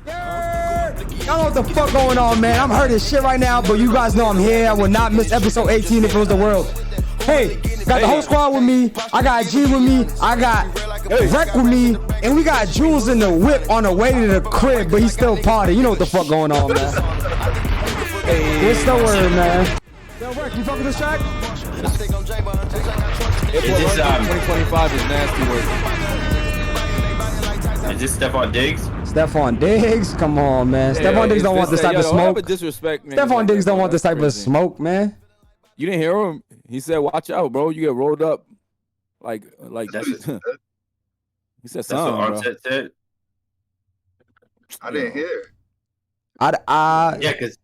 Y'all know what the fuck going on, man. I'm hurt as shit right now, but you guys know I'm here. I will not miss episode 18 if it was the world. Hey, got the whole squad with me. I got G with me. I got Rec with me. And we got Jules in the whip on the way to the crib, but he's still partying. You know what the fuck going on, man. Hey, what's the word, man? Yo, Rec, you fuck with this track? Is this 2025 is nasty work. Is this Stephon Diggs? Stephon Diggs? Come on, man. Stephon Diggs don't want this type of smoke. Disrespect, man. Stephon Diggs don't want this type of smoke, man. You didn't hear him? He said, "Watch out, bro. You get rolled up." Like That's he said That's what something, Arteta said. I didn't hear.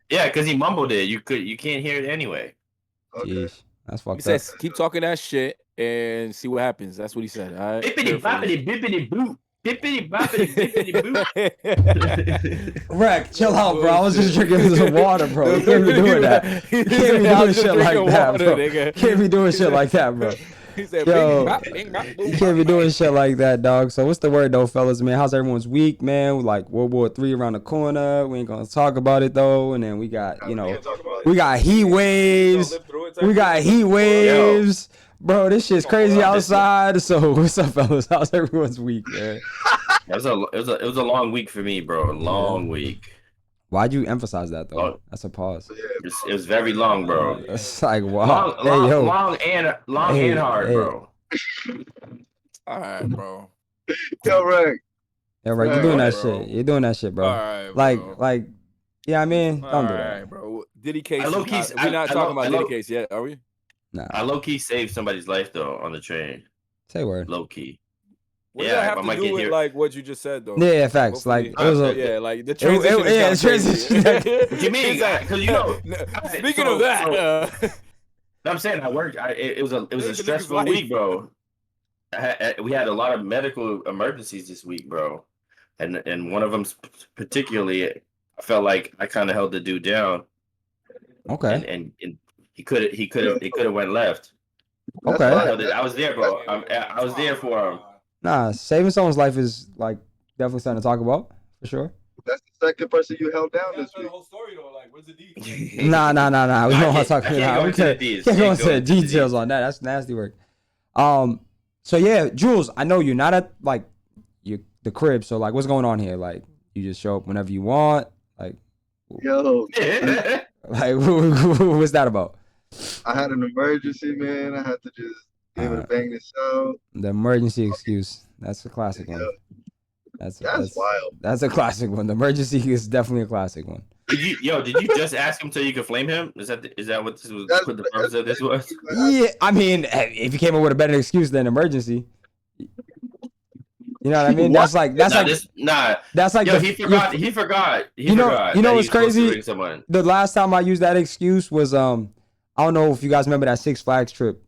Yeah, cause he mumbled it. You can't hear it anyway. Okay. Jeez, that's fucked He said, up. "Keep talking that shit and see what happens." That's what he said. All right. Bippity boppity bippity boop. Bippity boppity bippity boop. Rec, chill out, bro. I was just drinking some water, bro. You can't be doing that. You can't be doing shit like that, bro. You can't be doing shit like that, bro. He said, Yo, bing, bop, you can't be doing shit like that, dog. So what's the word, though, fellas, man? How's everyone's week, man? Like World War III around the corner. We ain't gonna talk about it, though. And then we got, you know, we got heat waves. We got heat waves. Bro, this shit's crazy outside. So what's up, fellas? How's everyone's week, man? It was a long week for me, bro. A long week. Why'd you emphasize that, though? That's a pause. It was very long, bro. It's like, wow. Long and hard, bro. All right, bro. Yo, Reg. Yeah, right. You're doing that bro. shit. You're doing that shit, bro. All right, bro. Like, yeah, I mean, don't do that. All right, bro. Diddy case. I low-key- We're not I talking low- about I Diddy low- case yet, are we? Nah. I low key saved somebody's life though on the train. Say word. Low key. What does that have I to might do get with here. like what you just said though? Yeah, facts. Like, it was a, yeah, like the transition. yeah, is the kinda transition. crazy. What you mean? Because you know. Speaking of that, I'm saying I worked. It was a Niggas stressful life. week, bro. We had a lot of medical emergencies this week, bro, and one of them particularly, I felt like I kind of held the dude down. Okay. And he could have went left. Okay. I was there, bro. I was there for him. Nah, saving someone's life is like definitely something to talk about for sure. That's the second person you held down this week. whole story though. Like, what's the deal? Nah. We don't want to talk I can't about go we into the can't Ds. go Can't into go the into the details Ds. on that. That's nasty work. So yeah, Jules, I know you're not at like the crib. So like, what's going on here? Like, you just show up whenever you want. Like, Yo, what's that about? I had an emergency, man. I had to just be able to bang this out. The emergency excuse. That's a classic one. That's wild. That's a classic one. The emergency is definitely a classic one. Did you just ask him so you could flame him? Is that what this was? What the purpose of this was? Yeah, I mean, if you came up with a better excuse than emergency, you know what I mean? That's like That's like Yo, he forgot. You know that what's he was supposed to crazy? ring someone. The last time I used that excuse was I don't know if you guys remember that Six Flags trip.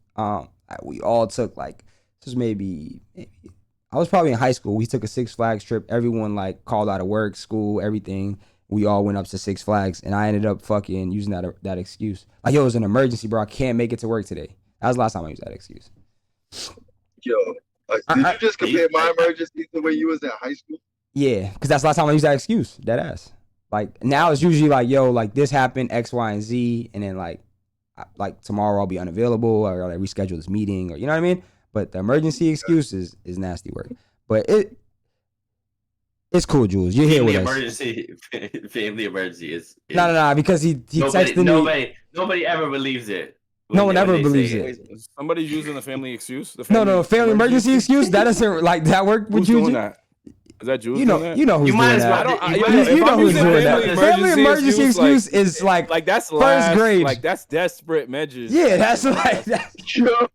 We all took like this was maybe I was probably in high school. We took a Six Flags trip. Everyone like called out of work, school, everything. We all went up to Six Flags, and I ended up fucking using that excuse. Like, yo, it was an emergency, bro. I can't make it to work today. That was the last time I used that excuse. Yo, did you just compare my emergency to the way you was in high school? Yeah, because that's the last time I used that excuse. Dead ass. Like, now it's usually like, yo, like this happened, X, Y, and Z, and then like tomorrow I'll be unavailable, or like reschedule this meeting, or you know what I mean? But the emergency excuse is nasty work. But it's cool, Jules. You're here with us. Family emergency is No, because he texted me. Nobody ever believes it. No one ever believes it. Somebody's using the family excuse. No, family emergency excuse. That doesn't like that work with you. Doing that? Is that Jules? You know who's doing that. You know who's doing that. Family emergency excuse is like that's first grade. Like that's desperate measures. Yeah, that's like that.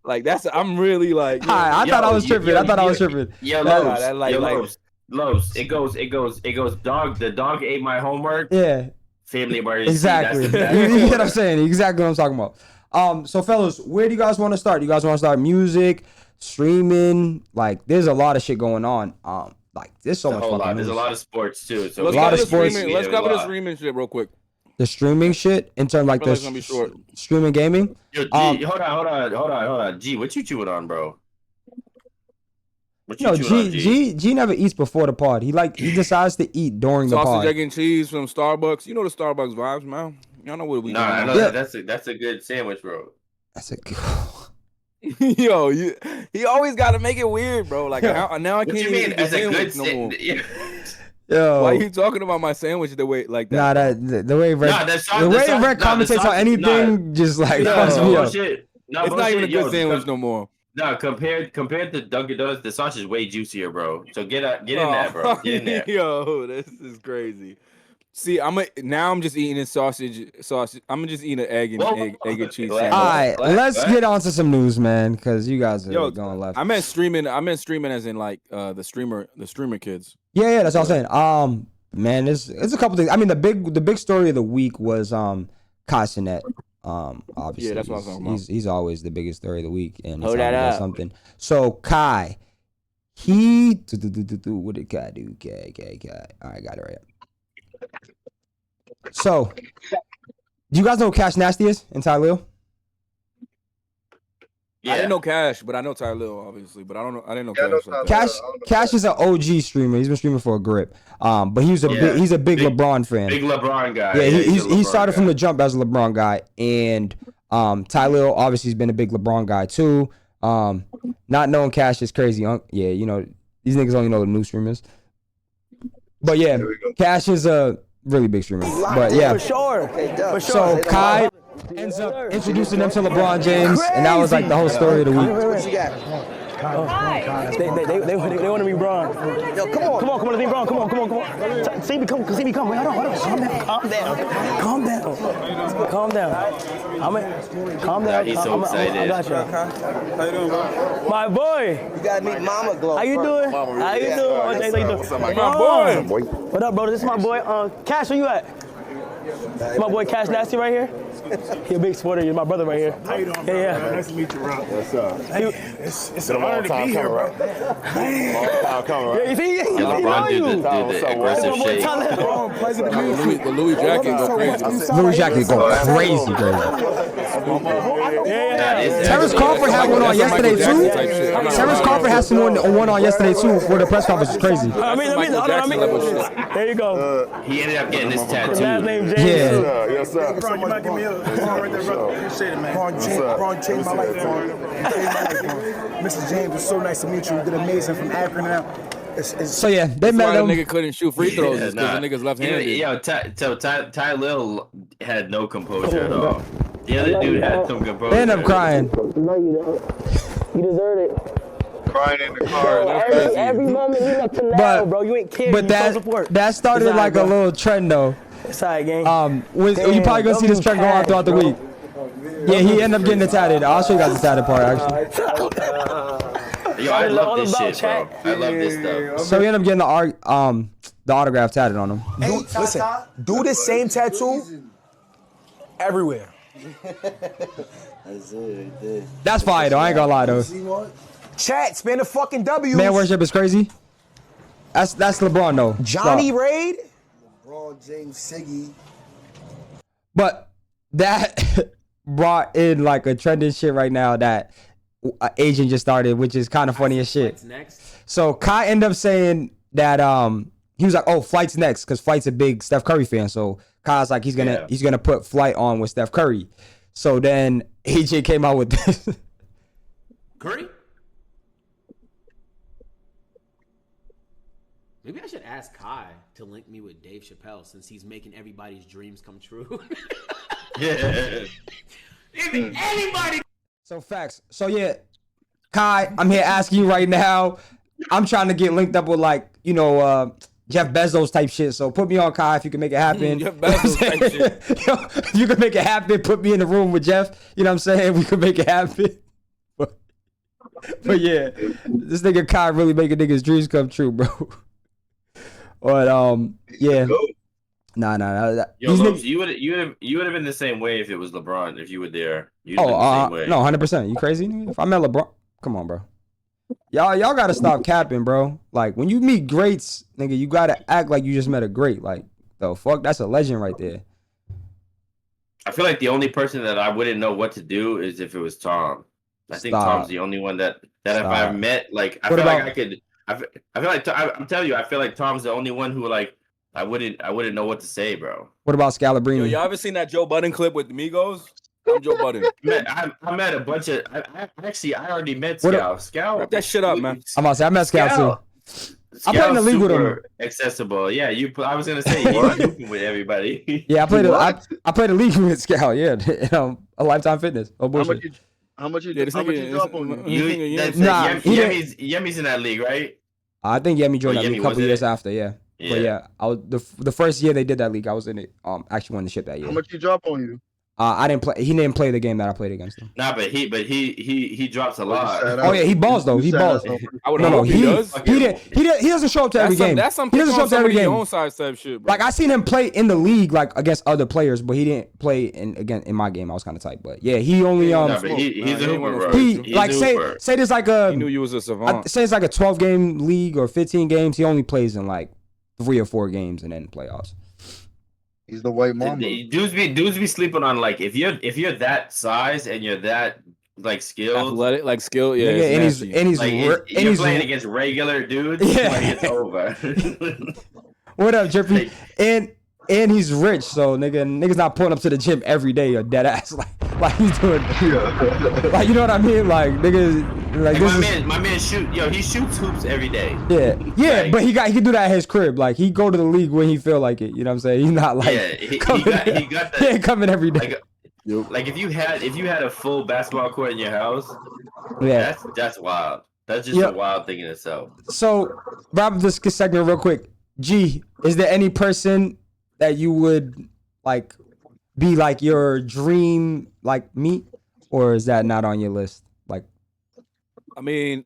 Like that's I'm really like. I thought I was tripping. Yo, Los. It goes. The dog ate my homework. Yeah. Family emergency. Exactly. You get what I'm saying? Exactly what I'm talking about. So fellas, where do you guys want to start? Do you guys want to start music, streaming? Like, there's a lot of shit going on. Like, there's so much fucking news. There's a lot of sports too. So a lot of sports. Let's cover the streaming shit real quick. The streaming shit in terms of like the streaming gaming. Yo, G, hold on. G, what you chewing on, bro? What you No, chewing on, G never eats before the pod. He decides to eat during the pod. Sausage, egg, and cheese from Starbucks. You know the Starbucks vibes, man. Y'all know what we doing. I know that's a good sandwich, bro. That's a good. Yo, he always got to make it weird, bro. Like now I can't What you mean? eat As the a good sandwich no more. Yo, why you talking about my sandwich the way like that? Nah, the way Red commentates on anything just like fucks me up. It's not even a good sandwich no more. No, compared to Dunkin' Donuts, the sausage is way juicier, bro. So get in there, bro. Get in there. Yo, this is crazy. See, I'm just eating a sausage. I'm just eating an egg and cheese sandwich. All right, let's get on to some news, man, because you guys are going left. I meant streaming as in like the streamer kids. Yeah, that's what I'm saying. Man, it's a couple things. I mean, the big story of the week was Kai Cenat. Obviously, yeah, that's what I was talking about. He's always the biggest story of the week, and hold that up. Something. So Kai, what did Kai do? Kai. All right, got it right. So, do you guys know who CashNasty and TyLil? Yeah. I didn't know Cash, but I know TyLil, obviously. But I didn't know Cash. Cash is an OG streamer. He's been streaming for a grip. But he's a big LeBron fan. Big LeBron guy. Yeah, he started from the jump as a LeBron guy, and TyLil obviously has been a big LeBron guy too. Not knowing Cash is crazy. Yeah, you know these niggas only know the new streamers. But yeah, Cash is a really big streamer. But yeah, for sure. So Kai ends up introducing them to LeBron James, and that was like the whole story of the week. What you got? They want to be Braun. Yo, come on, let's be Braun. Come on. See me come. Wait, hold on. Calm down. Calm down. He's so excited. I got you. How you doing, bro? My boy. You gotta meet Mama Glow. How you doing? What's up, my boy? What up, bro? This is my boy. Cash, where you at? My boy CashNasty right here. He a big supporter. You're my brother right here. How you doing, bro? Yeah. Nice to meet you, bro. What's up? It's an honor to be here, bro. Yeah, you see? LeBron did the aggressive shake. Pleasure to meet you. The Louis jacket go crazy. Louis jacket go crazy. Terrence Crawford had one on yesterday too. Terrence Crawford had one on yesterday too for the press conference. It's crazy. There you go. He ended up getting this tattoo. Last name James. Yeah. Yes, sir. Bro, you might give me a right there, bro. Appreciate it, man. Ron changed my life, bro. Mr. James, it's so nice to meet you. You did amazing from Akron now. So yeah, they met Why him. the nigga couldn't shoot free throws because the nigga's left-handed. Yo, TyLil had no composure at all. The other dude had some composure. They ended up crying. No, you don't. You deserve it. Crying in the car. Every moment you look to now, bro. You ain't kidding. But that started like a little trend though. It's all right, gang. You probably gonna see this trend go on throughout the week. Yeah, he ended up getting it tatted. I'll show you guys the tatted part actually. Yo, I love this shit, bro. I love this stuff. So he ended up getting the autograph tatted on him. Listen, do this same tattoo everywhere. That's fire though. I ain't gonna lie though. Chat, spin the fucking W. Man worship is crazy. That's LeBron though. Johnny Raid. LeBron James, Sexyy. But that brought in like a trending shit right now that Asian just started, which is kind of funny as shit. So Kai ended up saying that he was like, "Oh, Flight's next," because Flight's a big Steph Curry fan. So Kai's like, he's gonna put Flight on with Steph Curry. So then AJ came out with this. Curry? Maybe I should ask Kai to link me with Dave Chappelle since he's making everybody's dreams come true. Yeah. Anybody. So facts. So yeah, Kai, I'm here asking you right now. I'm trying to get linked up with Jeff Bezos type shit. So put me on, Kai, if you can make it happen. Jeff Bezos type shit. Yo, if you can make it happen, put me in the room with Jeff. You know what I'm saying? We can make it happen. But yeah, this nigga Kai really making niggas' dreams come true, bro. But yeah. Nah. Yo, Lopes, you would have been the same way if it was LeBron. If you were there, you'd have been the same way. No, 100%. You crazy? If I met LeBron, come on, bro. Y'all gotta stop capping, bro. Like when you meet greats, nigga, you gotta act like you just met a great. Like the fuck, that's a legend right there. I feel like the only person that I wouldn't know what to do is if it was Tom. I think Tom's the only one that if I met, like, I feel like I could I feel like I'm telling you, I feel like Tom's the only one who like I wouldn't know what to say, bro. What about Scalabrini? Yo, y'all ever seen that Joe Budden clip with the Migos? I'm Joe Budden. I met a bunch of. I already met Scal. Scal, wrap that shit up, man. I'm about to say I met Scal too. I played in the league with him. Accessible, yeah. I was gonna say you were with everybody. Yeah, I played. I played a league with Scal. Yeah, a Lifetime Fitness. Oh bullshit. How much you drop on you? Yemi's in that league, right? I think Yemi joined that league a couple years after. Yeah. But yeah, I was the first year they did that league. I was in it. Actually won the ship that year. How much you drop on you? I didn't play. He didn't play the game that I played against him. Nah, but he drops a lot. Oh yeah, he balls though. He balls. No, he does. He doesn't show up to every game. That's some he doesn't show up to every game. Own size type shit, bro. Like I seen him play in the league, like against other players, but he didn't play in my game. I was kind of tight, but yeah, he only he's a hooper, bro. He like say there's like a. He knew you was a savant. Say it's like a 12-game league or 15 games. He only plays in like 3 or 4 games and then playoffs. He's the white mamba. Dudes be sleeping on like if you're that size and you're that like skilled, athletic, like skill, yeah. And he's like, you're playing against regular dudes. Yeah, like, it's over. What up, Drippy? And he's rich, so niggas not pulling up to the gym every day or dead ass like he's doing. Like you know what I mean? Like niggas like this my man he shoots hoops every day. Yeah, like, but he can do that at his crib. Like he go to the league when he feel like it. You know what I'm saying? He's not like he got that. He ain't coming every day. Like if you had a full basketball court in your house, that's wild. That's just a wild thing in itself. So wrap this segment real quick. G, is there any person that you would like be like your dream like meet, or is that not on your list? Like, I mean,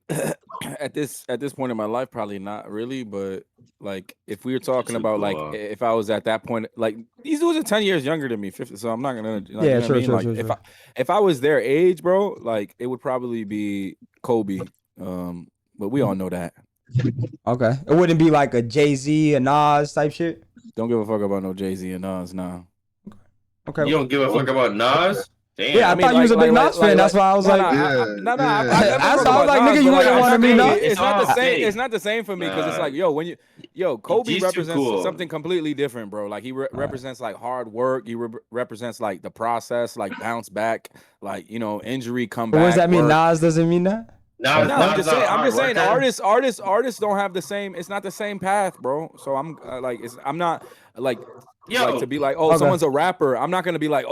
at this point in my life, probably not really. But like, if we were talking about like, if I was at that point, like these dudes are 10 years younger than me, 50. So I'm not gonna. Yeah, sure. If I was their age, bro, like it would probably be Kobe. But we all know that. Okay, it wouldn't be like a Jay-Z, a Nas type shit. Don't give a fuck about no Jay-Z and Nas now. Okay. You don't give a fuck about Nas? Damn. Yeah, I thought you was a big Nas fan. That's why I was like, no. I was like, nigga, you wouldn't want to be Nas. It's not the same. It's not the same for me because it's like, Kobe represents something completely different, bro. Like he represents like hard work. He represents like the process, like bounce back, like injury comeback. What does that mean? Nas doesn't mean that. No, I'm just saying artists don't have the same. It's not the same path, bro. So I'm I'm not like to be like, someone's a rapper. I'm not gonna be like,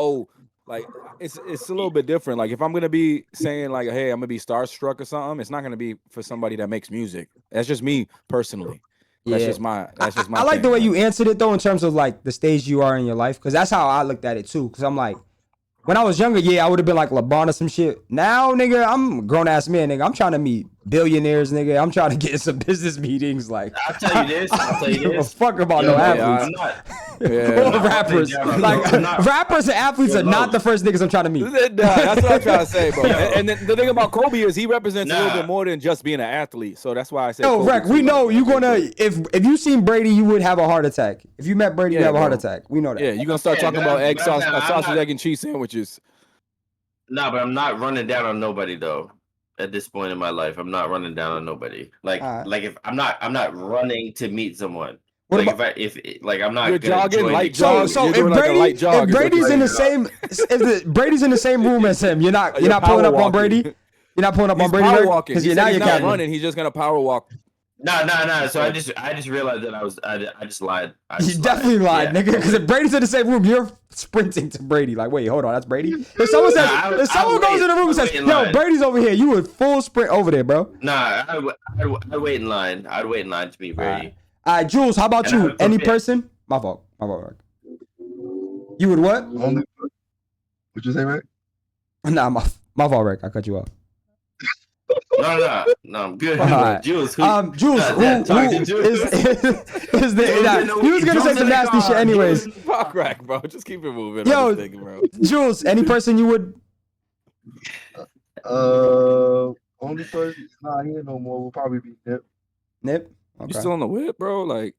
like it's a little bit different. Like if I'm gonna be saying like, hey, I'm gonna be starstruck or something, it's not gonna be for somebody that makes music. That's just me personally. That's just my. I like the way you answered it though, in terms of like the stage you are in your life, because that's how I looked at it too. Because I'm like, when I was younger, I would have been like LeBron or some shit. Now, nigga, I'm a grown ass man, nigga. I'm trying to meet billionaires, nigga. I'm trying to get in some business meetings. Like, I'll tell you this. I don't give a fuck about no athletes. Or rappers. Like, rappers and athletes are not the first niggas I'm trying to meet. That's what I'm trying to say, bro. And the thing about Kobe is he represents a little bit more than just being an athlete. So that's why I say. Yo, Rec, we know you gonna if you seen Brady, you would have a heart attack. If you met Brady, you'd have a heart attack. We know that. Yeah, you're gonna start talking about sausage, egg, and cheese sandwiches. Nah, but I'm not running down on nobody though. At this point in my life, I'm not running down on nobody. Like if I'm not running to meet someone. What like about, I'm not. You're jogging, light jog. So if Brady's in the same, if Brady's in the same room as him, you're not pulling up on Brady. You're not pulling up on Brady because you're not running. He's just gonna power walk. No. So I just realized that I just lied. You definitely lied, nigga. Because if Brady's in the same room, you're sprinting to Brady. Like, wait, hold on, that's Brady. If someone goes in the room and says, "Yo, Brady's over here," you would full sprint over there, bro. Nah, I'd wait in line. I'd wait in line to meet Brady. All right, Jules, how about you? Any person? My fault. You would what? What'd you say, Rick? Nah, my fault, Rick. I cut you off. No, I'm good. Right. Jules, Jules, who is the? He was gonna say some nasty shit, anyways. Fuck Rack, bro. Just keep it moving. Yo, bro. Jules, any person you would? Only person. Nah, he ain't no more. Will probably be Nip. Nip. Okay. You still on the whip, bro? Like,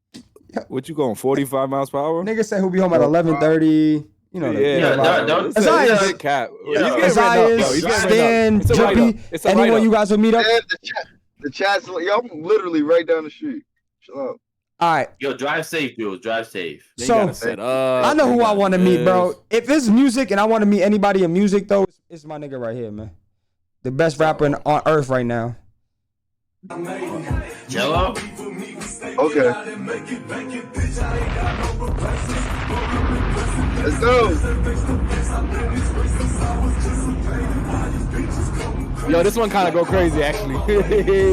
what you going 45 miles per hour? Nigga said he'll be home at 11:30. You know, don't. Isaiah, Stan, Drippy, anyone you guys will meet up? The chat's yo, I'm literally right down the street. Chill out. All right. Yo, drive safe, dude. Drive safe. So I know who I want to meet, bro. If it's music and I want to meet anybody in music, though, it's my nigga right here, man. The best rapper on earth right now. Jello? Okay. Let's go. Yo, this one kind of go crazy, actually.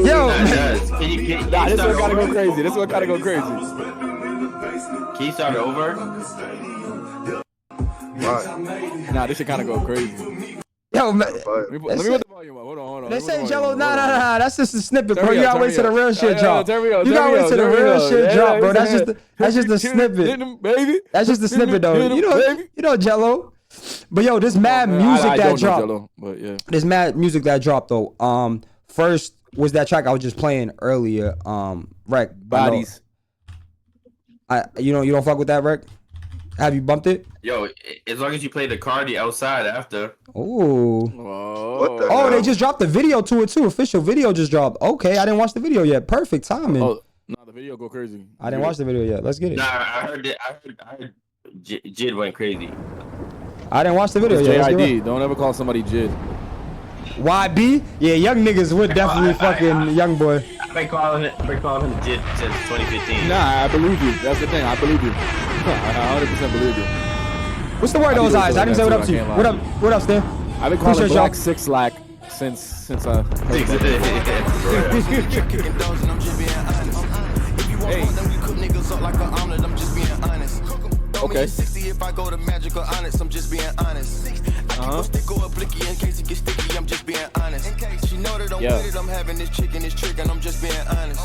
Yo, this one gotta go crazy. This one gotta go crazy. Can you start over? Nah, this shit kind of go crazy. Yo, man. Let me put the volume up. Hold on. They say Jello, nah. That's just a snippet, bro. You gotta wait till the real shit drop. You gotta wait till the real shit drop, bro. That's just a snippet. Baby. That's just a snippet, though. You know Jello. But yo, this mad music that dropped. But yeah. This mad music that dropped though. First was that track I was just playing earlier. Rec. Bodies. You don't fuck with that, Rec? Have you bumped it? Yo, as long as you play the Cardi outside after. Oh, they just dropped the video to it too. Official video just dropped. Okay, I didn't watch the video yet. Perfect timing. Oh, no, the video go crazy. I didn't watch the video yet. Let's get it. Nah, I heard Jid went crazy. I didn't watch the video yet. JID. Don't ever call somebody Jid. YB? Yeah, young niggas would definitely fucking young boy. I've been calling him Jid since 2015. Nah, I believe you. That's the thing. I believe you. I 100% believe you. What's the word those eyes? I didn't say what up to you. What up, Stan? I've been calling Black Six Lack since I. Okay. If I go to magical honest, I'm just being honest. I keep a stick or a blicky in case it gets sticky, I'm just being honest. She know that I'm with it, I'm having this chick and this trick, and I'm just being honest.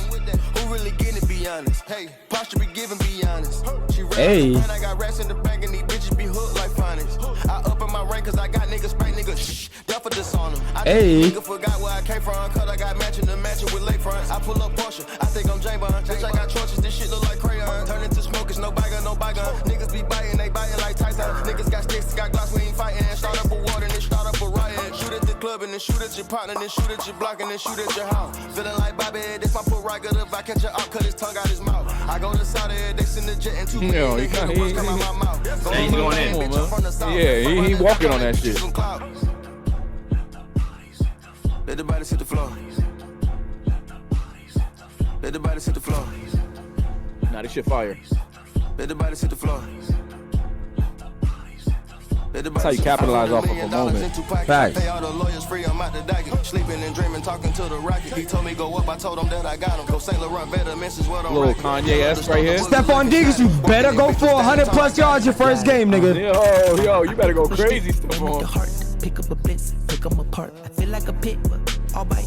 Who really getting it, be honest? Hey, posture be giving, be honest. She hey. I got rats in the bank and these bitches be hooked like finance. I up in my rank cause I got niggas spank niggas, shh, death for this on them. I nigga forgot where I came from, cause I got matching with lakefront. I pull up Porsche, I think I'm James Bond. Bitch, I got torches, this shit look like crayon. Turn into smokers, no bygone. Niggas be biting, they biting like Tyson. Niggas got sticks, got glocks, we ain't fighting. Start up a war, then start up a riot. Shoot at the club and then shoot at your partner, then shoot at your block and then shoot at your house. Feeling like Bobby, this my put right good if I catch her out, cut his tongue out his mouth. I go to Saudi, they send the jet and two million. He going in. Yeah, he walking on that shit. Let the body hit the floor. Let the body hit the floor. Nah, this shit fire. Let the body hit the floor. That's how you capitalize off of a moment. Facts. Pay all the lawyers free, I'm out the dagger. Sleeping and dreaming, talking to the rocket. He told me go up, I told him that I got him. Go St. Laurent, better misses what I'm little Kanye-esque right here. Stephon Diggs, you better go for 100+ yards your first game, nigga. Yo, you better go crazy, Stephon. Pick up a blitz, pick them apart. I feel like a pit, but all bite.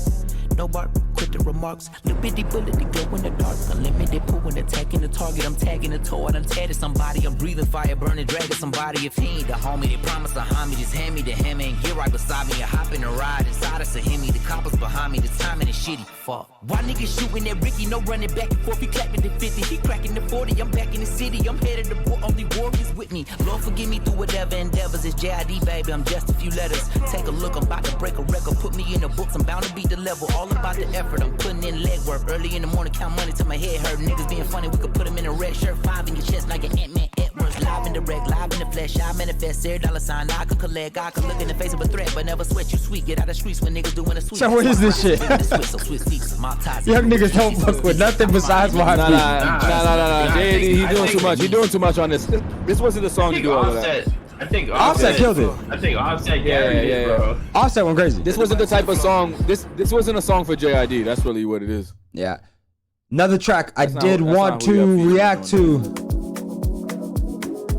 No bark, quit the remarks. Little bitty bullet to glow in the dark. Unlimited pool when attacking the target. I'm tagging the toe. I done tatted somebody. I'm breathing fire, burning, dragging somebody. If he ain't the homie, they promise to harm me. Just hand me the hammer and get right beside me. I hop in a ride inside us a Hemi. The coppers behind me. The timing is shitty. Fuck. Why niggas shooting at Ricky? No running back and forth. He clapping the 50. He cracking the 40. I'm back in the city. I'm headed to war. Only warriors with me. Lord forgive me through whatever endeavors. It's JID, baby. I'm just a few letters. Take a look. I'm about to break a record. Put me in the books. I'm bound to beat the level. All about the effort, I'm putting in legwork. Early in the morning, count money till my head hurt. Niggas being funny, we could put them in a red shirt. 5 in your chest like an Ant-Man Edwards. Live in the wreck, live in the flesh. I manifest, $0 I could collect. I could look in the face of a threat, but never sweat. You sweet, get out of the streets when niggas doing a sweet. So what is this shit? Young niggas don't fuck with nothing besides my Nah. JD, he doing too much. He doing too much on this. This wasn't the song to do all of that. I think Offset killed it. I think Offset carried it, bro. Offset went crazy. This wasn't the type of song. This wasn't a song for JID. That's really what it is. Yeah. Another track I did want to react to.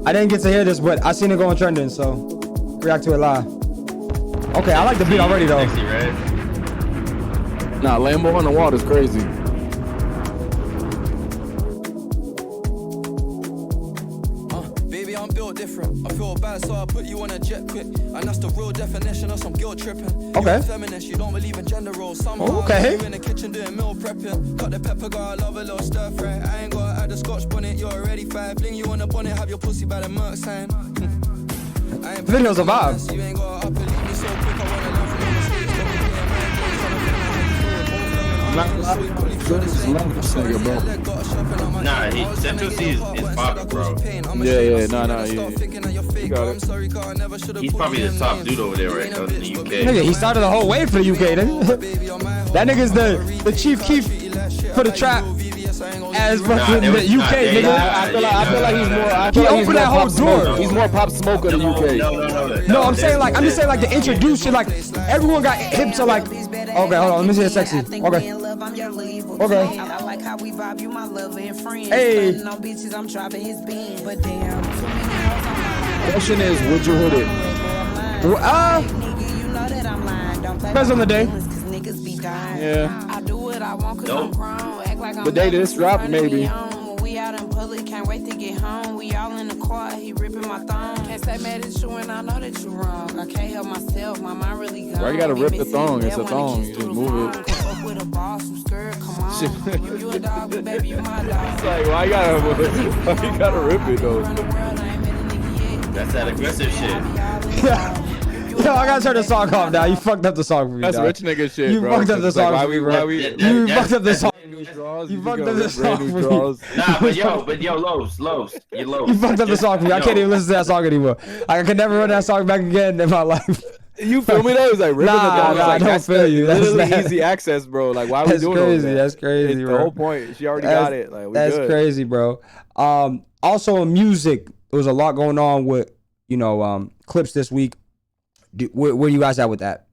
I didn't get to hear this, but I seen it going trending, so react to it live. Okay, I like the beat already though. Sexy, right? Nah, Lambo on the wall is crazy. I'm built different. I feel bad, so I put you on a jet quick. And that's the real definition of some guilt tripping. Okay. You're a feminist, you don't believe in gender roles. Somehow you in the kitchen doing meal prepping. Cut the pepper, girl, I love a little stir fry. I ain't gotta add the scotch bonnet, you're already fine. Fling you on the bonnet, have your pussy by the Merc sign. Video's a vibe. You ain't gotta up and leave me so quick, I wanna learn from your mistakes. Nah, Central C is popping, bro. Yeah, nah, he got it. He's probably the top dude over there right now in the UK. Nigga, he started the whole wave for the UK, nigga. That nigga's the Chief Keef for the trap. As fucking the UK, nigga. I feel like he's more. He opened that whole door. He's more Pop Smoke of the UK. No, I'm just saying like the introduction, like everyone got hip to like. Okay, hold on, let me see it Sexy. Okay. Okay. Hey. Question is, would you hit it? Depends on the day. Yeah. The day this dropped, maybe. We out in public, can't wait to get home. We all in the car, he ripping my thong. Can't say mad at you and I know that you wrong. I can't help myself, my mind really gone. Why you gotta rip the thong? It's a thong, you just move it. With a boss who's scared, come on. You a dog, but baby, you my dog. It's like, why you gotta rip it though? That's that aggressive shit. Yo, I gotta turn the song off now. You fucked up the song for me. That's dog. rich nigga shit, you bro. You fucked up the song for me, bro. You fucked up the song. You fucked up the song for me. Nah, but yo, Lowe's. You Lowe's. You fucked up the song for me. I can't even listen to that song anymore. I could never run that song back again in my life. You feel me though? It's like ripping the thong. I don't feel you. That's literally easy access, bro. Like, why are we doing crazy. that? That's crazy, it's bro. The whole point. She already got it. Like, that's good. crazy, bro. Also in music, there was a lot going on with Clipse this week. Where you guys at with that?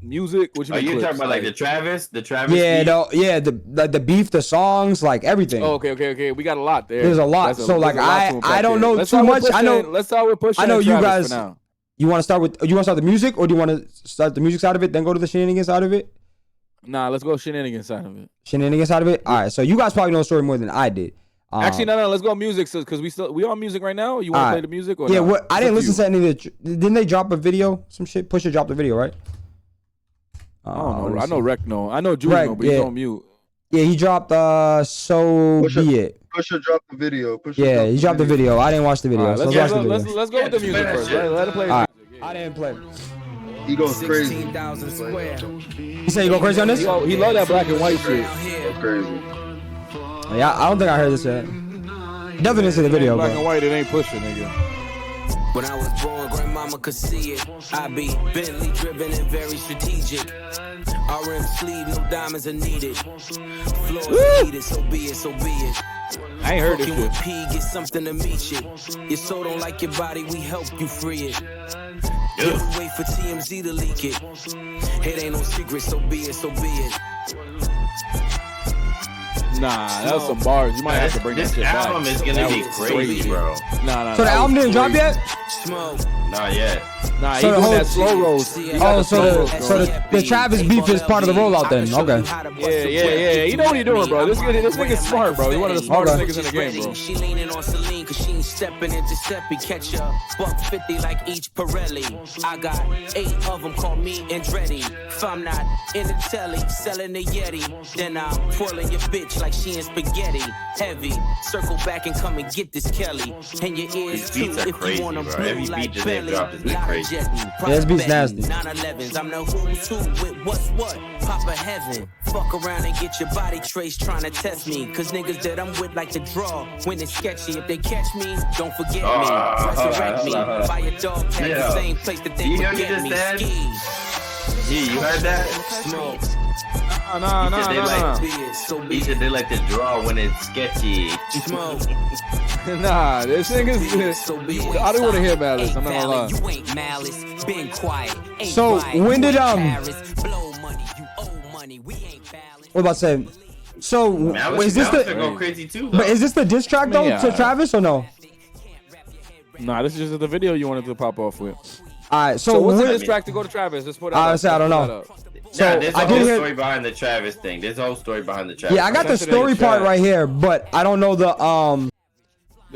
Music? What you mean? Are you talking about like the Travis? Yeah, the beef, the songs, like everything. Oh, okay. We got a lot there. There's a lot. So like I don't know too much. I know. Let's start with Pusha. I know and you Travis guys. For now. You want to start the music, or do you want to start the music side of it, then go to the shenanigans side of it? Nah, let's go shenanigans side of it. Shenanigans side of it. All right. So you guys probably know the story more than I did. Actually, no. Let's go music, because we on music right now. You want to play the music? Or yeah. not? I didn't listen to any of the. Didn't they drop a video? Some shit. Pusha dropped a video, right? I don't know. I know Rec no. I know Juice Rec, no, but he's on mute. Yeah, he dropped So Be It. Pusha dropped the video. He dropped the video. I didn't watch the video. Right, let's go with the music first. Let it play. Right. I didn't play. He goes crazy. You say you go crazy on this? He love that black and white shit. Go crazy. Yeah, I don't think I heard this yet. Definitely didn't see the video, black bro. and white, it ain't Pusha, nigga. When I was born, grandmama could see it. I be Bentley driven and very strategic. RM sleeve, no diamonds are needed. Floors needed, so be it. I ain't heard this shit. With P, get something to meet you. Your soul don't like your body, we help you free it. You wait for TMZ to leak it. It ain't no secret, so be it. Nah, that was some bars. You might have to bring that shit back. This album is gonna be crazy, bro. Nah. So the album didn't drop yet? Not yet. Nah, he doing that slow roll. Oh, so the Travis beef is part of the rollout then. Okay. Yeah. You know what he doing, bro. This nigga's smart, bro. He's one of the smartest niggas in the game, bro. She leaning on Celine cause she ain't stepping into Steppy. Catch a $150 like each Pirelli. I got 8 of them, call me Andretti. If I'm not in the telly, selling the Yeti, then I'm twirling your bitch like she in spaghetti. Heavy, circle back and come and get this Kelly. And your ears too if you want them blue like belly. This beat's nasty. 911s, I'm the who's who with what's what. Papa heaven, fuck around and get your body traced trying to test me. Cause niggas that I'm with like to draw when it's sketchy. If they catch me, don't forget me. Resurrect me. Buy a dog tag the same place that they forget me. Ski. Yeah, you heard that? Smoke. Nah. He said they like to draw when it's sketchy. Nah, this nigga's. I don't want to hear Malice. I'm not gonna lie. You ain't Malice, been quiet. So when did blow money, you owe money. We ain't Malice. What about to say? So is this go crazy too, but is this the diss track though to Travis or no? Nah, this is just the video you wanted to pop off with. Alright, so what's the diss track to go to Travis? Let's put it I don't know. So there's a whole story behind the Travis thing. There's a whole story behind the Travis. Yeah, I got the story part right here, but I don't know the I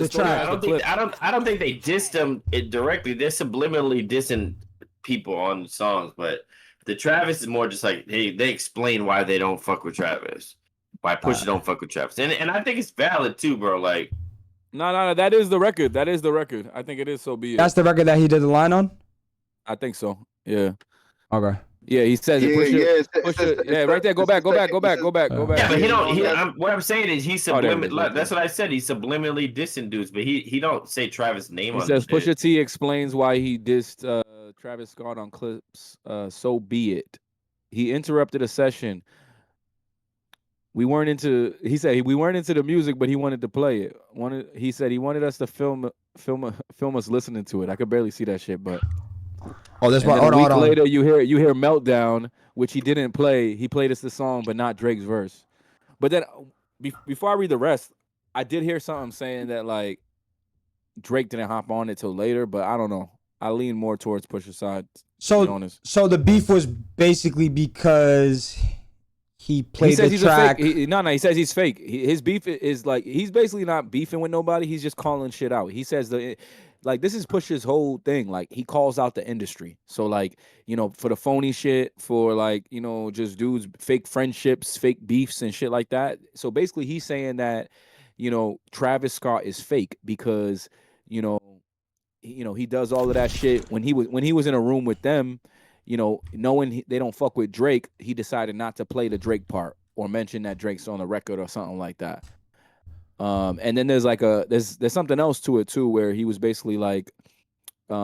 track. don't think they dissed them directly. They're subliminally dissing people on songs, but the Travis is more just like, hey, they explain why they don't fuck with Travis, why Pusha don't fuck with Travis, and I think it's valid too, bro. Like, no, that is the record. I think it is. So be it. That's the record that he did the line on. I think so. Yeah. Okay. Yeah, he says it. Pusha, right there. Go back. Yeah, but he don't. What I'm saying is he's subliminally. That's what I said. He's subliminally dissing dudes, but he don't say Travis' name on it. He says Pusha T explains why he dissed Travis Scott on Clipse. So be it. He interrupted a session. He said we weren't into the music, but he wanted to play it. He said he wanted us to film us listening to it. I could barely see that shit, but that's why. A week later, you hear Meltdown, which he didn't play. He played us the song, but not Drake's verse. But then before I read the rest, I did hear something saying that like Drake didn't hop on it till later, but I don't know. I lean more towards Pusha's side. To be honest. So the beef was basically because he played the track. He says he's fake. His beef is like he's basically not beefing with nobody. He's just calling shit out. He says this is Pusha's whole thing. Like he calls out the industry. So like, for the phony shit, for like, just dudes, fake friendships, fake beefs and shit like that. So basically he's saying that, Travis Scott is fake because, he does all of that shit when he was in a room with them, knowing they don't fuck with Drake, he decided not to play the Drake part or mention that Drake's on the record or something like that. And then there's like there's something else to it too, where he was basically like you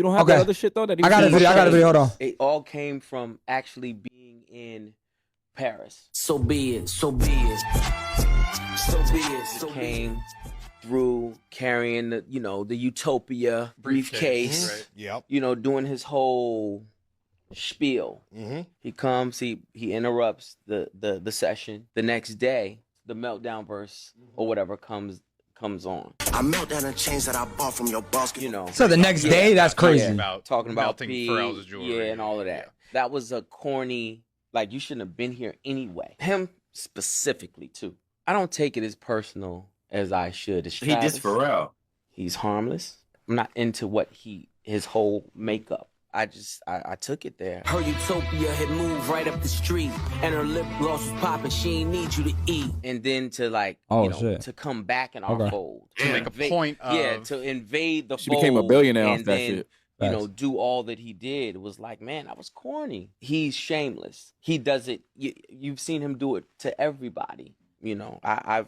don't have that other shit though. That I got a video. Hold on. It all came from actually being in Paris. So be it. It came through carrying the Utopia briefcase. Right. Yep. Doing his whole spiel. Mm-hmm. He comes, he interrupts the session. The next day, the Meltdown verse or whatever comes on. I melt down the chains that I bought from your boss. So the next day, that's crazy. Talking about Pharrell's jewelry. and all of that. That was a corny, like you shouldn't have been here anyway. Him specifically too. I don't take it as personal as I should. He dissed Pharrell. He's harmless. I'm not into his whole makeup. I took it there. Her Utopia had moved right up the street, and her lip gloss was popping. She ain't need you to eat. And then to to come back in our fold, to make a point. To invade the fold. She became a billionaire off that shit. Do all that he did. It was like, man, that was corny. He's shameless. He does it. You've seen him do it to everybody. I've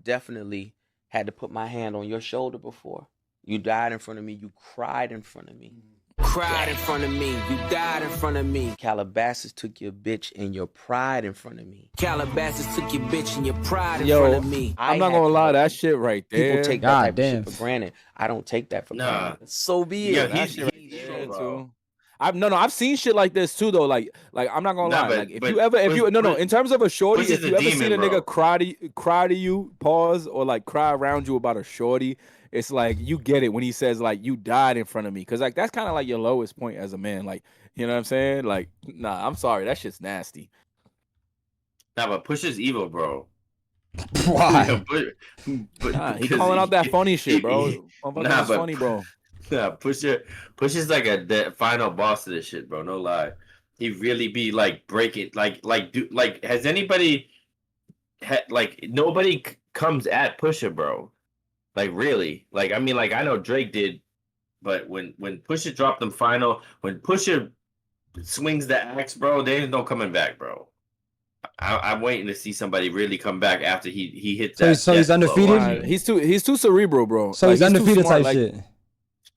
definitely had to put my hand on your shoulder before. You died in front of me. You cried in front of me. Cried in front of me. You died in front of me. Calabasas took your bitch and your pride in front of me. Calabasas took your bitch and your pride in front of me. I'm not gonna lie, that shit right there. People take that type of shit for granted. I don't take that for granted. So be it. That shit right there too. I've seen shit like this too though. Like I'm not gonna lie. Like in terms of a shorty, if you ever seen a nigga cry to you, pause, or like cry around you about a shorty, it's like you get it when he says like you died in front of me, because like that's kind of like your lowest point as a man. Like, you know what I'm saying? Like, nah, I'm sorry, that shit's nasty. Nah, but Pusha's evil, bro. Why? He calling out that funny shit, bro. That's funny, bro. Yeah, Pusha's like the final boss of this shit, bro. No lie, he really be like breaking, has anybody, nobody comes at Pusha, bro. Like really, like I mean, like I know Drake did, but when Pusha dropped them final, when Pusha swings the axe, bro, there ain't no coming back, bro. I'm waiting to see somebody really come back after he hits that. So he's undefeated. He's too cerebral, bro. So he's undefeated type shit.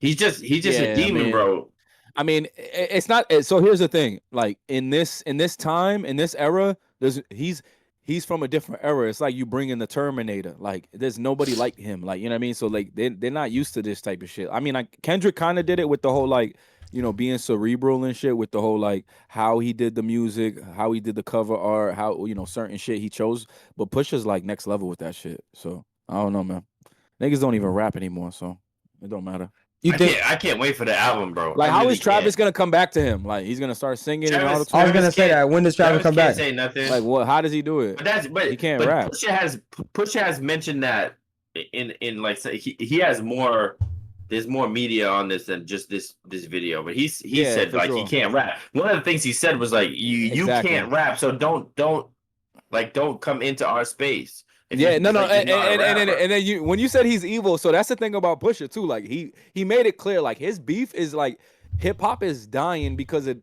He's just a demon, bro. I mean, it's not. So here's the thing: like in this time, in this era, he's from a different era. It's like you bring in the Terminator. Like there's nobody like him. Like, you know what I mean? So like they're not used to this type of shit. I mean, like Kendrick kind of did it with the whole like, being cerebral and shit, with the whole like how he did the music, how he did the cover art, how certain shit he chose. But Pusha's like next level with that shit. So I don't know, man. Niggas don't even rap anymore, so it don't matter. I can't wait for the album, bro. Like, how is Travis gonna come back to him? Like, he's gonna start singing and all the time. I was gonna say that. When does Travis come back? Say nothing. Like, what? How does he do it? But he can't rap. Pusha has mentioned that in like he has more. There's more media on this than just this video. But he said like he can't rap. One of the things he said was like you can't rap, so don't come into our space. And then when you said he's evil, so that's the thing about Pusha too. Like he made it clear, like his beef is like hip hop is dying because of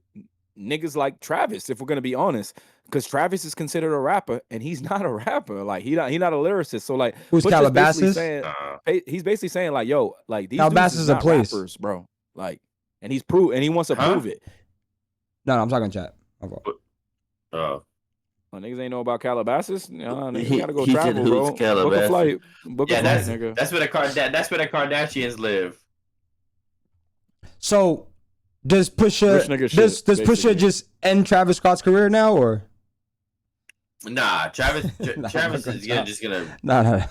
niggas like Travis. If we're gonna be honest, because Travis is considered a rapper and he's not a rapper. Like he not a lyricist. So like, who's Calabasas? He's basically saying like, yo, like these Calabasas dudes is a place, rappers, bro. Like, and he wants to prove it. No, I'm talking chat. Oh. Niggas ain't know about Calabasas. Niggas He gotta go said, travel, "Who's bro. Calabasas?" Book a flight. Book a flight, nigga. That's where the Kardashians live. So does Pusha does Pusha just end Travis Scott's career now, or? Nah, Travis is just gonna. Nah.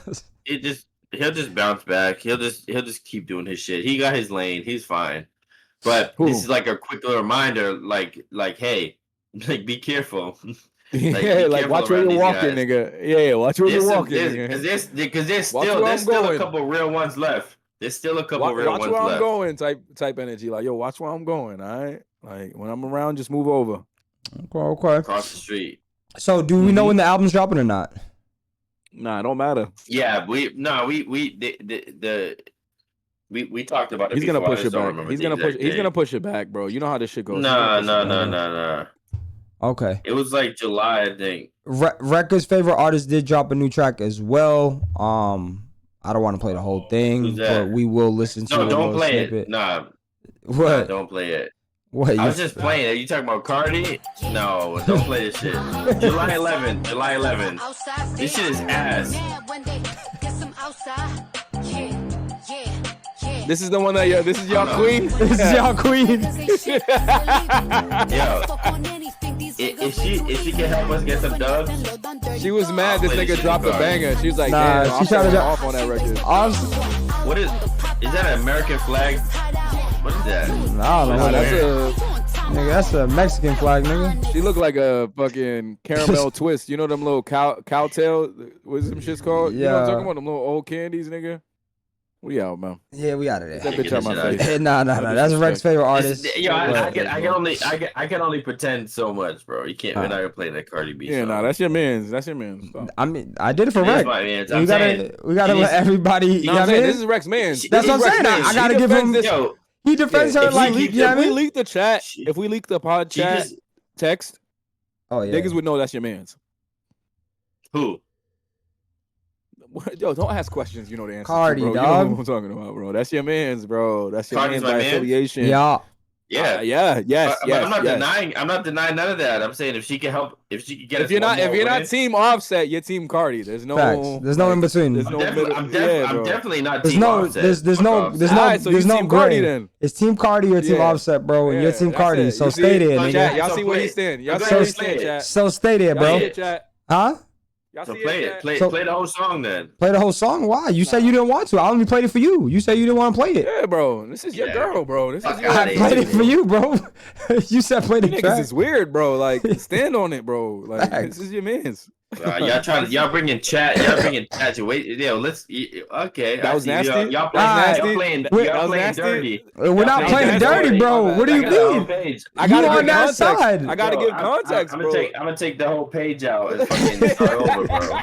He'll just bounce back. He'll just keep doing his shit. He got his lane. He's fine. But this is like a quick little reminder, like hey, like be careful. Like watch where you're walking, nigga. Yeah, watch where you're walking. Because there's still a couple real ones left. There's still a couple real ones left. Watch where I'm going, type energy. Like, yo, watch where I'm going. All right, like when I'm around, just move over. Okay. Across the street. So, do we know when the album's dropping or not? Nah, it don't matter. Yeah, we talked about it. He's gonna push it back. He's gonna push it back, bro. You know how this shit goes. No. Okay. It was like July, I think. Record's favorite artist did drop a new track as well. I don't want to play the whole thing, but we will listen to it. No, don't play snippet. it. Nah. What? Nah, don't play it. What? I was just playing. Are you talking about Cardi? No, don't play this shit. July 11th. This shit is ass. This is the one that this is y'all queen. This is y'all queen. Yo. If she can help us get some dubs, she was mad this nigga dropped a banger. She was like, nah, damn, she tried to off on that record. What is that an American flag? What is that? I don't know. That's a Mexican flag, nigga. She looked like a fucking caramel twist. You know them little cowtail? What's them shit's called? Yeah. You know what I'm talking about? Them little old candies, nigga. We out, man. Yeah, we out of there. That bitch out my face. Hey, nah. That's Rex's favorite artist. Yo, I can only pretend so much, bro. You can't. We're not gonna play that Cardi B. Yeah, song. nah, that's your man's. That's your man's. I mean, I did it for Rex. We gotta let everybody. You know what I mean? This is Rex's man's. That's what I'm saying. I gotta give him. Yo, he defends her like. If we leak the chat, if we leak the pod chat text, niggas would know that's your man's. Who? Yo, don't ask questions. You know the answer. Cardi, bro. dog. You know what I'm talking about, bro. That's your man's, bro. That's your man's by affiliation. Yeah. Yes. I'm not denying. I'm not denying none of that. I'm saying if she can help, if she can get. If you're not team Offset, you're team Cardi. There's no. Facts. There's no in between. I'm definitely not team Offset. There's no Cardi gray. then. It's team Cardi or team Offset, bro, and you're team Cardi. So stay there, nigga. Y'all see where he's standing. Y'all see where he's standing, chat. So stay there, bro. Huh? So play it. Play the whole song then. Play the whole song? Why? You said you didn't want to. I only played it for you. You said you didn't want to play it. Yeah, bro. This is your girl, bro. This is your I played it for you, bro. You said play the track. Niggas is weird, bro. Like, stand on it, bro. Like, this is your man's. Y'all bringing chat. Y'all bringing chat. Wait, let's. Okay. That was nasty. Y'all playing dirty. We're not playing dirty, bro. What do you mean? I gotta give context. Side. I gotta give context, bro. I'm gonna take the whole page out and fucking start over, bro.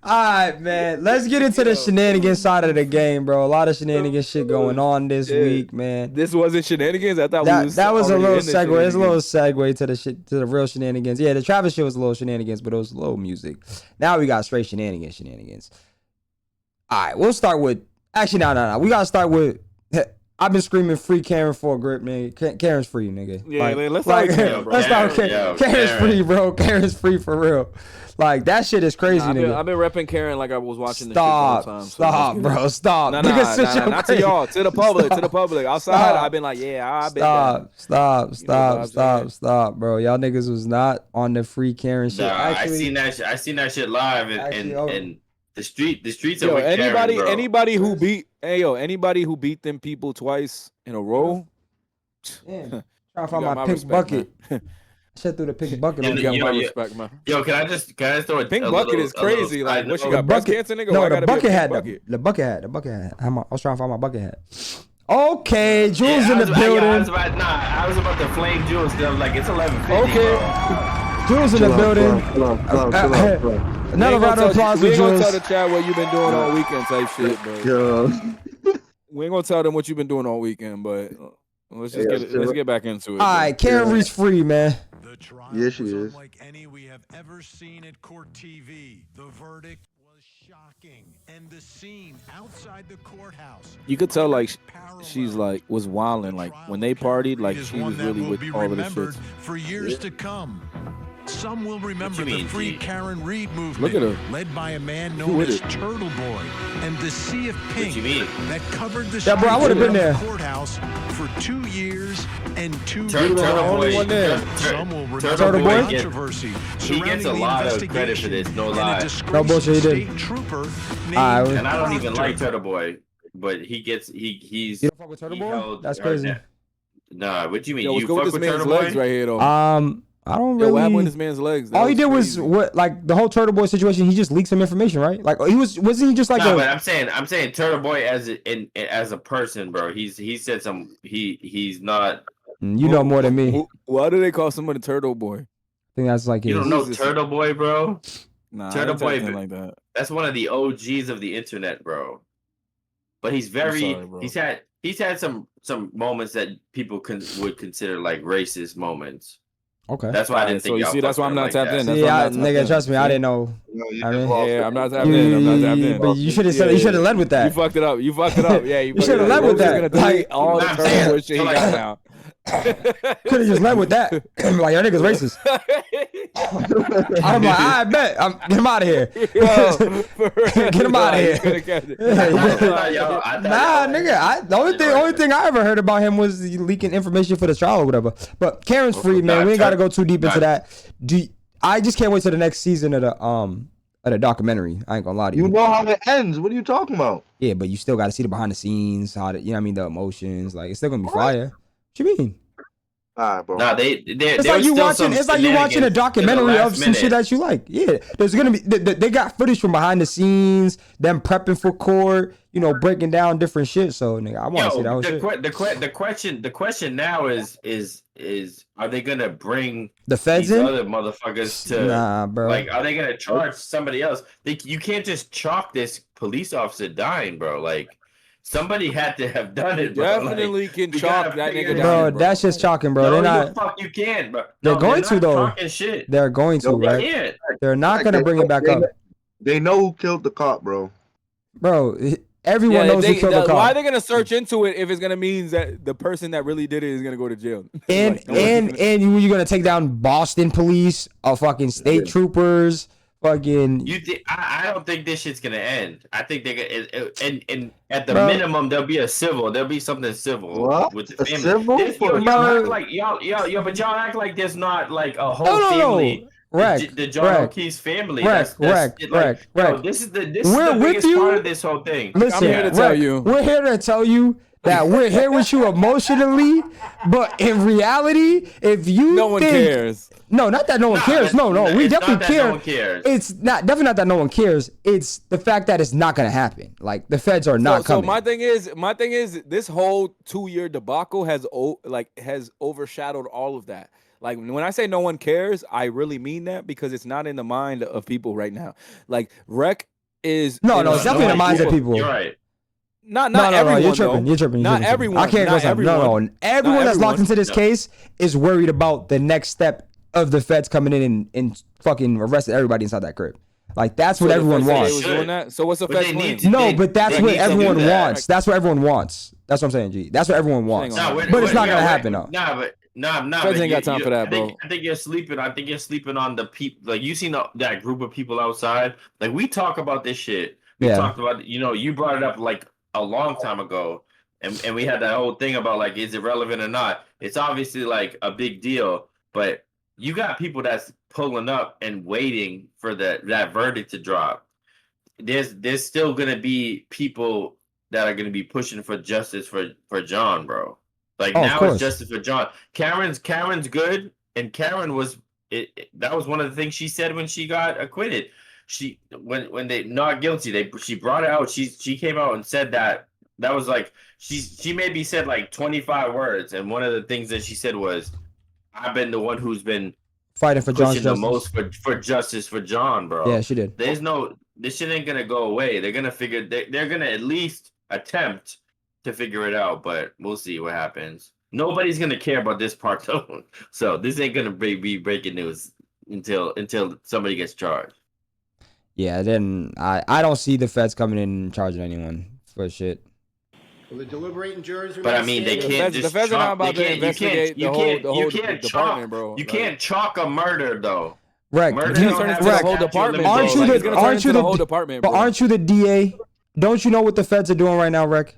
All right, man. Let's get into the shenanigans side of the game, bro. A lot of shenanigans shit going on this week, man. This wasn't shenanigans. I thought that was a little segue. It's a little segue to the real shenanigans. Yeah, the Travis shit was a little shenanigans, but it was a little music. Now we got straight shenanigans. All right, we'll start with. Actually, no. We gotta start with. I've been screaming free Karen for a grip, man. Karen's free, nigga. Yeah, let's start with Karen, bro. Let's start with Karen. Karen's free, bro. Karen's free for real. Like, that shit is crazy, nigga. I've been repping Karen like I was watching the shit all the time. Stop, bro. Stop. Nah, not to y'all. To the public. Outside, I've been like, I've been Stop, bro. Y'all niggas was not on the free Karen shit. I seen that shit live and the streets are with anybody Karen, bro. anybody who beat them people twice in a row. Damn. Trying to find my pink bucket. Shit through the pink bucket. Respect, man. Yo, can I just throw a pink bucket is crazy. Like, what you got? Breast cancer, nigga? No, the bucket hat. The bucket hat. I was trying to find my bucket hat. Okay, Jules in the building. I was about to flame Jules. Like, it's 11:50. Okay. Jules in the building. Another round of applause for Jules. We ain't gonna tell the chat what you've been doing all weekend type shit, bro. We ain't gonna tell them what you've been doing all weekend, but let's get back into it. All right, Karen Reed's free, man. Yes, she is. Like any we have ever seen at court TV. The verdict was shocking, and the scene outside the courthouse. You could tell like she's like was wilding, like when they partied, like she was really with all of the shit for years to come. Some will remember the Free Karen Reed movement, Look at her. led by a man known as Turtle Boy, and the Sea of Pink that covered the Yeah, bro, I would have been there. courthouse for 2 years and 2 Turtle Boy. Some will remember Turtle the Boy? controversy He gets a lot of credit for this, no lie. No bullshit, he did. Trooper And I don't even like Turtle Boy, but he's. You don't fuck with Turtle Boy? That's crazy. Nah, what do you mean? Yo, You let's go fuck with with this man's Turtle Boy? legs right here, though. I don't Yo, really. what happened with this man's legs? All he did was what, like the whole Turtle Boy situation. He just leaked some information, right? Like wasn't he just like Nah, but I'm saying Turtle Boy as a person, bro. He said some. He's not. You know more than me. Why do they call somebody Turtle Boy? I think that's like You don't know Turtle Boy, bro. Nah, Turtle Boy, like that. That's one of the OGs of the internet, bro. But he's very. bro. He's had some moments that people would consider like racist moments. Okay. That's why I didn't think. So you y'all see, that's why I'm not like tapped that. in. That's See, why I'm not tapped nigga, in. trust me, I didn't know. No, I mean, Yeah, I'm not tapped in. I'm not tapped in. But you should have said. You should have led with You that. fucked it up. You fucked it up. Yeah, you should have led with that. Gonna delete all the I'm Turtle saying, Boy shit he so got now. Could have just led with that. Like your nigga's racist. I'm like, I bet. Get him out of here. Get him out of here. Nah, nigga. The only thing I ever heard about him was leaking information for the trial or whatever. But Karen's free, man. We ain't got to go too deep into that. I just can't wait till the next season of the documentary. I ain't gonna lie to you. You know how it ends. What are you talking about? Yeah, but you still got to see the behind the scenes, how you know what I mean, the emotions. Like it's still gonna be fire. What you mean? All right, bro. Nah, It's like you watching. It's like you watching a documentary of some shit that you like. Yeah, there's gonna be. They got footage from behind the scenes, them prepping for court. You know, breaking down different shit. So, nigga, I want to see that whole shit. The question now is are they gonna bring the feds these in? other motherfuckers to? Nah, bro. Like, are they gonna charge somebody else? You can't just chalk this police officer dying, bro. Like. Somebody had to have done it, bro. Definitely can chalk that nigga down, bro. That's just chalking, bro. They're not. Fuck, you can, bro. They're going to though. Shit. They're going to, right? Can't. They're not gonna bring it back up. They know who killed the cop, bro. Bro, everyone knows who killed the cop. Why are they gonna search into it if it's gonna mean that the person that really did it is gonna go to jail? And you're gonna take down Boston police, fucking state troopers. Fucking. I don't think this shit's gonna end. I think they're gonna, and at the minimum there'll be a civil. There'll be something civil with the family. Y'all act like but y'all act like there's not like a whole family. The John O'Keefe's family. This is the biggest part of this whole thing. Listen, I'm here to tell you. We're here to tell you that we're here with you emotionally, but in reality, if you no one cares. No, not that no one cares. No, we definitely care. No one cares. It's definitely not that no one cares. It's the fact that it's not gonna happen. Like the feds are not coming. So my thing is, this whole 2-year debacle has overshadowed all of that. Like when I say no one cares, I really mean that because it's not in the mind of people right now. Like Rec is it's definitely in the minds of people. You're right. Not everyone. You're tripping. Not everyone. I can't go. No. Everyone that's locked into this case is worried about the next step of the feds coming in and fucking arresting everybody inside that crib. Like that's what everyone wants. So what's the feds plan? No, but that's what everyone wants. That's what everyone wants. That's what I'm saying, G. That's what everyone wants. But it's not gonna happen though. Feds ain't got time for that, bro. I think you're sleeping. I think you're sleeping on the people. Like you seen that group of people outside. Like we talk about this shit. We talked about. You brought it up like a long time ago, and we had that whole thing about like is it relevant or not? It's obviously like a big deal, but you got people that's pulling up and waiting for that verdict to drop. There's still gonna be people that are gonna be pushing for justice for John, bro. Like now it's justice for John. Karen's good, and Karen was that was one of the things she said when she got acquitted. She when they not guilty, she brought it out. She came out and said that was like she maybe said like 25 words, and one of the things that she said was, I've been the one who's been fighting for John's the most for justice for John, bro. Yeah, she did. This shit ain't gonna go away. They're gonna figure they're gonna at least attempt to figure it out, but we'll see what happens. Nobody's gonna care about this part though, so this ain't gonna be breaking news until somebody gets charged. Yeah, then I don't see the feds coming in and charging anyone for shit. Well, the deliberating jurors. But I mean, they can't. The feds are not about to investigate the whole department, bro. You can't chalk a murder though. Right. Aren't you the whole department? But aren't you the DA? Don't you know what the feds are doing right now, Rec?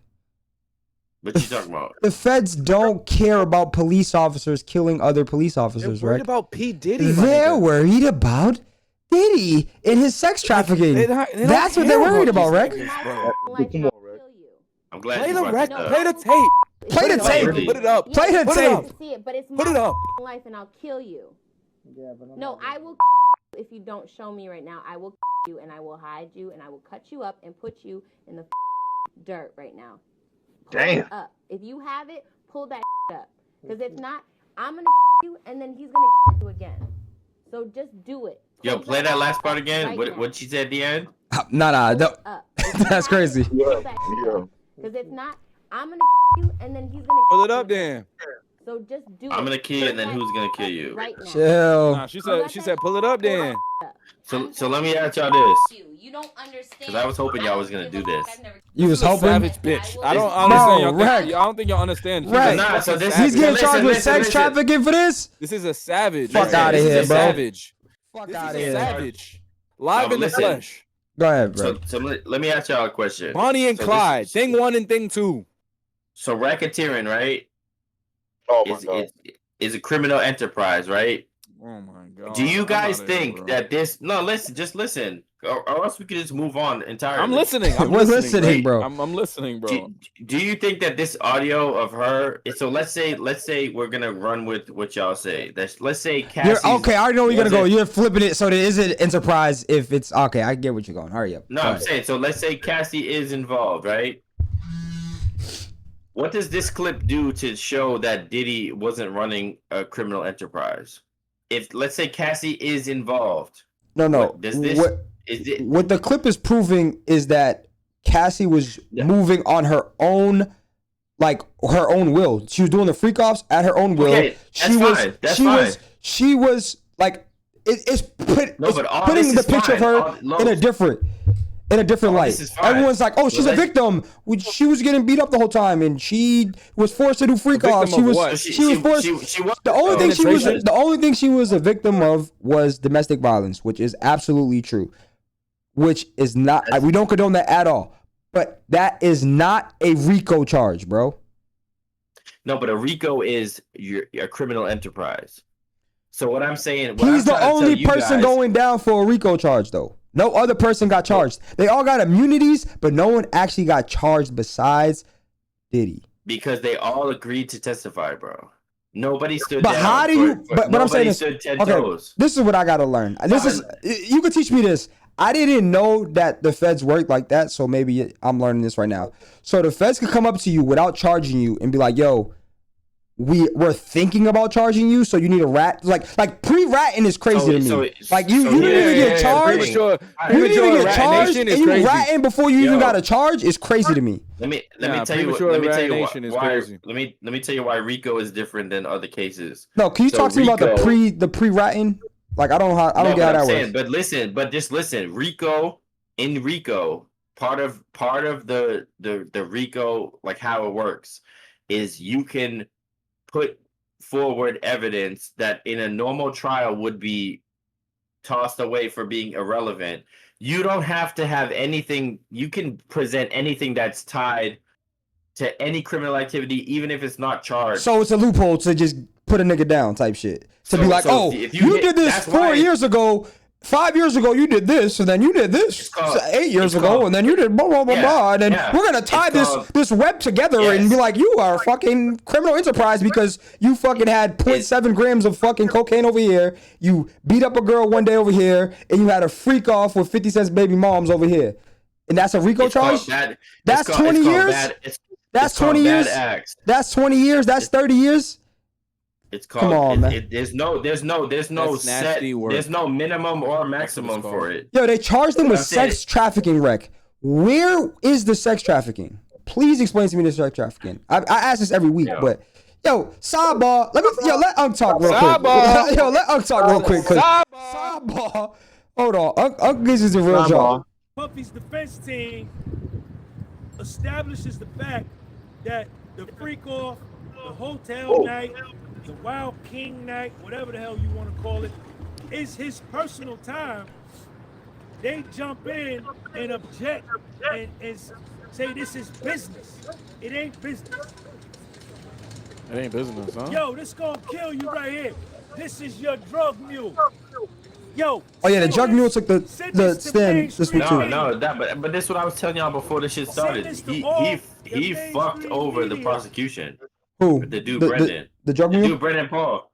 What you talking about? The feds don't care about police officers killing other police officers, They're worried right? about P. Diddy. They're worried about Diddy and his sex trafficking. That's what they're worried about, Rec. I'm glad Play you the brought rec. this up. Play the tape. Play the tape. Put it up. Play the tape. See it, but it's Put it my up. life, and I'll kill you. No, I will if you don't show me right now. I will you, and I will hide you, and I will cut you up and put you in the dirt right now. Pull Damn. it up. If you have it, pull that up. Because if not, I'm gonna you, and then he's gonna you again. So just do it. Yo, play that last part again. Right What she said at the end? Nah. That's crazy. Because if not, I'm gonna you, and then he's gonna Pull it up, then. So just do it. I'm gonna kill you, and then who's gonna kill you? Right now. Chill. Nah, she said, pull it up, then. So let me ask y'all this. You don't understand. Because I was hoping y'all was gonna do this. You was hoping? Savage bitch. I don't think y'all understand. Right. Nah, so this He's getting charged with listen. sex trafficking for this? This is a savage. Fuck outta here, bro. Savage. Fuck This outta is a here. savage. Live in the listen. flesh. Go ahead, bro. So let me ask y'all a question. Bonnie and Clyde. Thing 1 and thing 2. So racketeering, right? Oh my God. Is a criminal enterprise, right? Oh my God. Do you guys outta here, think bro. that this? No, just listen, or else we could just move on entirely. I'm listening. We're listening, bro. I'm listening, bro. Do you think that this audio of her? So let's say we're gonna run with what y'all say. Let's say Cassie. Okay, I already know where you're gonna go. You're flipping it so there is an enterprise if it's okay. I get what you're going. Hurry up. No, I'm saying so. Let's say Cassie is involved, right? What does this clip do to show that Diddy wasn't running a criminal enterprise? If let's say Cassie is involved. No. What the clip is proving is that Cassie was moving on her own, like her own will. She was doing the freak offs at her own will. Okay, that's fine. She was like it's putting the is picture of her in a different light. Everyone's like, "Oh, she's a victim. She was getting beat up the whole time, and she was forced to do freak offs. She was forced. The only thing she was a victim of was domestic violence, which is absolutely true. Which is not. We don't condone that at all. But that is not a RICO charge, bro. No, but a RICO is a criminal enterprise. So what I'm saying, he's the only person going down for a RICO charge, though. No other person got charged. They all got immunities, but no one actually got charged besides Diddy. Because they all agreed to testify, bro. Nobody stood but down. How do you? But I'm saying this. Okay, this is what I gotta learn. You can teach me this. I didn't know that the feds worked like that, so maybe I'm learning this right now. So the feds could come up to you without charging you and be like, "Yo, we're thinking about charging you, so you need a rat." Like pre-ratting is crazy to me. You didn't even get charged. You didn't even get charged, and you ratting before you even got a charge is crazy to me. Let me tell you why RICO is different than other cases. No, can you talk to me about the pre-ratting? Like I don't get how that works. But just listen. RICO, part of the RICO, like how it works, is you can put forward evidence that in a normal trial would be tossed away for being irrelevant. You don't have to have anything. You can present anything that's tied to any criminal activity, even if it's not charged. So it's a loophole to just put a nigga down type shit. To be like, oh, you did this 4 years ago. 5 years ago, you did this, and then you did this 8 years ago, and then you did blah, blah, blah, blah. And then we're going to tie this web together and be like, you are a fucking criminal enterprise because you fucking had 0.7 grams of fucking cocaine over here. You beat up a girl one day over here, and you had a freak off with 50 Cent's baby moms over here. And that's a RICO charge? That's 20 years? That's 20 years? That's 20 years? That's 30 years? It's called. Come on, man. There's no minimum or maximum for it. Yo, they charged them with sex trafficking, Rec. Where is the sex trafficking? please explain to me this drug trafficking. I ask this every week, but yo, sidebar. Let Unc talk real quick. Yo, let Unc talk real quick. Sidebar. Hold on, Unc gives us a real job. Puffy's defense team establishes the fact that the freak off, the hotel night, the Wild King night, whatever the hell you want to call it, is his personal time. They jump in and object and say this is business. It ain't business. It ain't business, huh? Yo, this gonna kill you right here. This is your drug mule. Yo. Oh yeah, the drug mule took the stand this week too. But this is what I was telling y'all before this shit started. He fucked over the prosecution. Who? The dude Brendan. The drug mule? The dude Brendan Paul.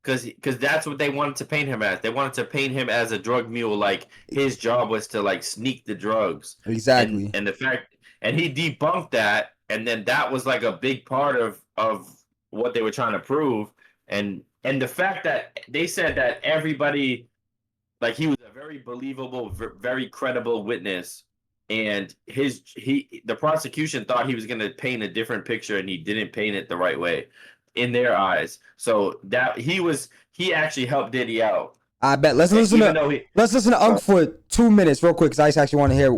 Because that's what they wanted to paint him as. They wanted to paint him as a drug mule, like his job was to like sneak the drugs. Exactly. And the fact, and he debunked that, and then that was like a big part of what they were trying to prove. And the fact that they said that everybody, like he was a very believable, very credible witness, and the prosecution thought he was going to paint a different picture, and he didn't paint it the right way in their eyes. So that he actually helped Diddy out. I bet. Let's listen to Unc for 2 minutes real quick, because I actually want to hear.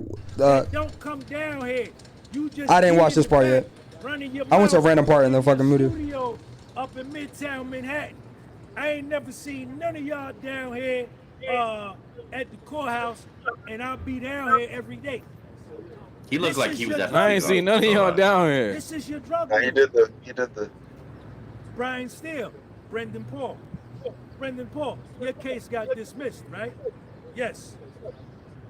Don't come down here. You just I didn't watch this part yet. I went to a random part in the fucking movie. Studio up in Midtown Manhattan. I ain't never seen none of y'all down here at the courthouse, and I'll be down here every day. He looked like he was at. I ain't seen none of y'all down here. This is your drug. He did the. Brian Steele, Brendan Paul. Brendan Paul, your case got dismissed, right? Yes.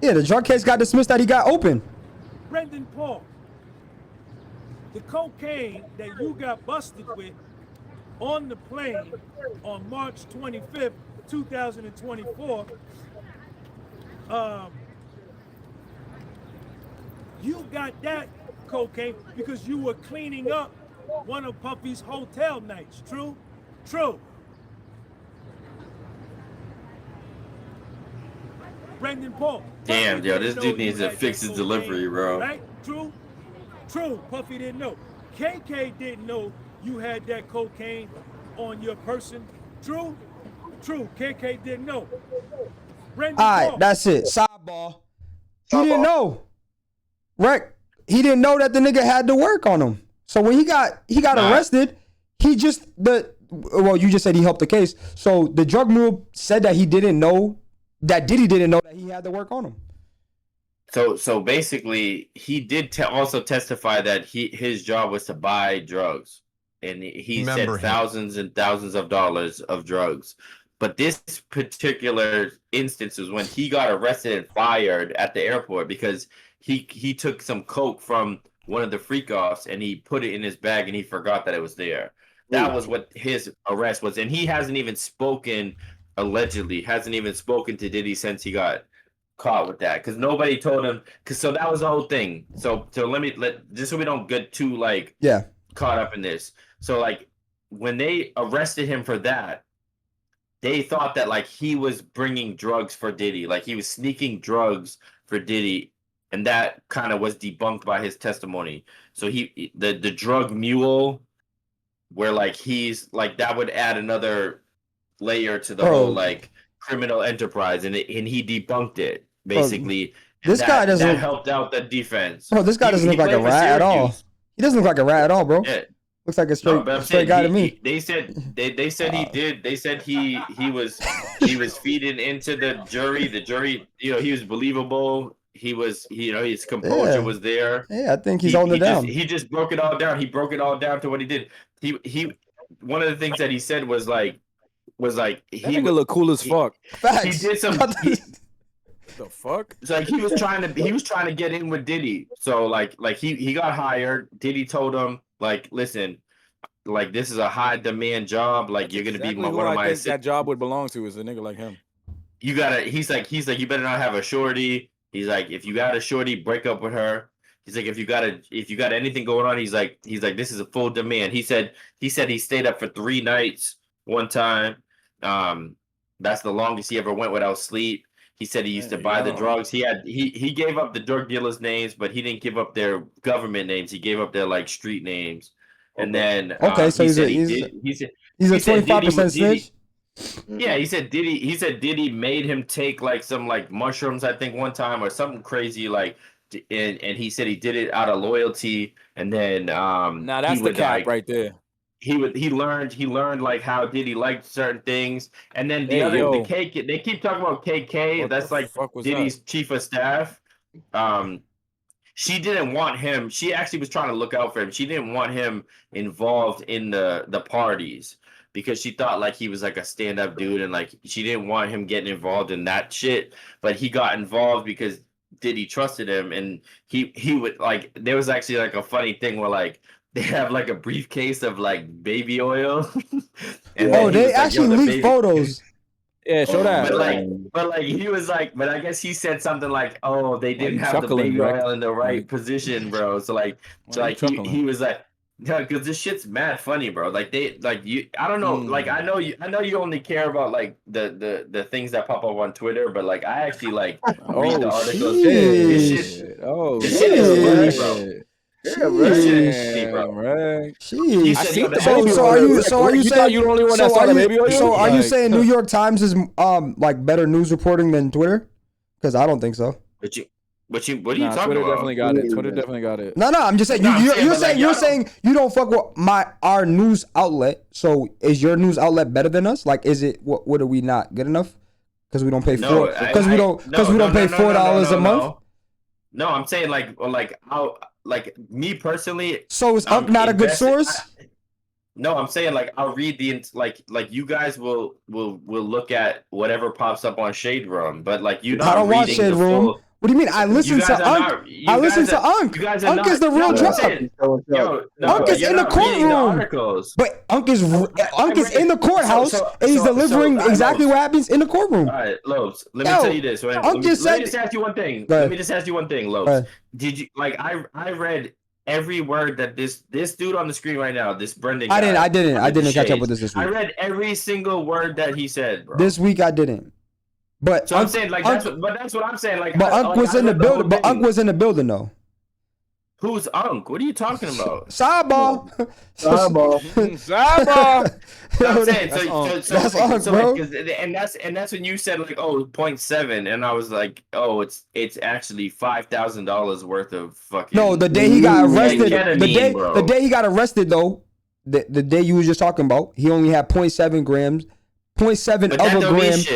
Yeah, the drug case got dismissed that he got open. Brendan Paul, the cocaine that you got busted with on the plane on March 25th, 2024, you got that cocaine because you were cleaning up one of Puffy's hotel nights. True? True. Brendan Paul. Damn, yo, this dude needs to fix his delivery, bro. Right? True? True. Puffy didn't know. KK didn't know you had that cocaine on your person. True? True. KK didn't know. Brendan All Paul. right, that's it. Sidebar. He didn't know. Right? He didn't know that the nigga had to work on him. So when he got arrested, you just said he helped the case. So the drug mule said that he didn't know, that Diddy didn't know that he had to work on him. So basically, he did also testify that his job was to buy drugs, and he said thousands and thousands of dollars of drugs. But this particular instance was when he got arrested and fired at the airport because he took some coke from one of the freak offs and he put it in his bag and he forgot that it was there. That was what his arrest was, and he hasn't even spoken. Allegedly, hasn't even spoken to Diddy since he got caught with that, because nobody told him. So that was the whole thing. So just so we don't get too caught up in this. So like when they arrested him for that, they thought that like he was bringing drugs for Diddy, like he was sneaking drugs for Diddy, and that kind of was debunked by his testimony. So the drug mule, where like he's like that would add another layer to the whole like criminal enterprise, and he debunked it basically. This guy doesn't that helped out the defense. Bro, this guy doesn't look like a rat at all. He doesn't look like a rat at all, bro. Yeah. Looks like a straight guy to me. They said he did. They said he was feeding into the jury. The jury, he was believable. He was, his composure was there. Yeah, I think he's holding it down. He just broke it all down. He broke it all down to what he did. He one of the things that he said was like he nigga look cool as fuck. Facts. He did some. The fuck? It's like he was trying to get in with Diddy. So like he got hired. Diddy told him like, listen, like this is a high demand job. Like you're gonna be one of my. That job would belong to is a nigga like him. You gotta. He's like you better not have a shorty. He's like, if you got a shorty, break up with her. He's like, if you got anything going on, he's like this is a full demand. He said he stayed up for 3 nights one time. That's the longest he ever went without sleep. He said he used to buy the drugs. He gave up the drug dealers' names, but he didn't give up their government names. He gave up their like street names. And then so he's a 25% snitch. Yeah, he said Diddy made him take like some like mushrooms, I think, one time or something crazy like, and he said he did it out of loyalty. And then now that's the cap right there. He learned like how Diddy liked certain things, and then the KK, they keep talking about KK. That's like Diddy's chief of staff. She didn't want him. She actually was trying to look out for him. She didn't want him involved in the parties because she thought like he was like a stand-up dude, and like she didn't want him getting involved in that shit. But he got involved because Diddy trusted him, and he would like. There was actually like a funny thing where like. They have like a briefcase of like baby oil. And they actually leaked photos. Yeah, show that. But like he was like, but I guess he said something like, "Oh, they didn't have the baby oil in the right position, bro." So he was like, "Yeah, because this shit's mad funny, bro." Like I don't know. Like I know you only care about like the things that pop up on Twitter, but like I actually like read the articles. This shit is funny, bro. Yeah, right. So are you saying you're the only one that saw the baby oil? So are you saying New York Times is like better news reporting than Twitter? Because I don't think so. What are you talking about? Twitter definitely got it. Twitter definitely got it. No, I'm just saying you're saying you don't fuck with our news outlet. So is your news outlet better than us? Like, is it what are we not good enough? Because we don't pay we don't pay $4 a month. No, I'm saying like me personally. So is Unc not a good source? No, I'm saying like I'll read like you guys will look at whatever pops up on Shade Room, but like you I don't watch Shade Room. What do you mean? I listen to Unc. I listen to Unc. Unc is the real job. Unc is in the courtroom. But Unc is in the courthouse and he's delivering exactly what happens in the courtroom. All right, Lopes. Let me tell you this. Let me just ask you one thing. Let me just ask you one thing, Lopes. Did you like? I read every word that this dude on the screen right now, this Brendan guy, I didn't catch up with this week. I read every single word that he said, bro. This week I didn't. But so I'm saying like that's what I'm saying. Like, but Unc was in the building. But Unc was in the building though. Who's Unc? What are you talking about? Sidebar. I'm saying that's Unc, bro. And that's when you said like 0.7, and I was like, oh, it's actually $5,000 worth of fucking. No, the day he got arrested. The day he got arrested though, the day you was just talking about, he only had 0.7 grams, 0.7 other grams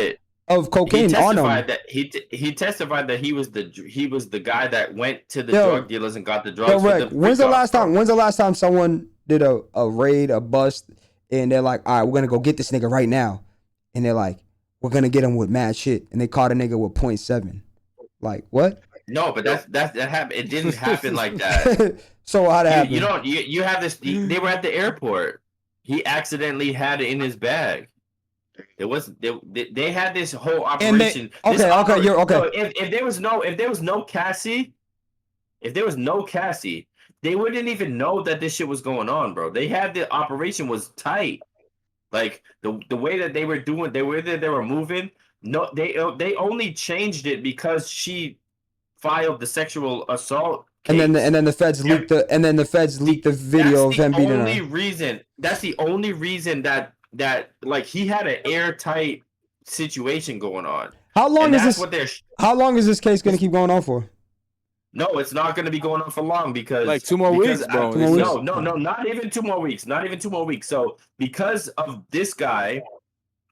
of cocaine on him. He testified that he was the guy that went to the drug dealers and got the drugs. When's the last time someone did a raid, a bust, and they're like, all right, we're gonna go get this nigga right now, and they're like, we're gonna get him with mad shit, and they caught a nigga with 0.7. Like what? No, but that happened. It didn't happen like that. So how'd it happen? You have this. They were at the airport. He accidentally had it in his bag. It was they had this whole operation. You're okay. So if there was no Cassie, they wouldn't even know that this shit was going on, bro. They had the operation was tight. Like the way that they were doing, they were moving. No, they only changed it because she filed the sexual assault case. And then the feds leaked the video of him beating her. That's the only reason that like he had an airtight situation going on. How long is this case going to keep going on for? No, it's not going to be going on for long because like 2 more weeks, bro. No, not even 2 more weeks. Not even 2 more weeks. So because of this guy,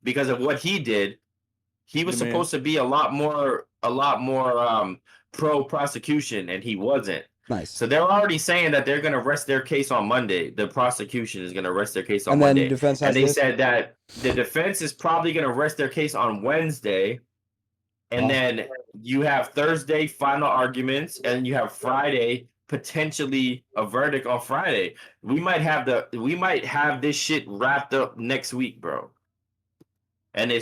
because of what he did, he was supposed to be a lot more pro prosecution, and he wasn't. Nice. So they're already saying that they're going to rest their case on Monday. The prosecution is going to rest their case on Monday. And they said that the defense is probably going to rest their case on Wednesday. And then you have Thursday final arguments, and you have Friday potentially a verdict on Friday. We might have this shit wrapped up next week, bro. And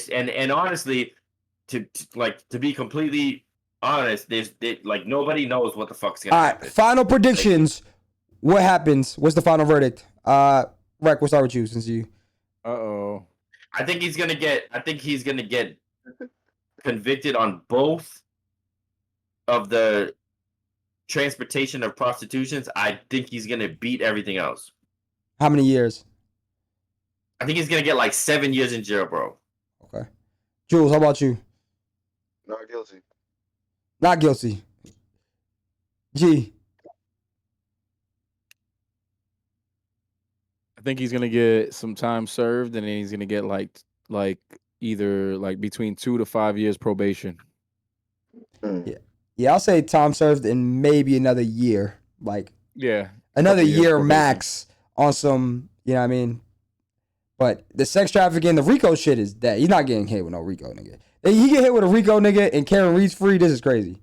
honestly, to be completely honest, like nobody knows what the fuck's gonna happen. All right, final predictions. What happens? What's the final verdict? Rec, we'll start with you since you. Uh-oh. I think he's gonna get convicted on both of the transportation of prostitutions, I think he's gonna beat everything else. How many years? I think he's gonna get like 7 years in jail, bro. Okay. Jules, how about you? Not guilty. Not guilty. G. I think he's gonna get some time served, and then he's gonna get like either like between 2 to 5 years probation. Yeah, I'll say time served and maybe another year. Like another year max on some, you know what I mean? But the sex trafficking, the RICO shit is that he's not getting hit with no RICO nigga. If he get hit with a RICO nigga and Karen Reed's free, this is crazy.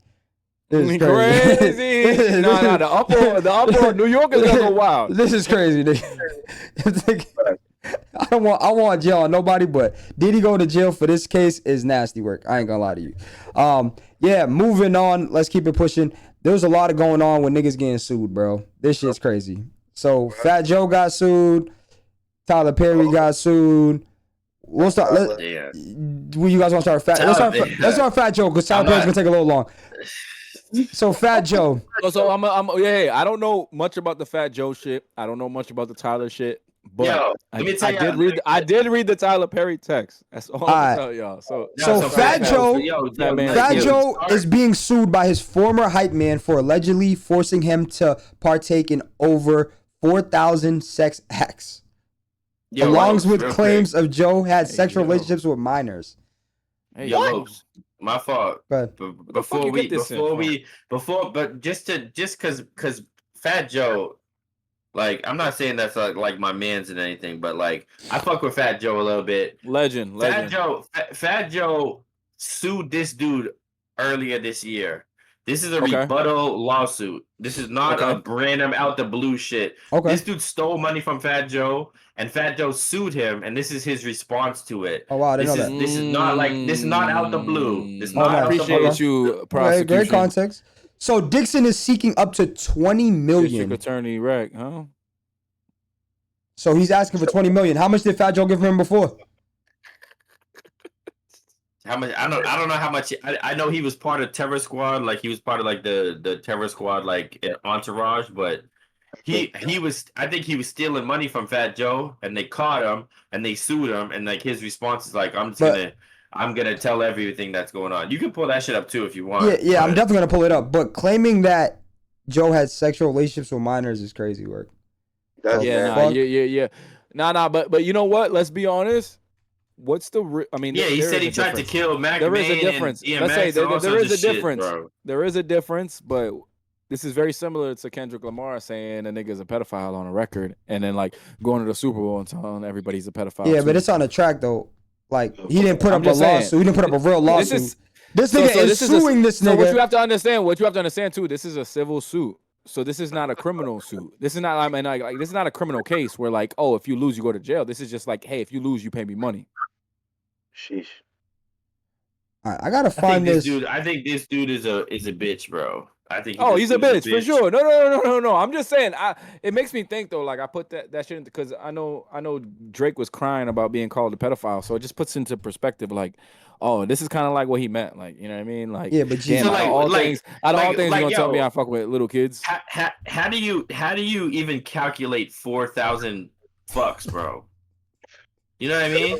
This is crazy. No, the upper New York is gonna go wild. This is crazy, nigga. I want jail on nobody, but Diddy go to jail for this case is nasty work. I ain't gonna lie to you. Yeah, moving on. Let's keep it pushing. There's a lot of going on with niggas getting sued, bro. This shit's crazy. So Fat Joe got sued. Tyler Perry got sued. We'll start. You guys want to start Fat? Let's start Fat Joe because Tyler Perry's gonna take a little long. So Fat Joe. So I don't know much about the Fat Joe shit. I don't know much about the Tyler shit. But I did read the Tyler Perry text. That's all I'm tell y'all. So Fat Joe is being sued by his former hype man for allegedly forcing him to partake in over 4,000 sex acts, along with claims of Joe had sexual relationships with minors. Hey, my fault. Before because Fat Joe. Like, I'm not saying that's like my man's and anything, but like I fuck with Fat Joe a little bit. Legend. Fat Joe sued this dude earlier this year. This is a rebuttal lawsuit. This is not a random out the blue shit. This dude stole money from Fat Joe, and Fat Joe sued him, and this is his response to it. Oh wow, this is not out the blue. This is not out the blue. Appreciate you, prosecution. Great context. So Dixon is seeking up to $20 million. District Attorney Rec, huh? So he's asking for $20 million. How much did Fat Joe give him before? How much? I don't know how much. I know he was part of Terror Squad. Like he was part of like the Terror Squad, like in Entourage. But he was. I think he was stealing money from Fat Joe, and they caught him and they sued him. And like his response is like, I'm gonna tell everything that's going on. You can pull that shit up too if you want. Yeah, I'm definitely gonna pull it up. But claiming that Joe had sexual relationships with minors is crazy work. But you know what? Let's be honest. What's the? I mean, he said he tried to kill Mac. There is a difference. Let's say there is a difference. There is a difference, but this is very similar to Kendrick Lamar saying a nigga's a pedophile on a record, and then like going to the Super Bowl and telling everybody he's a pedophile. Yeah, but it's on the track though. Like he didn't put up a lawsuit. He didn't put up a real lawsuit. This nigga is suing this nigga. So what you have to understand too, this is a civil suit. So this is not a criminal suit. This is not. I mean, like this is not a criminal case where like, oh, if you lose, you go to jail. This is just like, hey, if you lose, you pay me money. Sheesh. All right, I gotta find this dude. I think this dude is a bitch, bro. I think. He's a bitch for sure. No. I'm just saying. It makes me think though. Like I put that shit in because I know Drake was crying about being called a pedophile. So it just puts into perspective. Like, oh, this is kind of like what he meant. Like, you know what I mean? Like, yeah, but damn, out of all things, you gonna tell me I fuck with little kids? How do you even calculate 4,000 fucks, bro? You know what I mean?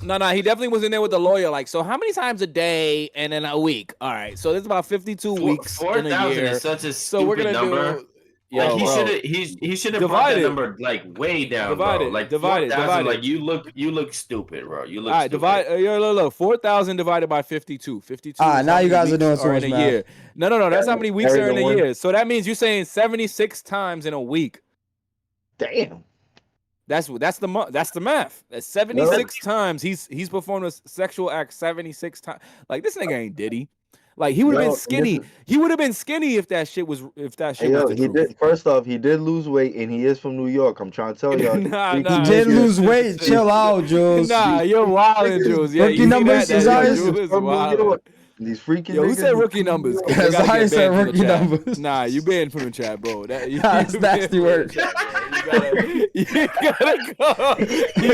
No, he definitely was in there with the lawyer. Like, so how many times a day and in a week? All right, so it's about 52 weeks in a year. Is such a so we're gonna number. He should have brought that number like way down, bro. Like divided. Like you look stupid, bro. You look. All right, stupid. Look, 4,000 divided by 52. 52. Now you guys are doing so much in a year. No. That's how many weeks are in a year. So that means you're saying 76 times in a week. Damn. That's the math. That's 76 times he's performed a sexual act 76 times. Like this nigga ain't Diddy. Like he would have been skinny. He would have been skinny if that shit was was the truth. Did. First off, he did lose weight, and he is from New York. I'm trying to tell y'all. He did lose weight. Chill out, Jules. Nah, you're wilding, Jules. Yeah, rookie numbers is from these freaking. Yo, who said rookie numbers? I said rookie numbers. Nah, you banned from the chat, bro. That's nasty work. You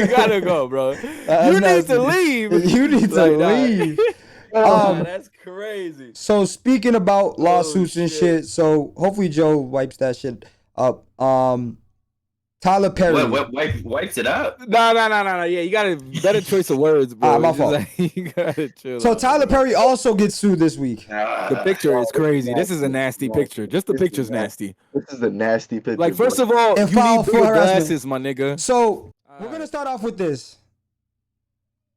gotta go, bro. You need to leave. You need to leave. That's crazy. So speaking about lawsuits and shit, so hopefully Joe wipes that shit up. Tyler Perry. Wipes it up? No. Yeah, you got a better choice of words, bro. My fault. You gotta chill. So Tyler Perry also gets sued this week. The picture is crazy. This is a nasty picture. Just the picture's nasty. This is a nasty picture. Like, first of all, And you file need for bigger harassment. glasses, my nigga. So we're gonna start off with this.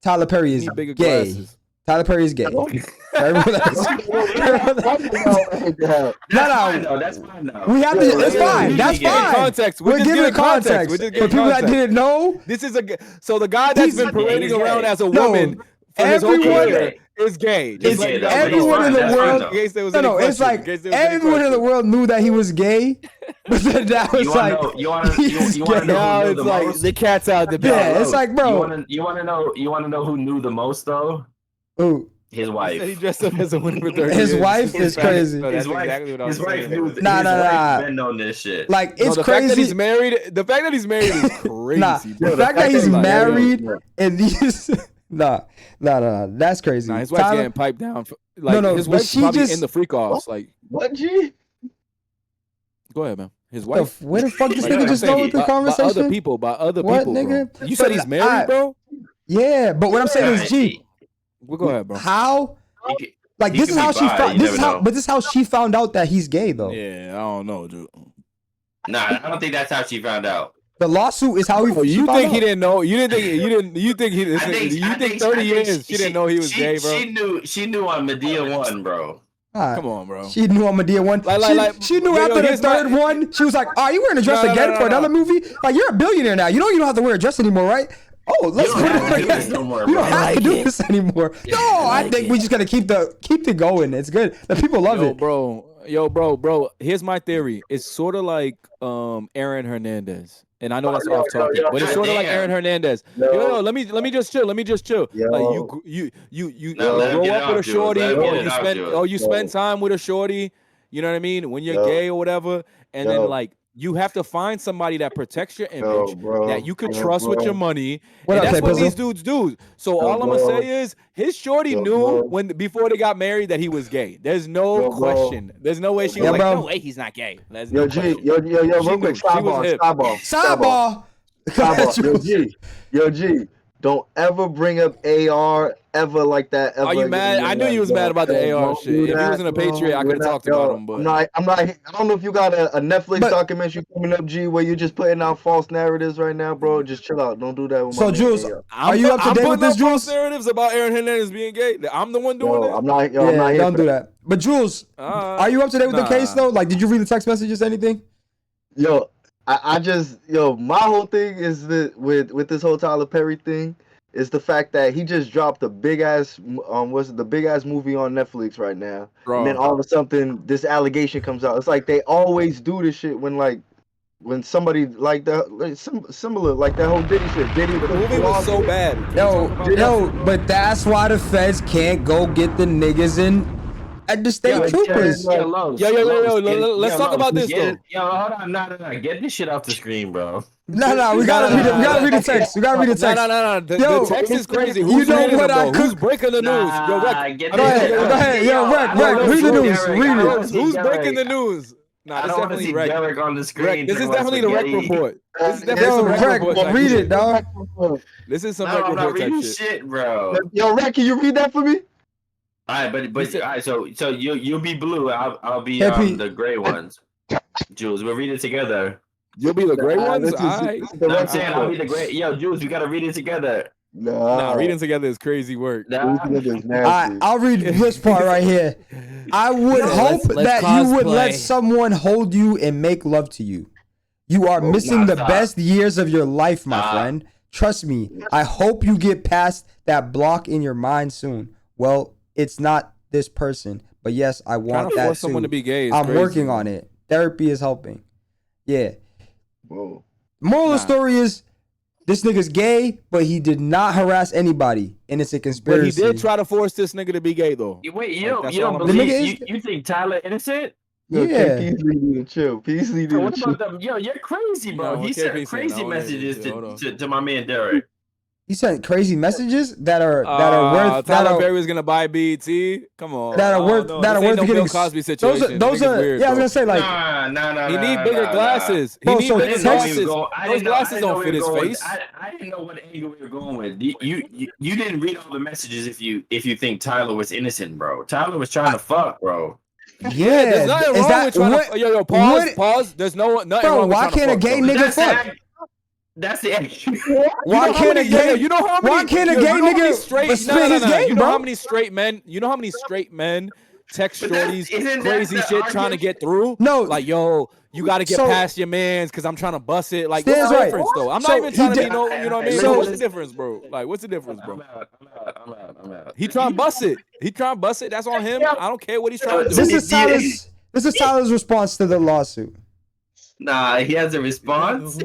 Tyler Perry is bigger gay. glasses. Tyler Perry is gay. That's fine though. We have to. It's fine. That's fine. Context. We're giving context. For people that didn't know, this is so the guy that's been parading around as a woman for his whole everyone career is gay. Just like everyone in the world. No, it's like everyone in the world knew that he was gay, but then that was like you want to know it's like the cat's out the bag. Yeah, it's like, bro. You want to know who knew the most though? Who? His wife. He dressed up as a woman for 30 His years. wife is crazy. His wife knew. Nah. Been on this shit. Like, it's the crazy. Fact that he's married. The fact that he's married is crazy. The fact that he's married and these. Nah. That's crazy. Nah, his wife's getting piped down. His wife's probably in the freak offs. Like, what? G? Go ahead, man. His wife. Where the fuck this nigga just know with the conversation? By other people, what, nigga? Bro. You said he's married, bro? Yeah, but what I'm saying is, G. Well, go ahead, bro. How? Like, this is how she found. But this is how she found out that he's gay, though. Yeah, I don't know, dude. Nah, I don't think that's how she found out. The lawsuit is how he. You think he didn't know? You think 30 years she didn't know he was gay, bro? She knew on Medea 1, bro. Come on, bro. She knew on Medea 1. She knew after the third one. She was like, "Oh, you wearing a dress again for another movie? Like, you're a billionaire now. You don't have to wear a dress anymore, right? Oh, let's put it like that. You don't have to do this anymore. No, I think we just gotta keep it going. It's good. The people love it, bro. Here's my theory. It's sort of like Aaron Hernandez. And I know that's off topic, but it's sort of like Aaron Hernandez. Yo, let me just chill. Like, you grow up with a shorty, or you spend time with a shorty. You know what I mean? When you're gay or whatever, and then like you have to find somebody that protects your image, that you could trust with your money. And that's what these dudes do. So all I'm gonna say is his shorty knew before they got married that he was gay. There's no question. There's no way she was like, no way he's not gay. Real quick, sidebar. Yo, G, don't ever bring up AR ever like that. Ever. Are you mad? I knew you was mad about the AR shit. If he wasn't a Patriot, I could have talked about him. But I'm not. I don't know if you got a Netflix documentary coming up, G, where you're just putting out false narratives right now, bro. Just chill out. Don't do that. With so, Jules, are you up to date with this, Jules? False narratives about Aaron Hernandez being gay. I'm the one doing it. I'm not. Yeah, I'm not here don't do that. But Jules, are you up to date with the case though? Like, did you read the text messages? Anything? Yo, I just my whole thing is that with this whole Tyler Perry thing. Is the fact that he just dropped a big ass big ass movie on Netflix right now, bro. And then all of a sudden this allegation comes out. It's like they always do this shit when somebody like that similar like that whole Diddy shit. The movie was so bad. Yo, but that's why the feds can't go get the niggas in at the state troopers. Yo, let's talk about this though. Yo, hold on, no, get this shit off the screen, bro. No, we gotta read the text. No. The text is crazy. Who's Who's breaking the news? Yo, Rec. Go ahead. Yo, Rec, read the news. Read it. Who's breaking the news? Nah, this is definitely Rec. Derek on the screen. This is definitely the Rec report. This is definitely some Rec report. Read it, dog. This is some Rec report type shit, bro. Yo, Rec, can you read that for me? All right, but all right. So you'll be blue. I'll be the gray ones. Jules, we'll read it together. You'll be the gray ones? Alright. I'm saying I'll be the gray. Yo, Jules, we gotta read it together. Nah, reading together is crazy work. I'll read this part right here. I would hope that you would let someone hold you and make love to you. You are missing the best years of your life, my friend. Trust me. I hope you get past that block in your mind soon. Well, it's not this person, but yes, I want that force someone to be gay. I'm working on it. Therapy is helping. Yeah. Whoa. Moral of the story is this nigga's gay, but he did not harass anybody, and it's a conspiracy. But he did try to force this nigga to be gay, though. Wait, you don't believe? You think Tyler innocent? Yeah. Chill. What about them? Yo, you're crazy, bro. He sent crazy messages to my man Derek. He sent crazy messages that are worth. Tyler Perry was gonna buy BET. Come on. That are worth. That are worth no getting. Bill Cosby situation. Those are. Weird, yeah, I was gonna say like. He need bigger glasses. He need bigger glasses. Those glasses don't fit his face. I didn't know what angle we were going with. You didn't read all the messages if you think Tyler was innocent, bro. Tyler was trying to fuck, bro. Yeah, there's nothing wrong with trying to. Yo, pause. There's nothing wrong with why can't a gay nigga fuck? That's the issue. Why can't a gay? You know how many? Why can't a gay nigga spit his game, You know bro? how many straight men? You know how many straight men text shorties crazy shit trying to get through? No, like yo, you got to get past your mans because I'm trying to bust it. Like Stan's what's the right. difference though? I'm not even trying to be no. You know what I mean? What's the difference, bro? Like what's the difference, bro? I'm out. He trying to bust it. He trying to bust it. That's on him. I don't care what he's trying to do. This is Tyler's response to the lawsuit. Nah, he has a response.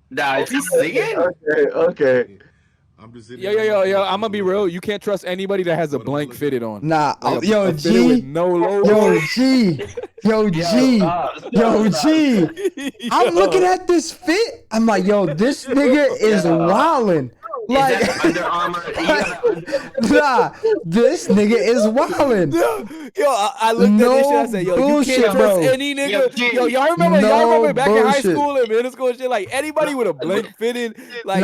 Nah, is he singing? Okay. Yo, I'm gonna be real. You can't trust anybody that has a blank fitted on. Nah, like yo, G. No logo. Yo, G. I'm looking at this fit. I'm like, yo, this nigga is wildin'. Like, Under Armour. nah, this nigga is wildin'. Yo, I looked at this shit. I said, yo, bullshit, you can't trust bro. any nigga. Yo, y'all remember back in high school and middle school and shit? Like anybody with a blank fitted, like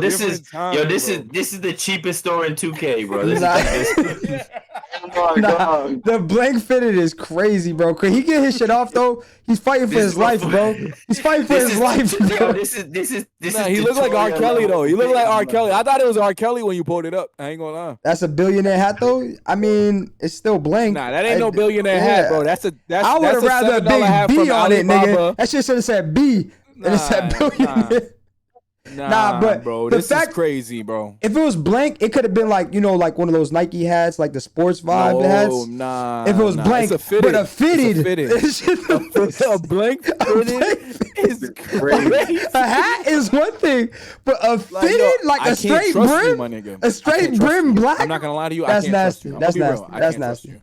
this is the cheapest store in 2K, bro. The blank fitted is crazy, bro. Could he get his shit off though? He's fighting for his life, bro. He's fighting for his life, bro. He looks like R. Kelly though. He looked like R. Kelly. I thought it was R. Kelly when you pulled it up. I ain't gonna lie. That's a billionaire hat though. I mean, it's still blank. Nah, that ain't no billionaire hat, bro. I would have rather a big B on it, nigga. That shit should have said B and it said billionaire. Nah, but bro, the this fact, is crazy, bro. If it was blank, it could have been like, you know, like one of those Nike hats, like the sports vibe hats. Nah. If it was blank, but a fitted. A blank fitted is crazy. A hat is one thing, but a fitted, like a straight brim, a straight brim black. I'm not gonna lie to you. That's nasty. That's nasty.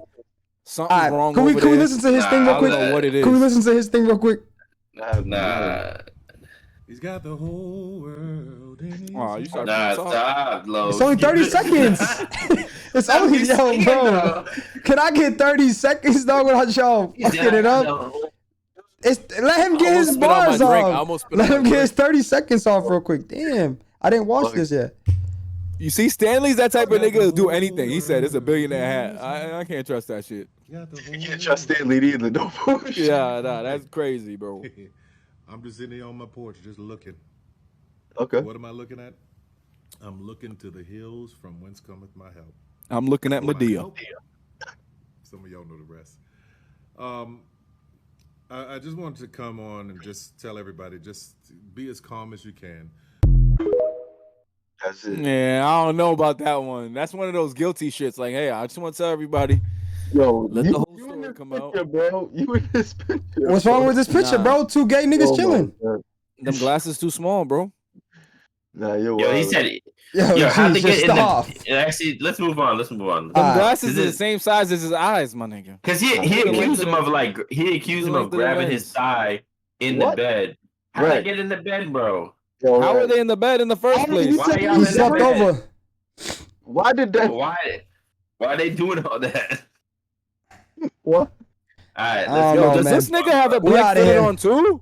Something's wrong. Can we listen to his thing real quick? I don't know what it is. Can we listen to his thing real quick? Nah. He's got the whole world in his you start stop, Lo. It's only 30 seconds. It's only, yo, bro. Can I get 30 seconds, though, without y'all fucking it up? Let him get his bars off. Let him get his 30 seconds off real quick. Damn. I didn't watch this yet. You see, Stanley's that type of nigga who'll do anything. He said it's a billionaire hat. I can't trust that shit. You can't trust Stanley either, no bullshit. Yeah, nah, that's crazy, bro. I'm just sitting here on my porch, just looking. Okay. What am I looking at? I'm looking to the hills from whence cometh my help. I'm looking at Medea. Some of y'all know the rest. I just wanted to come on and just tell everybody, just be as calm as you can. That's it. Yeah, I don't know about that one. That's one of those guilty shits. Like, hey, I just want to tell everybody. Yo, let the whole story come out. Bro. You in this picture. What's wrong with this picture, bro? Two gay niggas chilling. Them glasses too small, bro. Nah, you're Yo, he said it. Yo, how to get in the, actually, let's move on. Them glasses are the same size as his eyes, my nigga. Because he accused him of grabbing his thigh in the bed. How did they get in the bed, bro? How are they in the bed in the first place? He slept over. Why did that? Why are they doing all that? What? All right, let's go. Does this nigga have a black fit on too?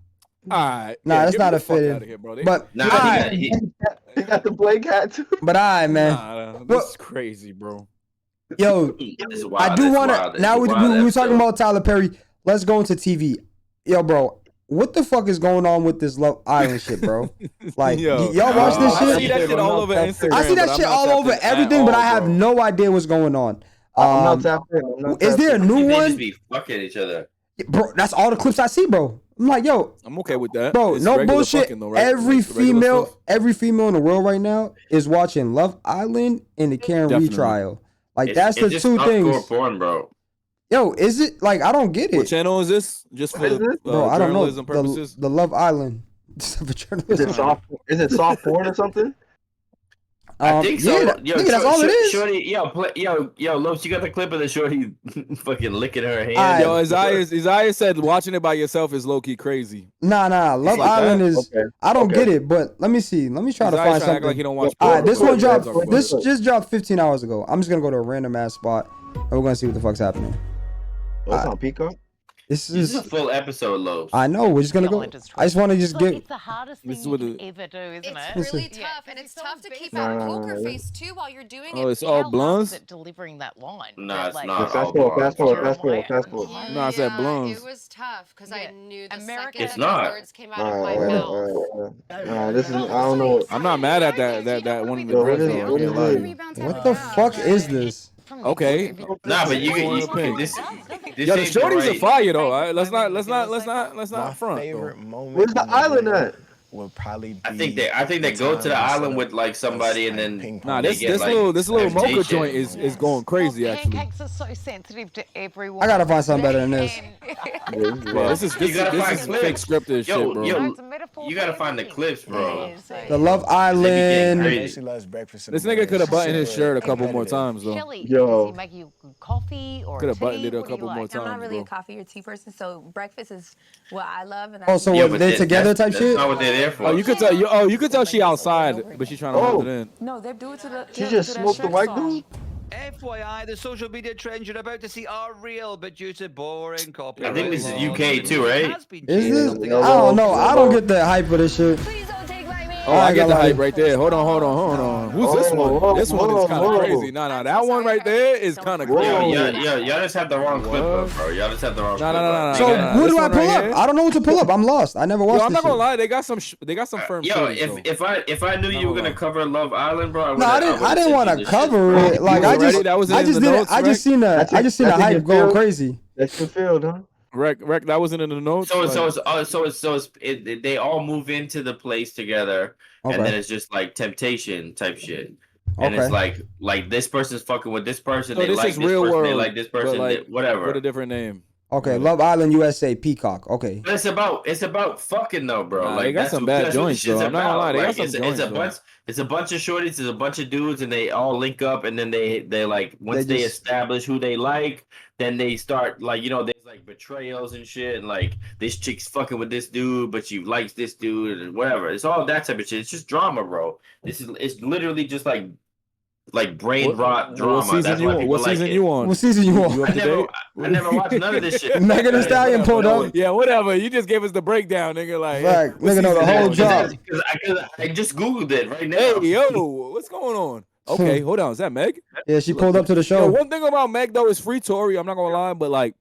All right. Nah, that's not a fitted. But he got the blank hat too. But man. Nah, this is crazy, bro. Yo, I do want to. Now we were talking about Tyler Perry. Let's go into TV. Yo, bro. What the fuck is going on with this Love Island shit, bro? Like, y'all watch this shit? I see that shit all over Instagram. I see that shit all over everything, but I have no idea what's going on. I'm not tapped in. Is there a new they one? Just be fucking each other. Bro, that's all the clips I see, bro. I'm like, yo. I'm okay with that. Bro, no bullshit. Though, right? Every female in the world right now is watching Love Island and the Karen retrial. Like, that's the two things. Porn, bro. Yo, is it like I don't get it? What channel is this? Just for bro, I don't know. Purposes? The Love Island. Is it soft porn or something? I think so. Yeah, nigga, that's all it is. Shorty, yo, Lopes, you got the clip of the shorty fucking licking her hand. Yo, Isaiah said watching it by yourself is low key crazy. Nah. Love Island is. Okay. I don't get it, but let me see. Let me try to find something. Like he don't watch this one dropped. This just dropped 15 hours ago. I'm just gonna go to a random ass spot and we're gonna see what the fuck's happening. That's on Peacock. This is a full episode, Lopes. I know. We're just gonna go. I just want to just get. It's the hardest thing you can ever do, isn't it? It's really tough, and it's tough to keep that poker face too while you're doing it. Oh, it's all blunts. Delivering that line. No, it's like, not. Fast forward. No, I said blunts. It was tough because I knew the It's second not. words came out of my mouth. This is. I don't know. I'm not mad at that one of the dreads. What the fuck is this? Okay. Nah, but you this. Yo, the shorties are fire though. Right? Let's not front. Favorite moment. Where's the island at? Will probably be I think they go to the island with like somebody and then nah, this little mocha joint is going crazy actually. Pancakes are so sensitive to everyone. I gotta find something better than this. This is fake scripted shit, bro. You gotta find the clips, bro. The Love Island. She loves breakfast. This nigga could have buttoned his shirt a couple more times though. Yo, does he make you coffee or could have tea? buttoned it a What do you couple more like? times. I'm not really bro. a coffee or tea person, so breakfast is what I love. And Oh, so Yeah, were but they that- together type that's shit? not what they're there for. Oh, you could tell she outside, but she trying to hold it in. No, they do it to the. She just smoked the white dude. FYI, the social media trends you're about to see are real, but due to boring copy. I think this is UK too, right? Is this? I don't know. I don't get the hype of this shit. Oh, I get the hype right there. Hold on. Who's this one? This one is kind of crazy. Nah, that one right there is kind of crazy. Y'all just have the wrong clip up, bro. Y'all just have the wrong clip up. So who do I pull up? I don't know what to pull up. I'm lost. I never watched this. I'm not shit. gonna lie. They got some firm. Yo, if I knew you were gonna cover Love Island, bro, No, I didn't want to cover it. Like I just seen the hype going crazy. That's fulfilled, huh? Rec, that wasn't in the notes. They all move into the place together, and then it's just like temptation type shit. And it's like this person's fucking with this person. So they this like is this real person. world, They like this person. like, whatever. With a different name. Okay, Love Island USA Peacock. Okay. But it's about fucking though, bro. Nah, like they got some bad joints, though. I'm not gonna lie, they got some joints. It's a bunch of shorties, it's a bunch of dudes, and they all link up, and then they like once they establish who they like, then they start like there's like betrayals and shit, and like this chick's fucking with this dude, but she likes this dude and whatever. It's all that type of shit. It's just drama, bro. It's literally just like brain rot drama. What season you on? What season you on? What season you on? I never watched none of this shit. Megan Thee Stallion pulled up. Yeah, whatever. You just gave us the breakdown, nigga. Like, right, nigga know the whole job. I just googled it right now. Hey, yo, what's going on? Okay, hold on. Is that Meg? Yeah, she pulled up to the show. Yo, one thing about Meg though is free Tory. I'm not gonna lie, but like,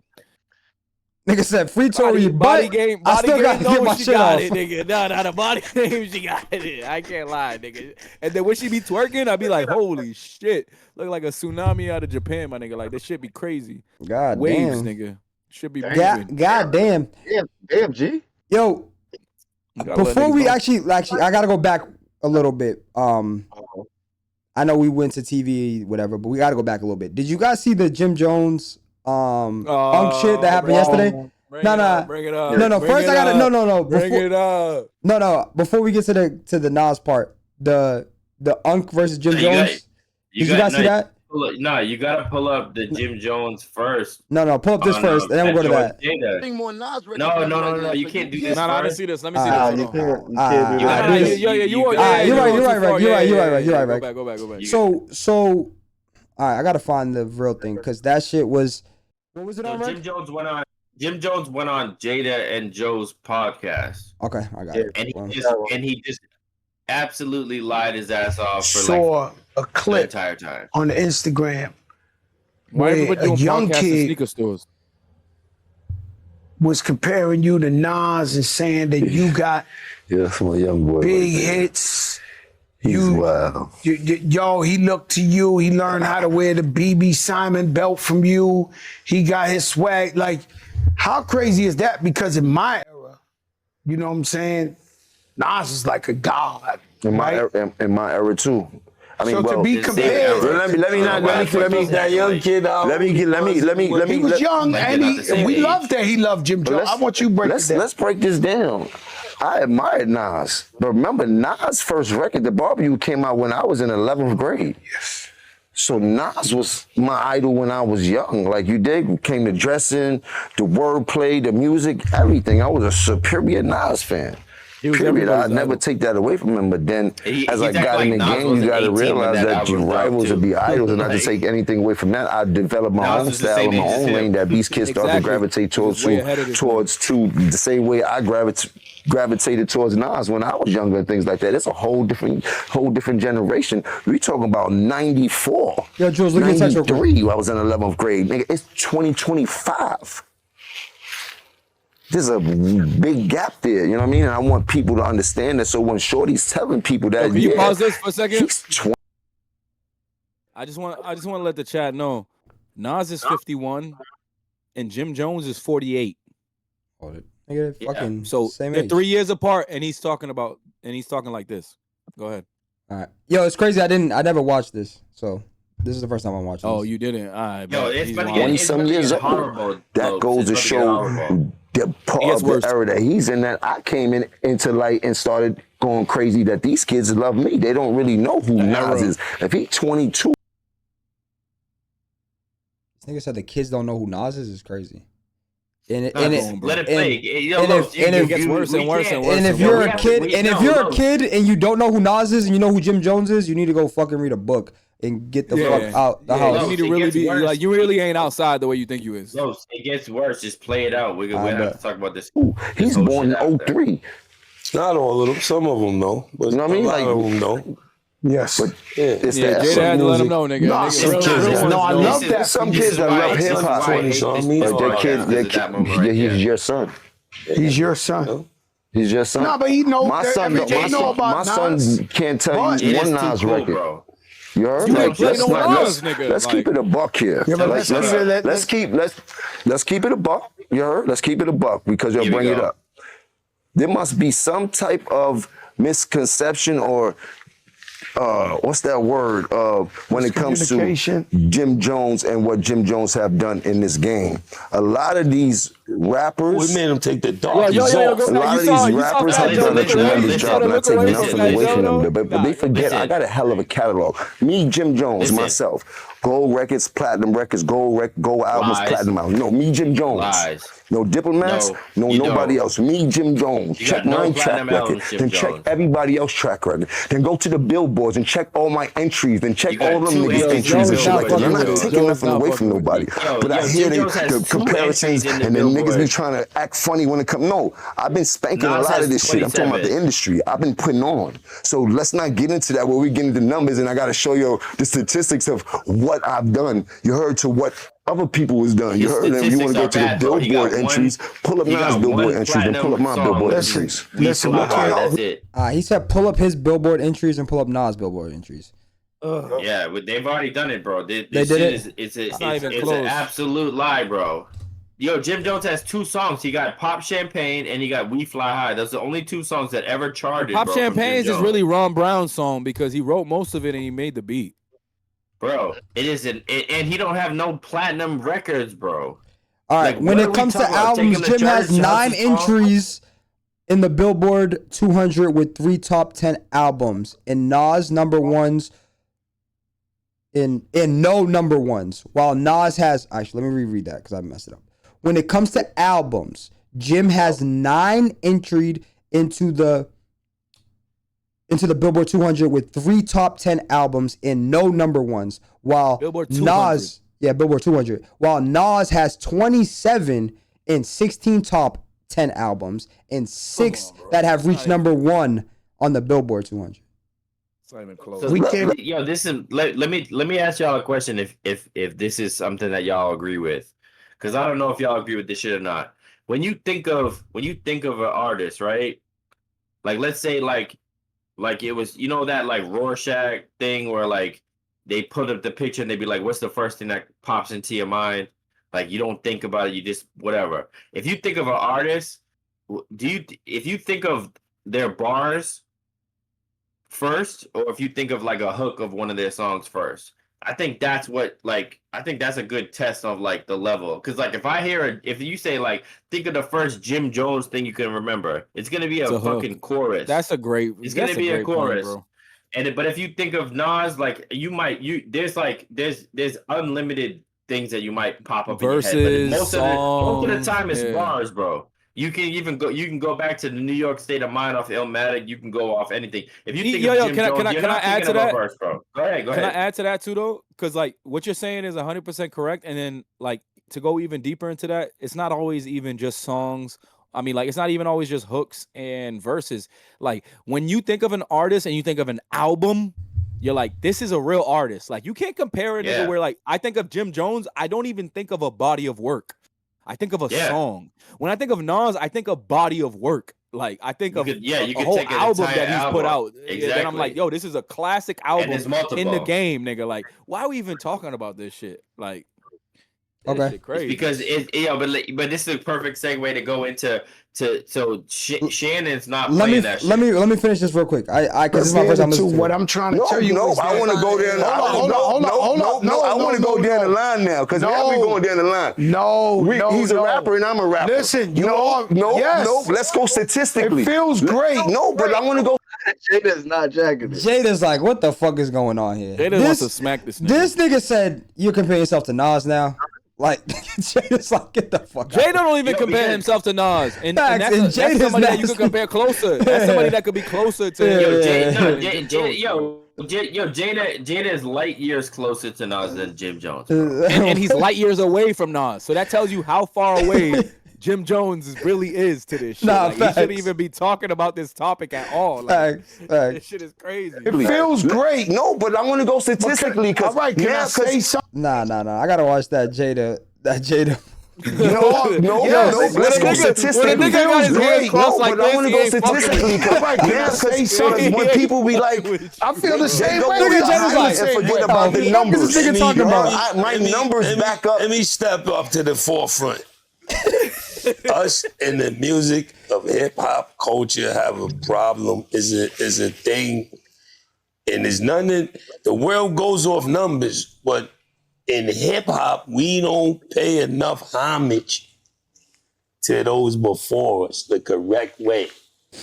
nigga said free Tory, body game. I still gotta get my shit off. Nigga. No, the body game, she got it. I can't lie, nigga. And then when she be twerking, I be like, holy shit, look like a tsunami out of Japan, my nigga. Like this shit be crazy. God waves, damn. nigga. Should be moving. God damn. Damn, G. Yo, before we actually, I gotta go back a little bit. I know we went to TV, whatever, but we gotta go back a little bit. Did you guys see the Jim Jones unk shit that happened yesterday? Bring it up. No. First, I gotta no. Bring it up. No. Before we get to the Nas part, the unk versus Jim Jones. Did you guys see that? No, you gotta pull up the Jim Jones first. No, pull up this first, and then we'll go to that. No, you can't do this. No, I didn't see this. Let me see this. You're right. Go back. So, all right, I gotta find the real thing because that shit was. What was it on? Jim Jones went on Jada and Joe's podcast. Okay, I got it. And he just absolutely lied his ass off for saw a clip the entire time on the Instagram where a young kid sneaker stores was comparing you to Nas and saying that you got that's my young boy. Big hits. He's wild. Yo, he looked to you. He learned how to wear the BB Simon belt from you. He got his swag. Like, how crazy is that? Because in my era, you know what I'm saying? Nas is like a god. In my era too. I mean, so to be compared, let me that young kid out. Let me. He was young, and we loved that he loved Jim Jones. I want you to break it down. Let's break this down. I admired Nas. But remember, Nas' first record, The Barbecue, came out when I was in 11th grade. Yes. So Nas was my idol when I was young. Like you did, came to dressing, the wordplay, the music, everything. I was a superior Nas fan. Period. I'd never take that away from him. But then, as I got in the game, you got to realize that your rivals will be idols, and not to take anything away from that. I developed my own style and my own lane that these kids start to gravitate towards the same way I gravitated towards Nas when I was younger and things like that. It's a whole different generation. We talking about 94. Yo, Jules, look at 93. I was in 11th grade. Nigga, it's 2025. There's a big gap there, you know what I mean? And I want people to understand that. So when Shorty's telling people that, can you pause this for a second? He's 20. I just want to let the chat know, Nas is 51, and Jim Jones is 48. So they're 3 years apart, and he's talking like this. Go ahead. All right, yo, it's crazy. I never watched this, so this is the first time I'm watching. Oh, you didn't? All right, yo, it's 20-some years old. That goes to show the part of the era that he's in, that I came into light and started going crazy, that these kids love me. They don't really know who Nas is. If he's 22. This nigga said the kids don't know who Nas is crazy. Let it play. It gets worse and worse and worse. And if you're a kid and you don't know who Nas is and you know who Jim Jones is, you need to go fucking read a book and get the fuck out the house. You need to really be like, you really ain't outside the way you think you is. No, it gets worse. Just play it out. We're gonna have to talk about this. He's born in 03. Not all of them. Some of them know. But you know what I mean? A lot of them know. Yes. But it's Jada had to let him know, nigga. I love that. Some kids that love hip hop. He's your son. He's your son. He's your son. No, but he knows. My son can't tell you one Nas record. Bro. You heard? Let's keep it a buck here. Yeah, let's keep it a buck. You heard? Let's keep it a buck because you'll bring it up. There must be some type of misconception or what's that word when it comes to Jim Jones and what Jim Jones have done in this game. A lot of these rappers, we made him take the dark. A lot of these rappers have done a tremendous job, not taking nothing away from them. But they forget, I got a hell of a catalog. Me, Jim Jones, myself, gold records, platinum records, gold albums, platinum albums. No, me, Jim Jones. No diplomats, nobody else. Me, Jim Jones. Check my track record, then check everybody else's track record. Then go to the billboards and check all my entries, then check all of them niggas' entries and shit like that. I'm not taking nothing away from nobody. But I hear the comparisons and the niggas be trying to act funny when it comes. No, I've been spanking a lot of this shit. I'm talking about the industry. I've been putting on. So let's not get into that where we get into numbers and I got to show you the statistics of what I've done. You heard to what other people was done. You heard them. You want to go to the billboard entries, pull up Nas billboard entries, and pull up my billboard entries. Listen, he said pull up his billboard entries and pull up Nas billboard entries. Yeah, but they've already done it, bro. They did it. It's an absolute lie, bro. Yo, Jim Jones has 2 songs. He got Pop Champagne and he got We Fly High. Those are the only 2 songs that ever charted. Pop Champagne's is really Ron Brown's song because he wrote most of it and he made the beat. Bro, it isn't, and he don't have no platinum records, bro. All right, when it comes to albums, Jim has 9 entries in the Billboard 200 with 3 top 10 albums, and Nas number ones in no number ones. While Nas has, actually, let me reread that because I messed it up. When it comes to albums, Jim has 9 entered into the Billboard 200 with 3 top 10 albums and no number ones, while Billboard 200. Billboard 200. While Nas has 27 and 16 top 10 albums and 6 that have reached number 1 on the Billboard 200. It's not even close. So this is let me ask y'all a question if this is something that y'all agree with, because I don't know if y'all agree with this shit or not. When you think of an artist, right? Like let's say like it was, you know, that like Rorschach thing where like they put up the picture and they be like, what's the first thing that pops into your mind? Like you don't think about it, you just whatever. If you think of an artist, if you think of their bars first, or if you think of like a hook of one of their songs first, I think that's what I think that's a good test of like the level. Because like if you say like think of the first Jim Jones thing you can remember, it's gonna be a fucking chorus. It's gonna be a chorus. Point, bro. But if you think of Nas, like there's unlimited things that you might pop up Verses, in your head. But most of the time it's yeah. bars, bro. You can go back to the New York State of Mind off Illmatic. You can go off anything. If you think of Jim Jones, you're not thinking of a verse, bro. Go ahead. Can I add to that too, though? Because like what you're saying is 100% correct. And then like to go even deeper into that, it's not always even just songs. I mean, like it's not even always just hooks and verses. Like when you think of an artist and you think of an album, you're like, this is a real artist. Like you can't compare it to where like I think of Jim Jones, I don't even think of a body of work. I think of a song. When I think of Nas, I think of body of work. Like I think of a whole album that he's put out. Exactly. And I'm like, yo, this is a classic album in the game, nigga. Like, why are we even talking about this shit? Like, okay, shit crazy. It's because but this is a perfect segue to go into Shannon's not playing that shit. Let me finish this real quick. I because this is my first time listening. What I'm trying to tell you is I want to go there. Hold on. I want to go down the line now because now we're going down the line. He's a rapper and I'm a rapper. Listen, no. Let's go statistically. It feels great. No, but I want to go. Jada's not jacking it. Jada's like, what the fuck is going on here? Jada wants to smack this nigga. This nigga said you're comparing yourself to Nas now. Like Jada's like, get the fuck Jada out. don't even compare himself to Nas, and that's somebody that you could compare closer. That's somebody that could be closer to Jada is light years closer to Nas than Jim Jones, and he's light years away from Nas. So that tells you how far away Jim Jones really is to this shit. Like, he shouldn't even be talking about this topic at all. Like, this shit is crazy. It feels great. No, but I want to go statistically. All right, can I say something? Nah. I gotta watch that Jada. No. Let's go statistically. When a nigga got his hands crossed like but I want to go statistically. Because when people be like, I feel the same way. Forget about the numbers. This nigga talking about? My numbers back up. Let me step up to the forefront. Us in the music of hip hop culture have a problem. Is a thing, and there's nothing. The world goes off numbers, but in hip hop, we don't pay enough homage to those before us the correct way,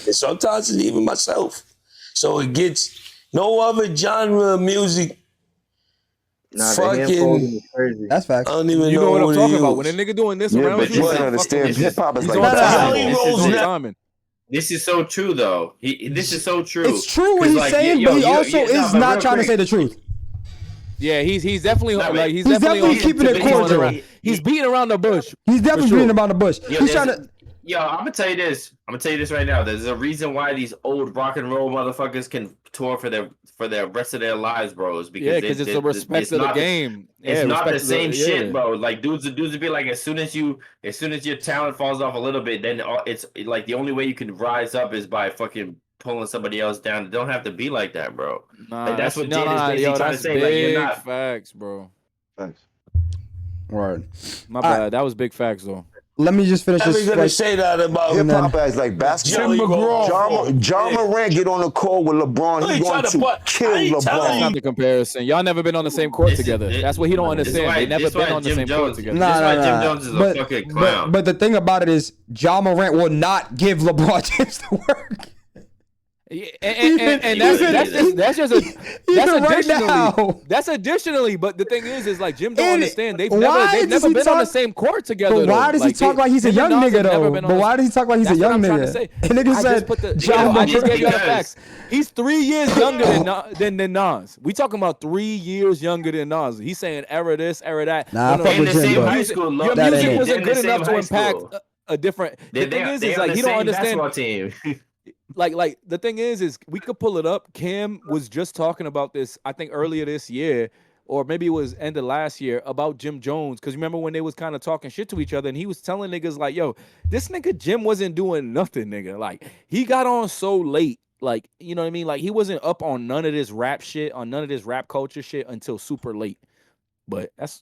and sometimes it's even myself. So it gets no other genre of music. Fucking crazy. That's facts. I don't even You know know what I'm talking use. about? When a nigga doing this around but you, you like, don't understand. Hip hop is like timing. This is so true, though. This is so true. It's true what he's saying, but he also is not trying to say the truth. Yeah, he's definitely like he's definitely keeping it cordial. He's beating around the bush. He's definitely beating around the bush. He's trying to. Yo, I'm gonna tell you this. Right now. There's a reason why these old rock and roll motherfuckers can tour for the rest of their lives, bros. Because it's the respect of the game. It's not the same shit, bro. Like dudes would be like, as soon as your talent falls off a little bit, then it's like the only way you can rise up is by fucking pulling somebody else down. It don't have to be like that, bro. Like, that's what Jada's basically trying to say. Like, you're not facts, bro. Thanks. Word. My bad. That was big facts, though. Let me just finish How this. we gonna say that about hip hop as like basketball? John Morant get on the court with LeBron. He's going to kill LeBron. That's not the comparison. Y'all never been on the same court together. That's what he don't understand. They never been on the same court together. Jim Jones is a fucking clown. But the thing about it is, John Morant will not give LeBron James the work. And that's additionally. That's additionally, but the thing is like Jim don't understand. They've never been on the same court together. But why does he talk like he's a young nigga though? But why does he talk like he's a young nigga? And nigga said, I just gave you the facts. He's 3 years younger than Nas. We talking about 3 years younger than Nas. He's saying era this, era that. Nah, I fuck with Jim, bro. Your music wasn't good enough to impact a different. The thing is like he don't understand. Like the thing is we could pull it up. Cam was just talking about this, I think earlier this year, or maybe it was end of last year, about Jim Jones. Because remember when they was kind of talking shit to each other, and he was telling niggas like, yo, this nigga Jim wasn't doing nothing, nigga. Like, he got on so late. Like, you know what I mean? Like, he wasn't up on none of this rap shit, on none of this rap culture shit until super late. But that's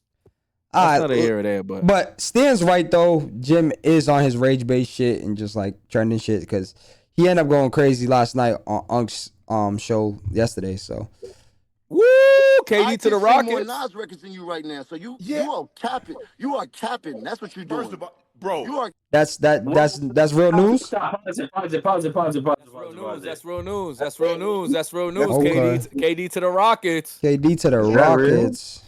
not a here or there. But Stan's right, though. Jim is on his rage-based shit and just, like, trending shit, because he ended up going crazy last night on Unk's show yesterday. So Woo! KD to the I can see more Rockets. Nas records than you right now. So you are capping. You are capping. That's what you're doing. First of all, bro, you are. That's real news. Pause it. That's real news. That's real news. That's real news. Okay. KD to the Rockets. KD to the Rockets.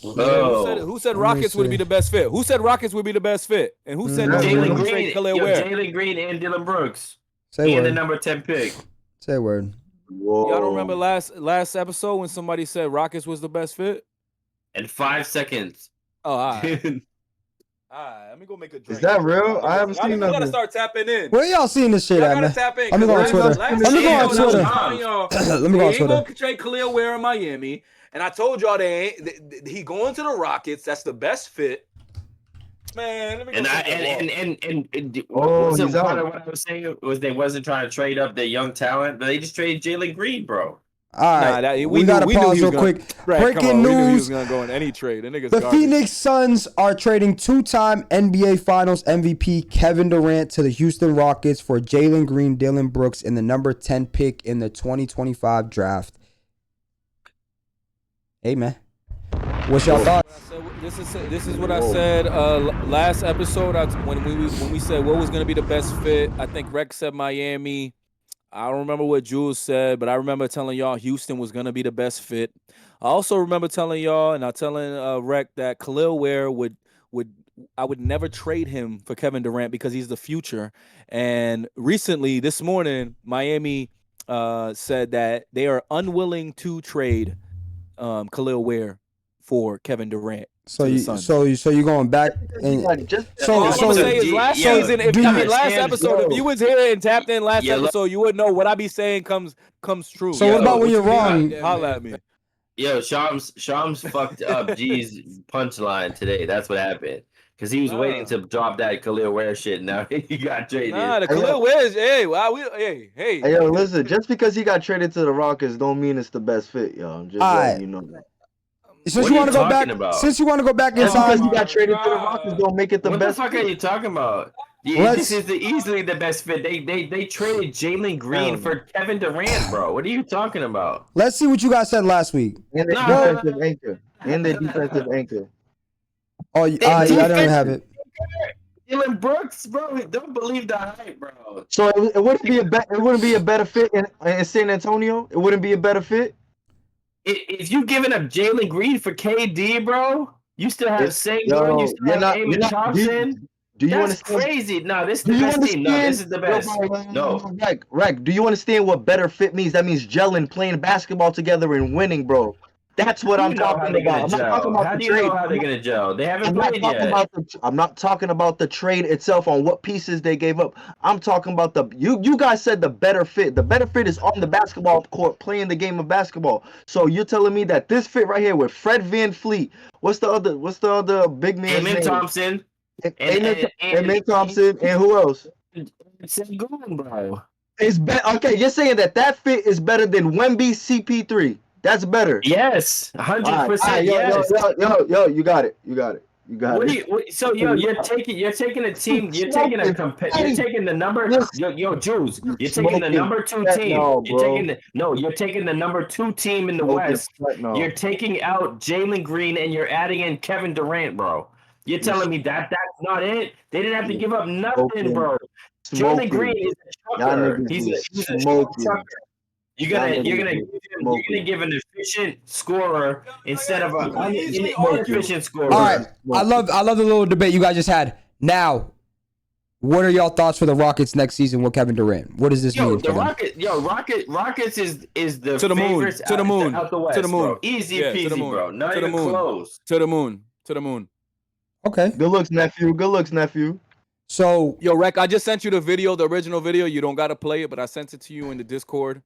Who said Rockets would be the best fit? Who said Rockets would be the best fit? And who said Jalen Green? Jalen Green and Dylan Brooks. Say and word. the number 10 pick. Say word. Whoa. Y'all don't remember last episode when somebody said Rockets was the best fit? In 5 seconds. Oh, all right. All right, let me go make a drink. Is that real? I haven't seen nothing. You gotta nothing. start tapping in. Where y'all seeing this shit at, man? Tap in, Let me go on Twitter. Let me go on Twitter. Let me go on He Twitter. ain't gonna trade Khalil Ware in Miami, and I told y'all he going to the Rockets. That's the best fit. Man, let me go. Part of what I was saying was they wasn't trying to trade up their young talent, but they just traded Jalen Green, bro. All right, we got to pause real quick. Breaking news. We knew he was gonna go in any trade. The Phoenix Suns are trading two-time NBA Finals MVP Kevin Durant to the Houston Rockets for Jalen Green, Dylan Brooks, and the number 10 pick in the 2025 draft. Hey, man. What's your thoughts? This is what I said last episode when we said what was going to be the best fit. I think Rex said Miami. I don't remember what Jules said, but I remember telling y'all Houston was going to be the best fit. I also remember telling y'all and telling Rex that Khalil Ware I would never trade him for Kevin Durant because he's the future. And recently, this morning, Miami said that they are unwilling to trade Khalil Ware for Kevin Durant. So you going back and last season. Last episode, if you was here and tapped in last episode, you would know what I be saying comes true. So what about when you're wrong? Holla at me. Yo, Shams fucked up G's punchline today. That's what happened. Because he was waiting to drop that Khalil Ware shit. Now he got traded. Nah, the Khalil Ware hey. Hey, yo, listen. Just because he got traded to the Rockets don't mean it's the best fit, yo. I'm just letting you know that. Since you want to go back, inside, you got traded to the Rockets, don't make it the best. What the fuck are you talking about? This is easily the best fit. They traded Jalen Green for Kevin Durant, bro. What are you talking about? Let's see what you guys said last week. And the defensive anchor. And the defensive anchor. Oh, I don't have it. Dylan Brooks, bro. Don't believe the hype, bro. So it wouldn't be a better fit in San Antonio. It wouldn't be a better fit. If you giving up Jalen Green for KD, bro, you still have Sengun, you still have Eamon Thompson. That's crazy. No, this is the best team. No, this is the best. No. Reg, do you understand what better fit means? That means gelling, playing basketball together, and winning, bro. That's what I'm talking about. I'm not talking about the trade. How do you know how they're gonna gel? They haven't played yet. I'm not talking about the trade itself on what pieces they gave up. I'm talking about you guys said the better fit. The better fit is on the basketball court playing the game of basketball. So you're telling me that this fit right here with Fred VanVleet, what's the other big man's name? Eamon Thompson. Eamon Thompson, and who else? Sengun, bro. It's okay, you're saying that fit is better than Wemby CP3. That's better. Yes, 100%. Yes. Yo, you got it. So you're taking a team. You're taking the number. Yo, Jules. You're taking the number 2 team. You're taking the number 2 team in the West. You're taking out Jalen Green and you're adding in Kevin Durant, bro. You're telling me that's not it? They didn't have to give up nothing, bro. Jalen Green is a chucker. He's a chucker. You're gonna give an efficient scorer instead of an inefficient scorer. All right, I love the little debate you guys just had. Now, what are y'all thoughts for the Rockets next season with Kevin Durant? What does this mean? Rockets is the to the moon, to the moon, out the West, to the moon, bro. Easy peasy, bro. Not even close. To the moon. Okay. Good looks, nephew. So, yo, Rec, I just sent you the original video. You don't gotta play it, but I sent it to you in the Discord.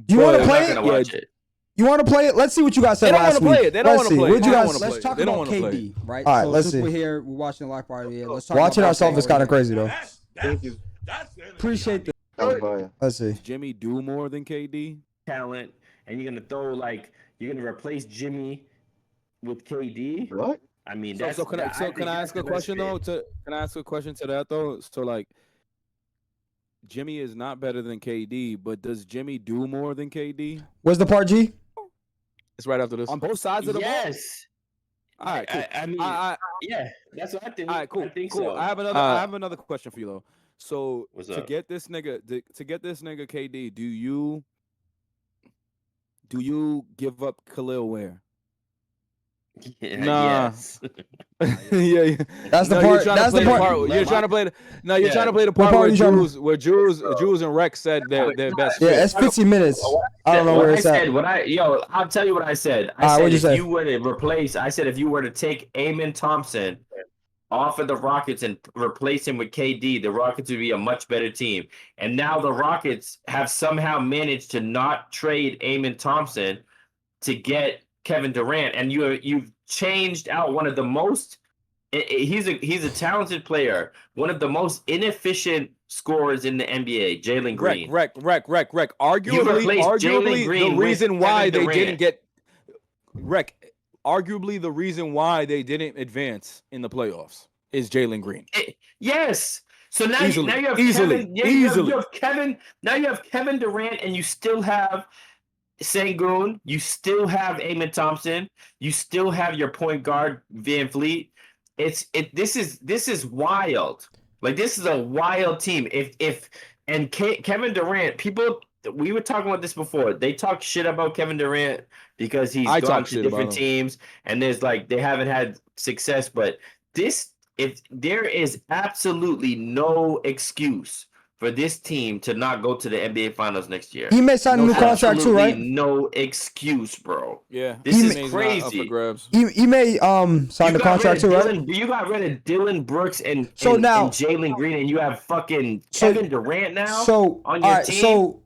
You want to play it? You want to play it? Let's see what you guys said last week. They don't want to play it. Let's talk about KD, right? All right, let's see. We're here. We're watching the live party. Yeah, let's talk. Watching ourselves is kind of crazy, though. Thank you. Appreciate the. Let's see. Does Jimmy do more than KD? Talent, and you're gonna replace Jimmy with KD. What? I mean, can I ask a question though? Can I ask a question to that though? So like, Jimmy is not better than KD, but does Jimmy do more than KD? Where's the part, G? It's right after this. On both sides of the ball. Yes. All right, cool. I mean, yeah, that's what I think. All right, cool. I think cool. so. I have another question for you though. So What's to up? get this nigga KD, do you give up Khalil Ware? Nah. Yes. yeah. That's the part. That's the part. You're trying to play the. No, you're trying to play the part where Jules and Rex said they're best. Yeah, fit. it's 15 minutes. I don't know where it's at. I'll tell you what I said. I said if you were to replace, I said if you were to take Amen Thompson off of the Rockets and replace him with KD, the Rockets would be a much better team. And now the Rockets have somehow managed to not trade Amen Thompson to get Kevin Durant, and you've changed out one of the most. He's a talented player, one of the most inefficient scorers in the NBA, Jalen Green. Rec. Arguably, the reason why they didn't get arguably the reason why they didn't advance in the playoffs is Jalen Green. Yes. So now you have Kevin. Now you have Kevin Durant, and you still have Sengun, you still have Amen Thompson, you still have your point guard Van Fleet. This is wild. Like, this is a wild team. Kevin Durant, we were talking about this before. They talk shit about Kevin Durant because he's gone to different teams and they haven't had success. But there is absolutely no excuse for this team to not go to the NBA Finals next year. He may sign a new contract too, right? No excuse, bro. Yeah, this is crazy. He may sign the contract too, right? You got rid of Dylan Brooks and Jalen Green, and you have fucking Kevin Durant now on your team. So,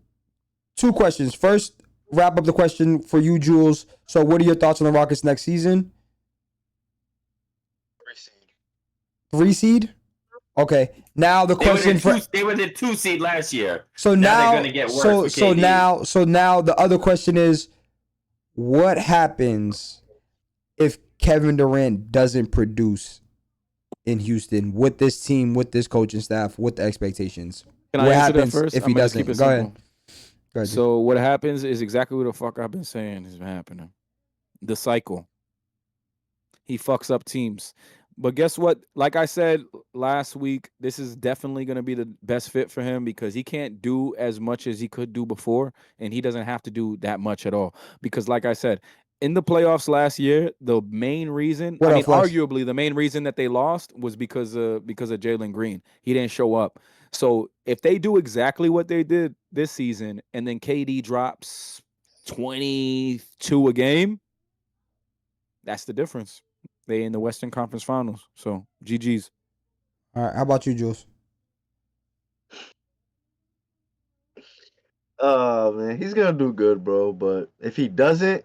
two questions. First, wrap up the question for you, Jules. So, what are your thoughts on the Rockets next season? 3 seed. Okay. Now the question they were the 2 seed last year. So now they're gonna get worse. So now the other question is, what happens if Kevin Durant doesn't produce in Houston with this team, with this coaching staff, with the expectations? Can I answer that first? If he doesn't? Go ahead. So what happens is exactly what the fuck I've been saying is happening. The cycle. He fucks up teams. But guess what? Like I said last week, this is definitely going to be the best fit for him because he can't do as much as he could do before, and he doesn't have to do that much at all. Because like I said, in the playoffs last year, the main reason, arguably the main reason that they lost was because of Jalen Green. He didn't show up. So if they do exactly what they did this season, and then KD drops 22 a game, that's the difference. They in the Western Conference Finals. So, GG's. All right. How about you, Jules? Man, he's gonna do good, bro. But if he doesn't,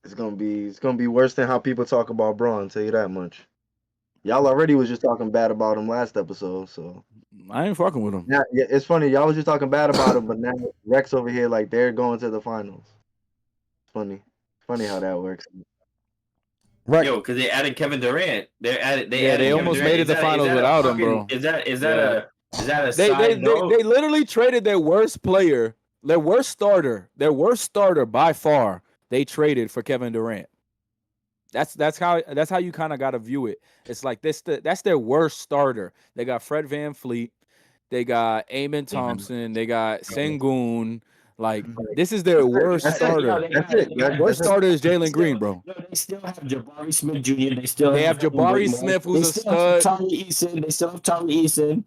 it's gonna be worse than how people talk about Braun. I'll tell you that much. Y'all already was just talking bad about him last episode, so I ain't fucking with him. Yeah, it's funny. Y'all was just talking bad about him, but now Rex over here like they're going to the finals. It's funny how that works. Right. Yo, because they added Kevin Durant. They almost made it the finals without him, bro. Is that a side note? They literally traded their worst player, their worst starter by far. They traded for Kevin Durant. That's how you kind of got to view it. It's like that's their worst starter. They got Fred VanVleet, they got Amen Thompson, they got Sengun. Like, this is their worst starter. Worst starter is Jalen Green, bro. They still have Jabari Smith Jr. They have Jabari Smith, who's a stud. They still have Tommy Eason.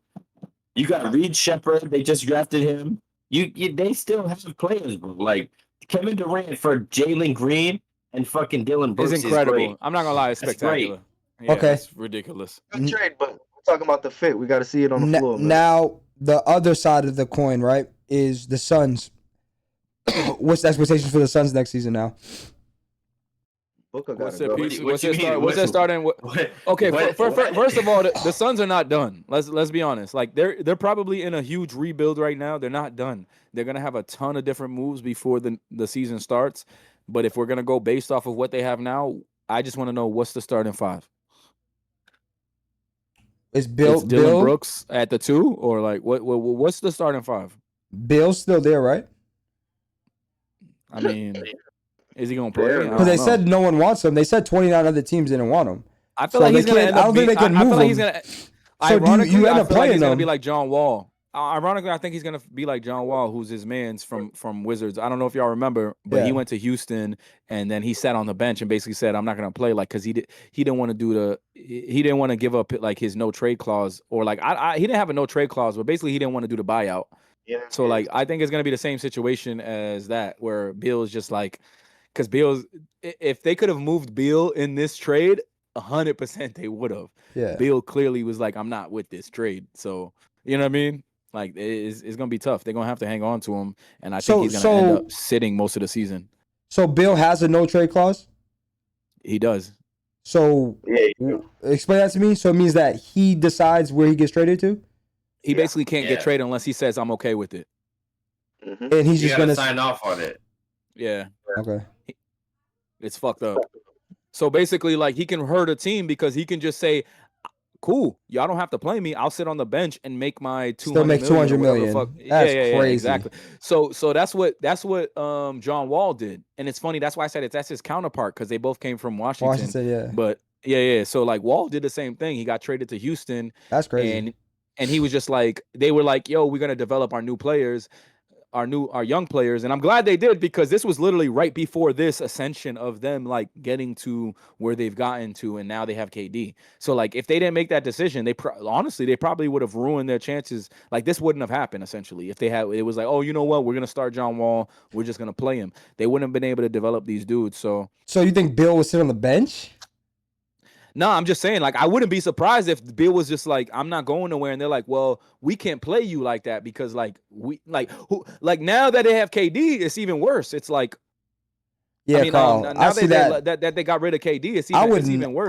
You got Reed Shepard. They just drafted him. They still have players, bro. Like, Kevin Durant for Jalen Green and fucking Dylan Brooks is incredible. Great. I'm not gonna lie, it's spectacular. Yeah, okay, that's ridiculous. Good trade, but we're talking about the fit. We got to see it on the floor. Man. Now, the other side of the coin, right, is the Suns. What's the expectations for the Suns next season now? What's their starting? Okay, first of all, the Suns are not done. Let's be honest. Like, they're probably in a huge rebuild right now. They're not done. They're gonna have a ton of different moves before the season starts. But if we're gonna go based off of what they have now, I just want to know what's the starting five. Is Bill It's Dylan Brooks at the 2, or like what's the starting 5? Bill's still there, right? I mean, is he gonna play? Because they said no one wants him. They said 29 other teams didn't want him. I feel like he's gonna end up. I don't think they can move him. I feel like he's gonna. So ironically, you end I up feel like playing he's gonna him. be like John Wall. Ironically, I think he's gonna be like John Wall, who's his man's from Wizards. I don't know if y'all remember, but he went to Houston and then he sat on the bench and basically said, "I'm not gonna play," like because he didn't want to give up like his no trade clause, or like he didn't have a no trade clause, but basically he didn't want to do the buyout. Yeah. So like I think it's gonna be the same situation as that, where Bill's just like, because Bill's, if they could have moved Bill in this trade, 100% they would have. Yeah. Bill clearly was like, I'm not with this trade. So you know what I mean? Like it's gonna be tough. They're gonna have to hang on to him, and I think he's gonna end up sitting most of the season. So Bill has a no trade clause? He does. So explain that to me. So it means that he decides where he gets traded to? He basically can't get traded unless he says I'm okay with it. And he's just gonna sign off on it. Yeah. Okay. It's fucked up. So basically, like, he can hurt a team because he can just say, cool, y'all don't have to play me. I'll sit on the bench and make my 200 still make 200 million. That's crazy. Exactly. So that's what John Wall did. And it's funny, that's why I said that's his counterpart, because they both came from Washington. Yeah. But yeah. So like Wall did the same thing. He got traded to Houston. That's crazy. And he was just like, they were like, yo, we're gonna develop our new players. Our young players, and I'm glad they did, because this was literally right before this ascension of them like getting to where they've gotten to, and now they have KD. So like, if they didn't make that decision, honestly they probably would have ruined their chances. Like, this wouldn't have happened essentially if it was like, oh, you know what, we're gonna start John Wall, we're just gonna play him. They wouldn't have been able to develop these dudes. So you think Bill would sit on the bench? No, I'm just saying, like, I wouldn't be surprised if Bill was just like, I'm not going nowhere, and they're like, well, we can't play you like that because like now that they have KD, it's even worse. It's like, yeah, I mean, Carl, now that they got rid of KD, it's even worse.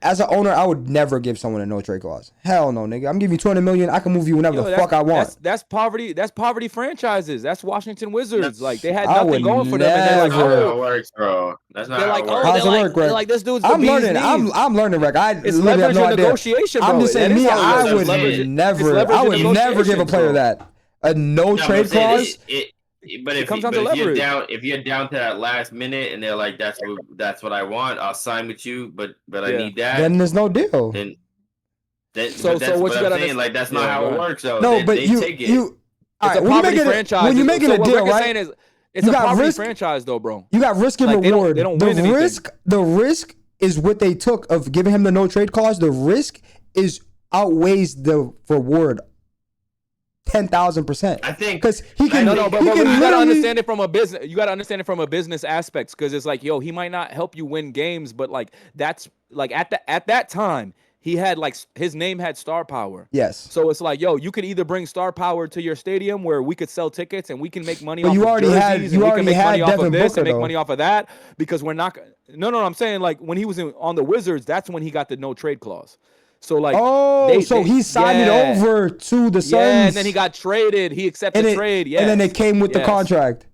As an owner, I would never give someone a no trade clause. Hell no, nigga. I'm giving you 200 million. I can move you whenever the fuck I want. That's poverty. That's poverty franchises. That's Washington Wizards. Like, they had nothing going for them, and they're like, that's not how it works, bro. That's not how it works. How's it work, Greg? They're like, this dude's I'm learning. I'm learning, Greg. It's leverage and negotiation, bro. I'm just saying, me, I would never give a player that a no trade clause. But if you're down to that last minute and they're like, that's what I want, I'll sign with you, but I need that. Then there's no deal. So what you gotta saying, like, that's not how it works. So no, but you it's a poverty franchise. When you're making a deal, right? It's a poverty franchise, though, bro. You got risk and reward. They don't win anything. The risk is what they took of giving him the no trade clause. The risk outweighs the reward 10,000%. I think because he can. No, but you gotta understand it from a business. You gotta understand it from a business aspect, because it's like, yo, he might not help you win games, but like that's like at that time he had like his name had star power. Yes. So it's like, yo, you could either bring star power to your stadium where we could sell tickets and we can make money. But off of jerseys, and we can make money off of this Booker, and make money off of that, because we're not. No. I'm saying, like, when he was on the Wizards, that's when he got the no trade clause. So like, he signed it over to the Suns. Yeah, and then he got traded. He accepted the trade. Yeah, and then it came with the contract.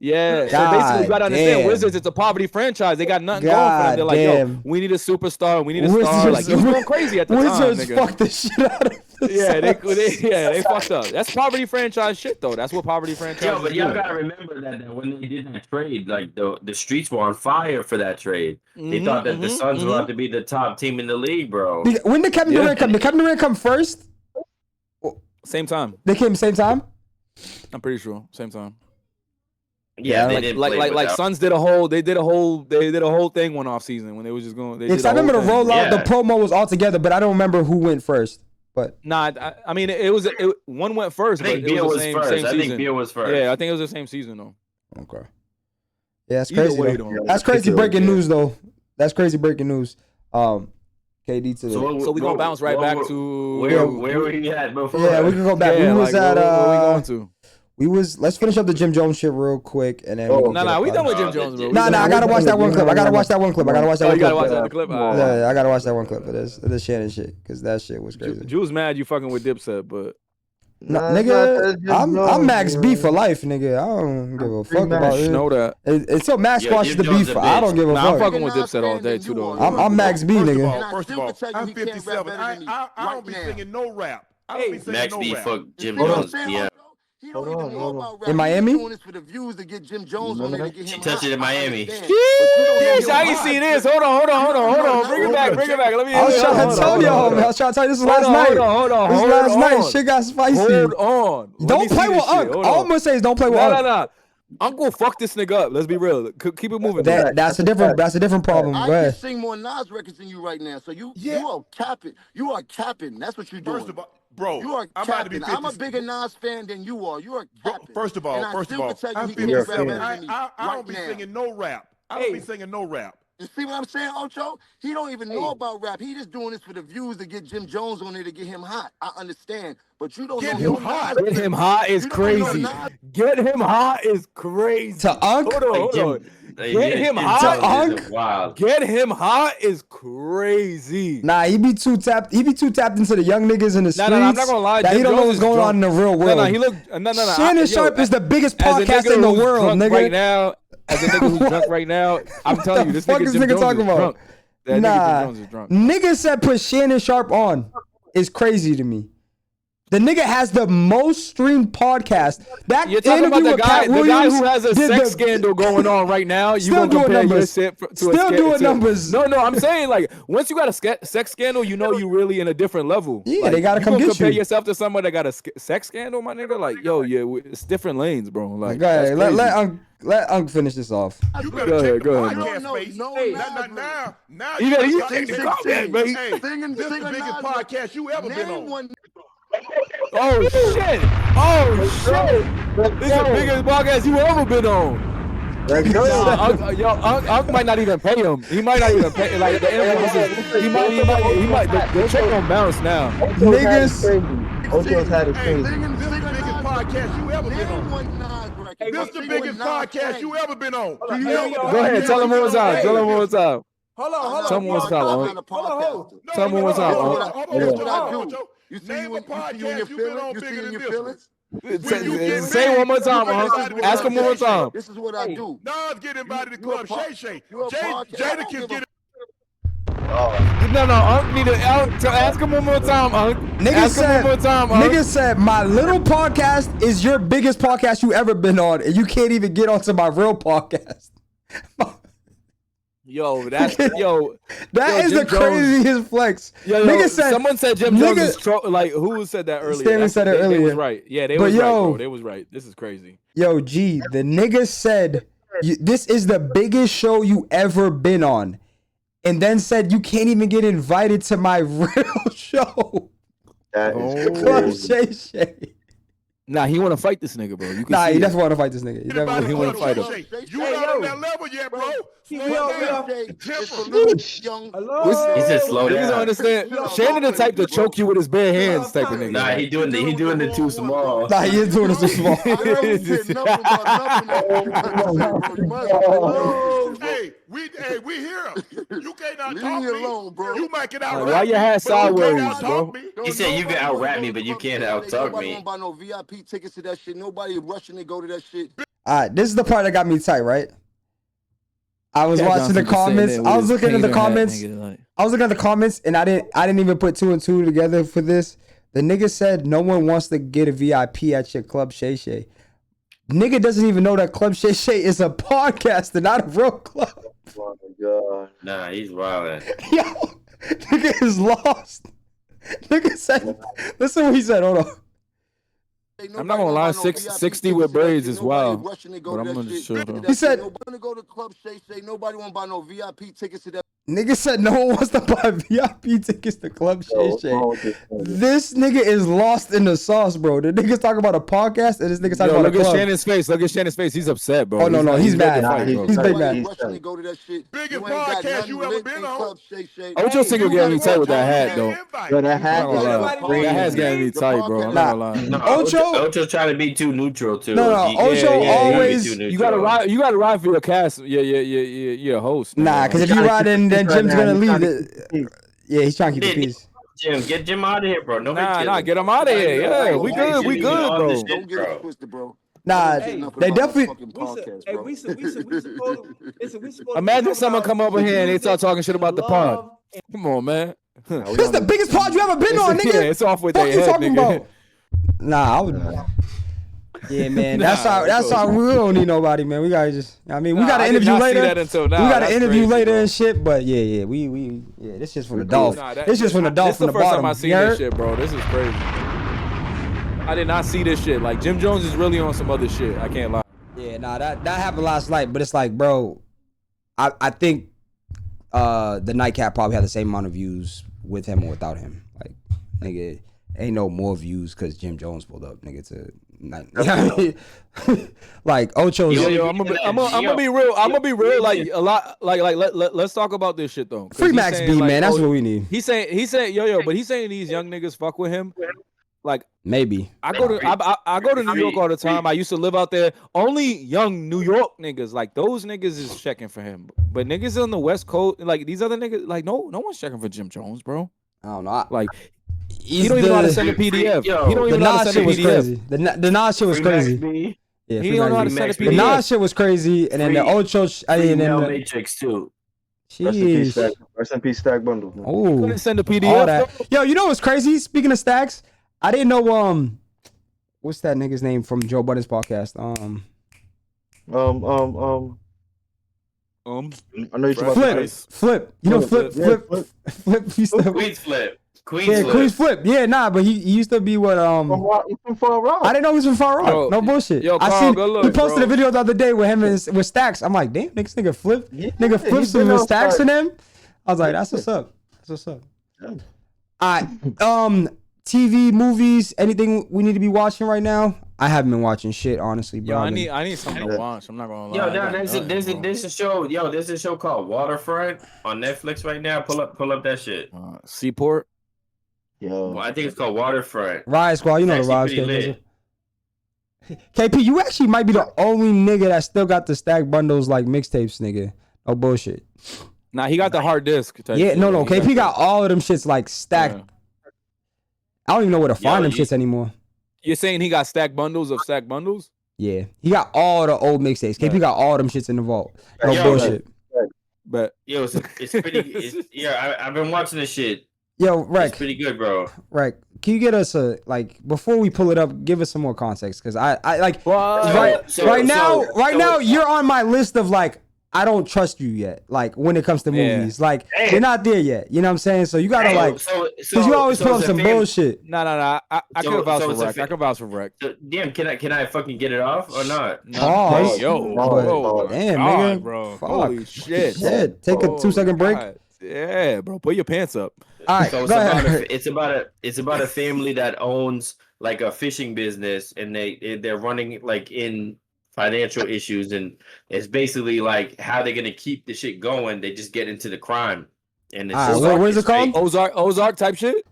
Yeah. So basically, you gotta understand, Wizards, it's a poverty franchise. They got nothing going for them. They're like, yo, we need a superstar. We need a star. Like, he was going crazy at the time. Wizards fucked the shit out of they fucked up. That's poverty franchise shit, though. That's what poverty franchise. Yo, but y'all gotta remember that when they did that trade, like the streets were on fire for that trade. They thought that the Suns were about to be the top team in the league, bro. When did Kevin Durant come? Did Kevin Durant come first? Same time. They came same time? I'm pretty sure. Same time. Yeah, like Suns did a whole thing one off season when they was just going. I remember the rollout. The promo was all together, but I don't remember who went first. But I mean, one went first. I think Beal was first. I think Beal was first. Yeah, I think it was the same season though. Okay. Yeah, that's crazy. That's crazy breaking news though. That's crazy breaking news. KD to the. So we gonna bounce right back to where were we at before? Yeah, we can go back. Yeah, we was at. Where we going to? Let's finish up the Jim Jones shit real quick, and then we done with Jim Jones, bro. I gotta watch that one clip. I gotta watch that one clip. You gotta watch that clip. Yeah, I gotta watch that one clip for this Shannon shit, because that shit was crazy. Drew's mad you fucking with Dipset, but Nigga, I'm Max B for life, nigga. I don't give a fuck about it. Know that. Until Max squashes the beef, I don't give a fuck. I'm fucking with Dipset all day too, though. I'm Max B, nigga. First of all, I'm 57. I don't be singing no rap. I don't be singing Max no B rap. fuck Jim Jones. Yeah. Hold on. In Miami? Doing this for the views to get Jim Jones on there to get him. She touched it in Miami. Yes, I ain't see this. Hold on. Bring it back. Let me. I was trying to tell y'all. I was trying to tell you this was last night. Hold on. This was last night. Shit got spicy. Hold on. Don't play with Unc. All I'm gonna say is don't play with Unc. No. Uncle fuck this nigga up. Let's be real. Keep it moving. That's a different problem. I Go ahead. can sing more Nas records than you right now. So you are capping. You are capping. That's what you're doing. First of all, bro, you are I'm about to be capping. 50. I'm a bigger Nas fan than you are. You are capping. First of all, I'm I'm 57. I don't be singing no rap. I don't be singing no rap. You see what I'm saying, Ocho? He don't even know about rap. He just doing this for the views to get Jim Jones on there to get him hot. I understand, but you don't know him hot. Get him hot is crazy. Get him hot is crazy. To Unc? Hold on. Get him hot. To Unc? Wow. Get him hot is crazy. Nah, he be too tapped into the young niggas in the streets. No, I'm not gonna lie. That he don't know what's going on in the real world. No, he look. No. Shannon Sharpe is the biggest podcast in the world, nigga. Right now, as a nigga who's drunk right now, I'm telling you, this nigga Jim Jones is drunk. That nigga Jim Jones is drunk. Nigga said put Shannon Sharpe on is crazy to me. The nigga has the most streamed podcast. That You're talking about the guy who has a sex scandal going on right now. You gonna compare your shit to still doing numbers. No, I'm saying like once you got a sex scandal, you know you really in a different level. Yeah, like, they gotta come get you. Compare yourself to somebody that got a sex scandal, my nigga. Like, yo, yeah, it's different lanes, bro. Like, go ahead, let Unc finish this off. You better check the go ahead. podcast space. Now you gotta comment, man. Hey, this is the biggest podcast you ever been on. Oh shit! This is the biggest podcast you ever been on. Unc might not even pay him. He might not even pay. Like the influencers, he might. The check on bounce now. Niggas. Ocho's had his This is the biggest podcast you ever been on. This is the biggest podcast you ever been on. Go ahead, tell him one more time. Hold on. Tell him one more time. Tell him one more time. You see you in your feelings? You see in your feelings? Say it one more time, Ask him one more time. This is what I do. Nas get invited to Club Shay. Jada can get it. No, Unc need to ask him one more time, Unc. Nigga said, my little podcast is your biggest podcast you ever been on, and you can't even get onto my real podcast. Yo, that is the craziest flex. Nigga said, someone said Jim Jones is like who said that earlier? Stanley said it earlier. They was right. Yeah, they was right, bro. They was right. This is crazy. Yo, G, the nigga said this is the biggest show you ever been on, and then said you can't even get invited to my real show. That is Club Shay. Nah, he want to fight this nigga, bro. You can he definitely want to fight this nigga. He want to fight him. You ain't on that level yet, bro. He said slow down. Niggas don't understand. Shannon the type to choke you with his bare hands type of nigga. Nah, he doing the too small. Nah, he is doing it too small. Hey, we here. You can't out talk me alone, bro. You might get out. Why your hat sideways, bro? He said you can out rap me, but you can't out talk me. Nobody don't buy no VIP tickets to that shit. Nobody rushing to go to that shit. All right, this is the part that got me tight, right? I was watching the comments. I was looking at the comments. And I didn't even put 2 and 2 together for this. The nigga said no one wants to get a VIP at your Club Shay Shay. Nigga doesn't even know that Club Shay Shay is a podcast and not a real club. Oh my god. Nah, he's wildin'. Yo, nigga is lost. Nigga said, listen what he said. Hold on. I'm not gonna lie, 60 with braids is wild. But I'm gonna just show him. He said, nobody go to Club Shay Shay. Nobody want to buy no VIP tickets to that. Nigga said no one wants to buy VIP tickets to Club Shay Shay. This nigga is lost in the sauce, bro. The nigga's talking about a podcast and this nigga's talking about a club. Look at Shannon's face. Look at Shannon's face. He's upset, bro. Oh, no. He's mad. He's big mad. Biggest podcast you ever been on. Ocho single getting me tight with that hat, though. Yo, that hat's getting me tight, bro. I'm not gonna lie. Ocho's trying to be too neutral, too. No, Ocho always... You gotta ride for your cast. Your host. Nah, because if you ride in, then Jim's gonna leave it. Yeah, he's trying to keep the peace. Get Jim out of here, bro. Nah, get him out of here. Yeah, we good, bro. Don't get it twisted, bro. Nah, they definitely. Imagine someone come over here and they start talking shit about the pod. Come on, man. This is the biggest pod you ever been on, nigga. Yeah, it's off with Fuck their you head, talking nigga. about? Nah, I would. Yeah, man. That's how we don't need nobody, man. We gotta just. I mean, we got to interview later. We got to interview later and shit. But yeah, this just from the Dolphin. This just from the Dolphin. This is the first time I seen this shit, bro. This is crazy. I did not see this shit. Like Jim Jones is really on some other shit. I can't lie. Yeah, nah, that happened last night. But it's like, bro, I think the Nightcap probably had the same amount of views with him or without him. Like, nigga, ain't no more views because Jim Jones pulled up, nigga. Like Ocho's. I'm gonna be real. I'm gonna be real. Like a lot. Like let's talk about this shit though. Free Max B, like, man. That's what we need. He's saying, but he's saying these young niggas fuck with him. Like maybe I go to New York all the time. I used to live out there. Only young New York niggas, like those niggas is checking for him. But niggas on the West Coast, like these other niggas, like no one's checking for Jim Jones, bro. I don't know. Like he don't even know how to send a PDF. He don't even know how to send a PDF. The Nas shit was crazy. Yeah, he don't know how to send a PDF. The Nas shit was crazy, and then the Ocho, and then the Matrix too. Jeez. Rest in peace, Stack Bundle. Oh, couldn't send a PDF. Yo, you know what's crazy? Speaking of stacks, I didn't know what's that nigga's name from Joe Budden's podcast? I know you're talking Flip. You know Flip. Queen's Flip. Yeah, nah, but he used to be what from Far Rock. I didn't know he was from Far Rock. Bro, no bullshit. Yo, Carl, I seen go look, he posted bro. a video the other day with him and with Stacks. I'm like, damn, nigga Flip. Yeah, nigga Flip's with Stacks and him. I was like, that's what's up. All right. TV, movies, anything we need to be watching right now? I haven't been watching shit, honestly, bro. Yo, I need something to watch. I'm not gonna lie. Yo, there's a show. Yo, there's a show called Waterfront on Netflix right now. Pull up that shit. Seaport. Yo, well, I think it's called Waterfront. Riot Squad, you know the Riot Squad. KP, you actually might be the only nigga that still got the stack bundles like mixtapes, nigga. No bullshit. Nah, he got the hard disk. Yeah, no. KP got all of them shits like stacked. Yeah. I don't even know where to find them shits anymore. You're saying he got stack bundles of stack bundles? Yeah, he got all the old mixtapes. KP got all them shits in the vault. No bullshit. But yo, it's pretty. I've been watching this shit. Yo, Rec. It's pretty good, bro. Rec, can you get us before we pull it up, give us some more context? Because I like right now you're on my list of like I don't trust you yet. Like when it comes to movies, like you're not there yet. You know what I'm saying? So you gotta because you always pull up some bullshit. No. I can vouch for Rec. I can vouch for Rec. Damn, can I fucking get it off or not? Oh, damn, nigga, bro. Fuck. Holy shit. Take a 2-second break. Yeah, bro. Put your pants up. All right, so it's about a family that owns like a fishing business, and they're running like in financial issues, and it's basically like how they're gonna keep the shit going. They just get into the crime, and it's what is it called? Ozark type shit.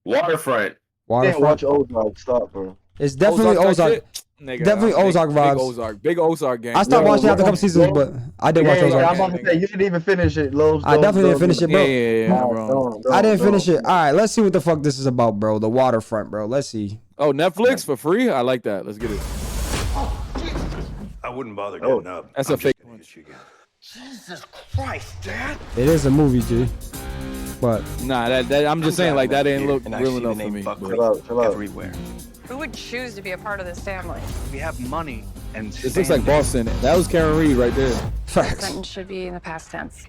Waterfront. Can't watch Ozark. Stop, bro. It's definitely Ozark. Nigga, definitely Ozark vibes. Big Ozark game. I stopped watching after a couple seasons, but I did watch Ozark. I'm about to say you didn't even finish it, Lowe's. I definitely didn't finish it, bro. Yeah, bro. I didn't finish it. All right, let's see what the fuck this is about, bro. The Waterfront, bro. Let's see. Oh, Netflix for free? I like that. Let's get it. I wouldn't bother getting up. That's a fake one. Jesus Christ, Dad. It is a movie, G. But nah, that I'm just saying, like that ain't look real enough for me. Chill out. Everywhere. Who would choose to be a part of this family? We have money and this looks like Boston. That was Karen Reed right there. Facts. Sentence should be in the past tense.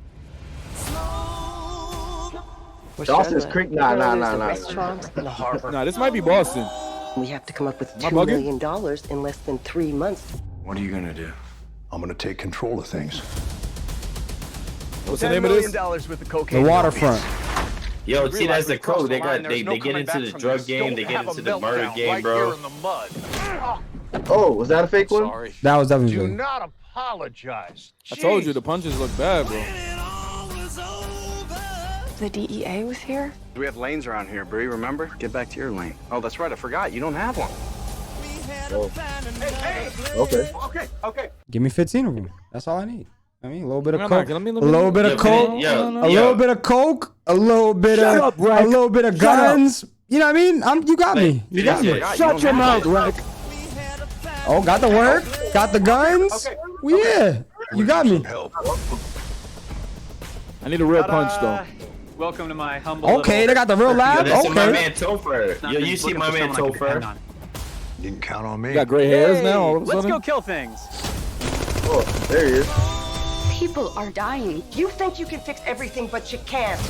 Dawson's Creek? Nah. Nah, this might be Boston. We have to come up with $2 million in less than 3 months. What are you gonna do? I'm gonna take control of things. What's the name of this? $10 million with the cocaine. The Waterfront. Yo, see, that's the code. They get into the drug game. They get into the murder game, bro. Oh, was that a fake one? Sorry. That was definitely Do good. not apologize. I told you the punches look bad, bro. The DEA was here? We have lanes around here, Bree, remember? Get back to your lane. Oh, that's right, I forgot. You don't have one. Oh. Okay. Give me 15 of them. That's all I need. I mean, a little bit of No, coke, let me- a little bit of coke, a little bit of coke, a little bit of guns. You know what I mean? You got me. You got me. Shut your mouth, Rick. Oh, got the work, got the guns. Well, yeah, you got me. I need a real punch though. Welcome to my humble. Okay, they got the real lab. Yo, Okay. my man Topher. Yo, you see my man Topher? Didn't count on me. You got gray hairs now. All of a Let's sudden. go kill things. Oh, there he is. People are dying. You think you can fix everything, but you can't.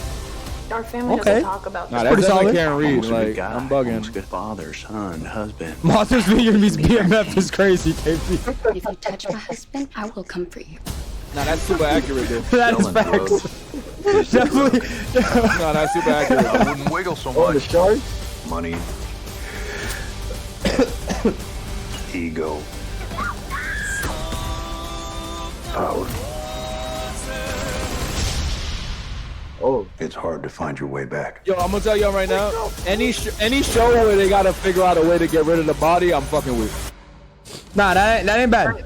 Our family Okay. doesn't talk about Nah, that. that's Pretty definitely solid. can't read. Like, I'm bugging. Good father, son, husband. Monsters Vineyard's BMF is crazy, KP. If you touch my husband, I will come for you. Nah, that's super accurate, dude. That is facts. Definitely. No, that's super accurate. I wouldn't wiggle so Oh, the much. shark? Money. Ego. Power. Oh, It's hard to find your way back. Yo, I'm gonna tell y'all right now. Any show where they gotta figure out a way to get rid of the body, I'm fucking with. Nah, that ain't bad.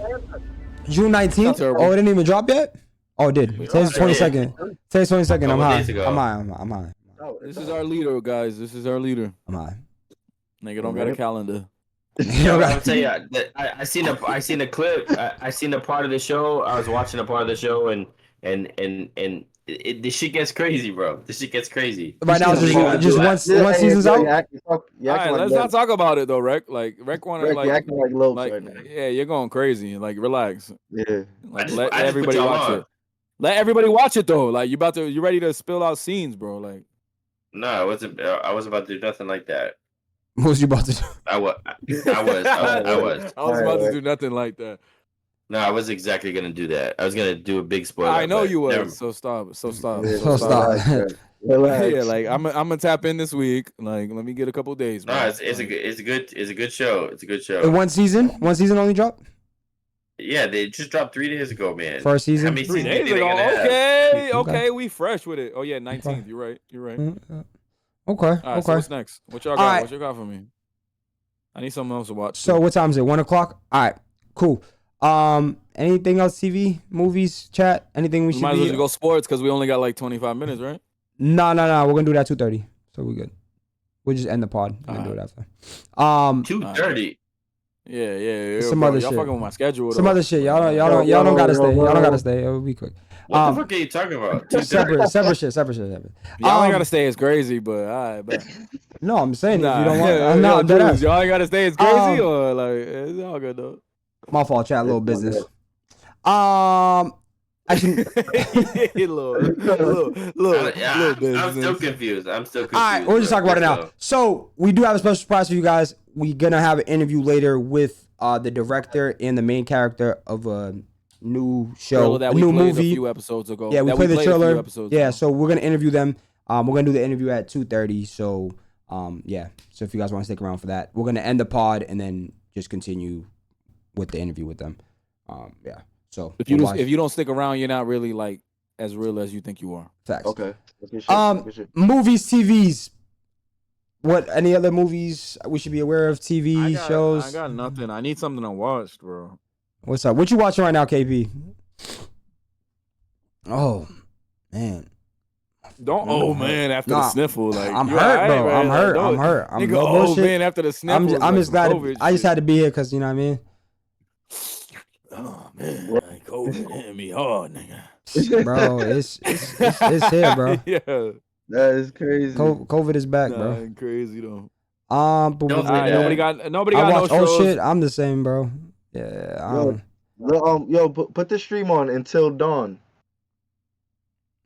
June 19th. terrible. Oh, it didn't even drop yet. Oh, it did. Today's 22nd. Today's 22nd. I'm Couple high. days ago. I'm high. This is our leader, guys. This is our leader. I'm high. Nigga don't got a calendar. Yo, I'll tell you, I seen a clip. I seen a part of the show. I was watching a part of the show, and this shit gets crazy, bro. This shit gets crazy. Right now, just one season's out. All right, let's not talk about it though, Rec. Like Rec wanna Rick, like, you acting like Lopes like right now. yeah, you're going crazy. Like relax. Yeah. Like just- let I just everybody put y'all watch on. it. Let everybody watch it though. Like you ready to spill out scenes, bro. Like No, I wasn't about to do nothing like that. What was you about to do? I was. I was about to do nothing like that. No, I was exactly gonna do that. I was gonna do a big spoiler. I know but you was. never- So stop. Yeah, So stop. Relax. Yeah, like I'm gonna tap in this week. Like let me get a couple days. No, Man. it's a good show. It's a good show. In one season only dropped. Yeah, they just dropped 3 days ago, man. First season? How many 3 seasons days they ago. gonna have? Okay, we fresh with it. Oh yeah, 19th. You're right. Okay. All right, Okay. so what's next? What y'all All got? right. What you got for me? I need something else to watch. So what time is it? 1 o'clock. All right. Cool. Anything else? TV, movies, chat. Anything we we should might as well be? just go sports because we only got like 25 minutes, right? No. We're gonna do that 2:30. So we're good. We'll just end the pod and then do it after. 2:30. Yeah. Some bro, other y'all shit. fucking with my schedule. Some though. other shit. Y'all don't gotta stay. Y'all don't gotta stay. It'll be quick. What the fuck are you talking about? 2:30? Separate shit. Y'all ain't gotta stay as crazy, but all right, bet. No, I'm saying if you don't want. yeah, I'm not dead ass. y'all ain't gotta stay as crazy or like it's all good though. My fault, chat. Little business. Actually, little business. I'm still confused. All right, we'll just talk about it now. So we do have a special surprise for you guys. We're gonna have an interview later with the director and the main character of a new show, That a we new played movie. a few episodes ago. Yeah, we That played the a few trailer. episodes Yeah, ago. so we're gonna interview them. We're gonna do the interview at 2:30. So yeah. So if you guys want to stick around for that, we're gonna end the pod and then just continue with the interview with them. Yeah. So if you don't stick around, you're not really like as real as you think you are. Facts. Okay. Movies, TVs. What? Any other movies we should be aware of? TV shows. I got nothing. I need something to watch, bro. What's up? What you watching right now, KP? Oh man. Don't. Oh man, after the sniffle, like I'm you hurt, alright, bro. man? I'm hurt. Like, I'm hurt. I'm nigga, no oh bullshit. man, after the sniffle, I'm just glad. COVID I just shit. had to be here because you know what I mean. Oh man, like COVID hit me hard, nigga. Bro, it's here, bro. Yeah, that is crazy. COVID is back, bro. Ain't crazy though. But nobody got I no watch, shows. oh shit, I'm the same, bro. Yeah. Put the stream on Until Dawn.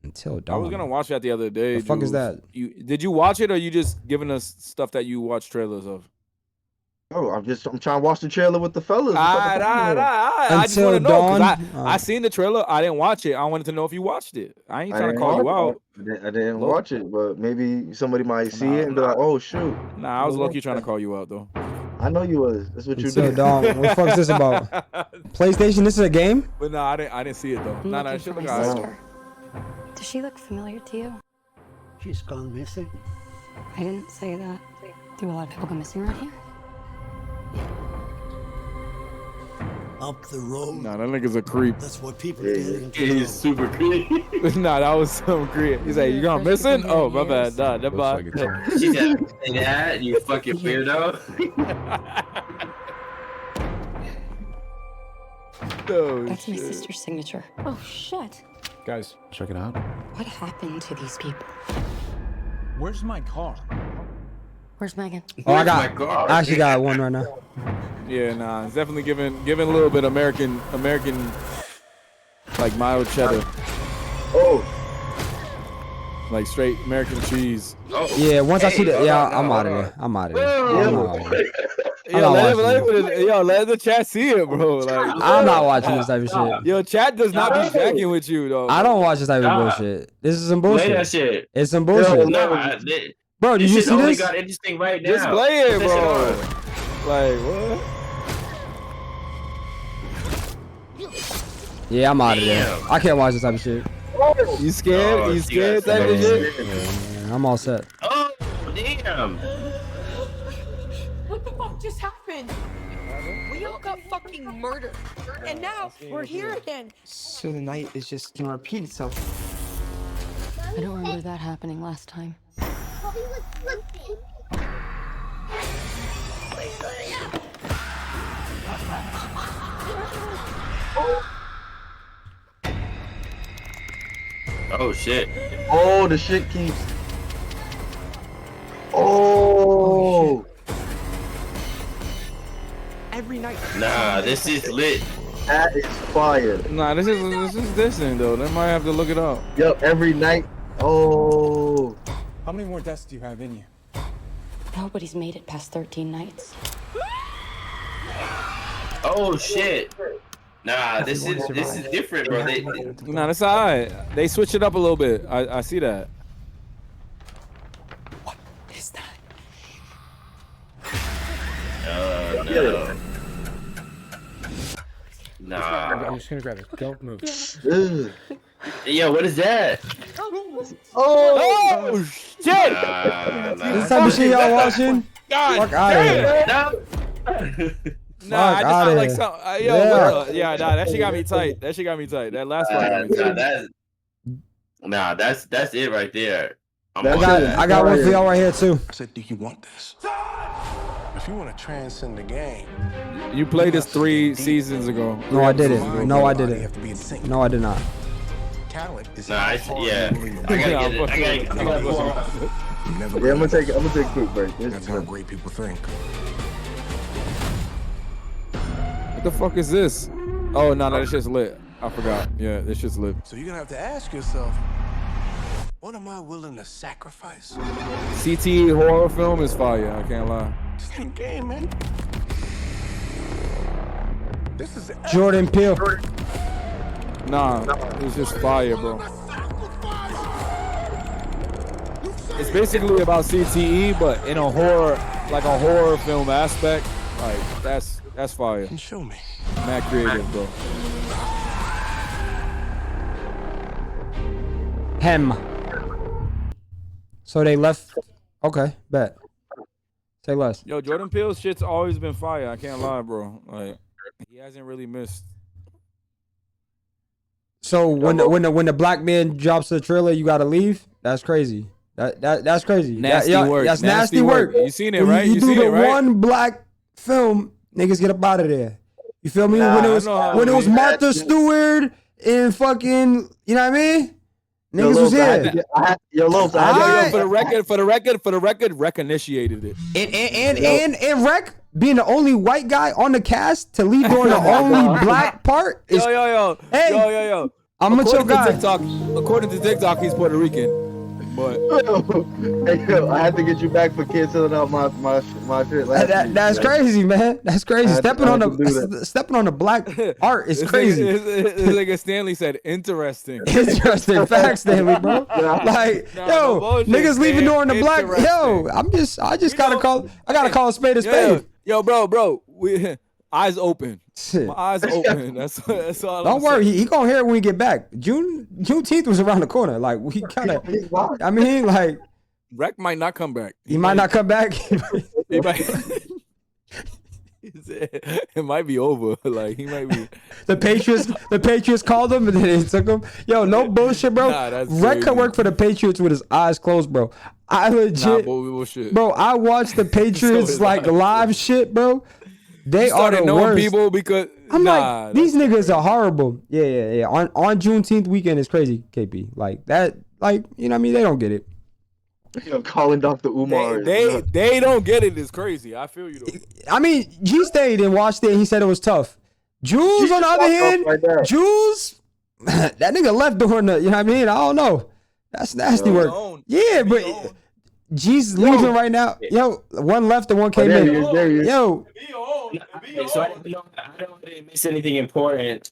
Until Dawn. I was gonna watch that the other day. The fuck is that? Did you watch it or you just giving us stuff that you watch trailers of? Oh, I'm trying to watch the trailer with the fellas. I just want to know because I seen the trailer. I didn't watch it. I wanted to know if you watched it. I ain't trying to call you out. I didn't watch it, but maybe somebody might see it and be like, "Oh shoot!" Nah, I was low-key trying to call you out though. I know you was. That's what you Until do. Dawn. What the fuck is this about? PlayStation? This is a game? But no, I didn't see it though. Nah, it should look my alright. sister. Does she look familiar to you? She's gone missing. I didn't say that. Do a lot of people go missing around here? up the road. Nah, that nigga's a creep. That's what people did. He's super creepy. Nah, that was some creep. He's like, you gonna missing? Oh, my bad. Nah, never mind. She said, "Say that, you fucking weirdo." That's my sister's signature. Oh, shit. Guys, check it out. What happened to these people? Where's my car? Where's Megan? Oh, I actually got one right now. Yeah, nah, it's definitely giving a little bit American, like mild cheddar. Oh. Like straight American cheese. Oh. Yeah, once I see that, I'm out of there. I'm out of there. Let the chat see it, bro. Like, I'm not watching this type of shit. Yo, chat does not be jacking with you, though. I don't watch this type of bullshit. This is some bullshit. Play that shit. It's some bullshit. Bro, did you see only this? got interesting right now. Just play it, bro. Like, what? Yeah, I'm out of there. I can't watch this type of shit. You scared? You scared type of shit? Yeah, I'm all set. Oh, damn. What the fuck just happened? We all got fucking murdered. And now we're here again. So the night is just gonna repeat itself. I don't remember that happening last time. Oh shit. Oh, the shit keeps. Oh. Every night. Nah, this is lit. That is fire. Nah, this is distant though. They might have to look it up. Yo, every night. Oh. How many more deaths do you have in you? Nobody's made it past 13 nights. Oh shit. Nah, this is different, bro. Nah, that's alright. They switch it up a little bit. I see that. What is that? No. Nah. I'm just gonna grab it. Don't move. Yo, what is that? Oh shit! This type of shit y'all watching? God Fuck out of here. Nah, I just felt like some. Yeah. Nah, that shit got me tight. That shit got me tight. That last part got me tight. That's it right there. I got one for y'all right here too. I said, do you want this? If you want to transcend the game, you played this 3 seasons ago. No, I didn't. No, I didn't. No, I did not. Talent is nah, I gotta get it. I'm gonna take a quick break. That's how great people think. What the fuck is this? Oh no, that shit's lit. I forgot. Yeah, this shit's lit. So you're gonna have to ask yourself, what am I willing to sacrifice? CTE horror film is fire. I can't lie. This ain't game, man. This is Jordan Peele. Nah, it's just fire, bro. It's basically about CTE, but in a horror film aspect. Like that's fire. Show me. Mad creative, bro. Hem. So they left. Okay, bet. Say less. Yo, Jordan Peele's shit's always been fire. I can't lie, bro. Like he hasn't really missed. So when the black man drops the trailer, you gotta leave. That's crazy. That's crazy. Nasty work. That's nasty work. You seen it, right? You do seen the it, right? one black film, niggas get up out of there. You feel me? When it was Martha Stewart and fucking, you know what I mean? Niggas was here. For the record, Rec initiated it. And Rec being the only white guy on the cast to leave during the only black part is yo. I'm a chill guy. According to TikTok, he's Puerto Rican. But hey, yo, I had to get you back for canceling out my shit last week. That's crazy, man. That's crazy. Stepping on the black art is crazy. It's like Stanley said, interesting. Interesting. Facts, Stanley, bro. Like, niggas leaving during the black. Yo, I gotta call a spade a spade. Yo, bro. Eyes open. My eyes open. That's all. Don't worry, he gonna hear it when we get back. Juneteenth was around the corner. Like we kind of, I mean, like Rec might not come back. He might not come back. he It might be over. Like he might be. The Patriots called him and then they took him. Yo, no bullshit, bro. Rec could work for the Patriots with his eyes closed, bro. I legit, bullshit. bro. I watched the Patriots like live shit, bro. They are the worst. People because I'm like, these niggas are horrible. Yeah. On Juneteenth weekend is crazy, KP. Like that, like you know what I mean? They don't get it. You know, calling Dr. Umar. They don't get it. It's crazy. I feel you though. I mean, G stayed and watched it. And he said it was tough. Jules, on the other hand, Jules, that nigga left during the. You know what I mean? I don't know. That's nasty work. Yeah, but G's leaving right now. Yo, one left and one came in. Yo. So I didn't miss anything important.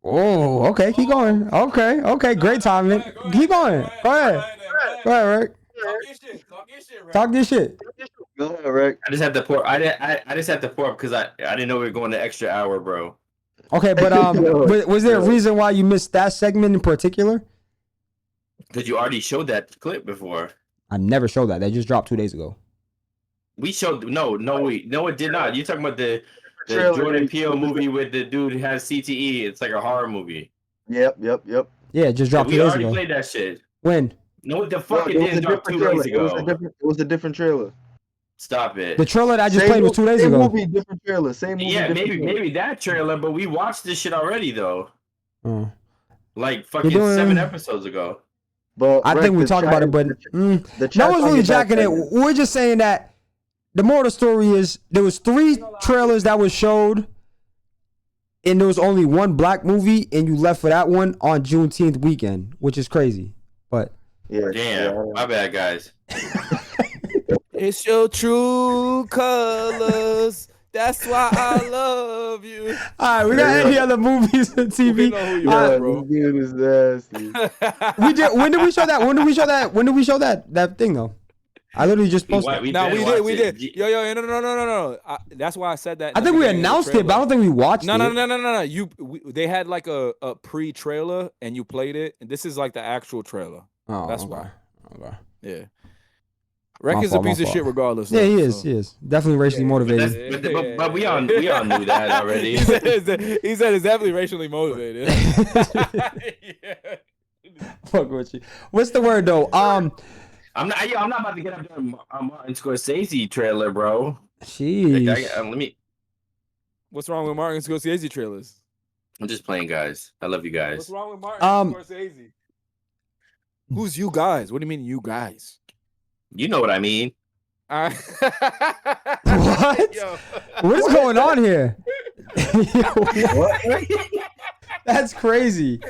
Oh, okay. Keep going. Okay. Great timing. Keep going. Go ahead, Rick. Talk your shit. Go ahead, Rick. I just have to pour. I just have to pour because I didn't know we were going the extra hour, bro. Okay, but was there a reason why you missed that segment in particular? Because you already showed that clip before. I never showed that. That just dropped 2 days ago. We showed no, it did not. You're talking about the Jordan Peele movie with the dude who has CTE. It's like a horror movie. Yep. Yeah, it just dropped 2 days ago. We already played that shit. When? No, what the fuck? It didn't drop 2 days ago. It was a different trailer. Stop it. The trailer that I just played was 2 days ago. Same movie, different trailer. Same movie. Yeah, maybe that trailer, but we watched this shit already though. Oh. Like fucking 7 episodes ago. But I think we talked about it, but no one's really jacking it. We're just saying that the moral of the story is there was 3 trailers that was showed, and there was only one black movie, and you left for that one on Juneteenth weekend, which is crazy. But damn, my bad, guys. It's your true colors. That's why I love you. All right, we got any other movies on TV? We know who you are, bro. Dude is nasty. We did. When did we show that? When did we show that thing though? I literally just posted. We did. Yo, no. That's why I said that. I think we announced it, but I don't think we watched it. No. They had like a pre-trailer and you played it, and this is like the actual trailer. Oh, that's okay. why. Okay. Yeah. Rec is a piece of shit regardless. Yeah, he is. Definitely racially motivated. But we all knew that already. he said it's definitely racially motivated. Fuck with you. What's the word though? I'm not about to get up there Martin Scorsese trailer, bro. Jeez. Let me. What's wrong with Martin Scorsese trailers? I'm just playing, guys. I love you guys. What's wrong with Martin Scorsese? Who's you guys? What do you mean you guys? You know what I mean. What? What is going on here? That's crazy.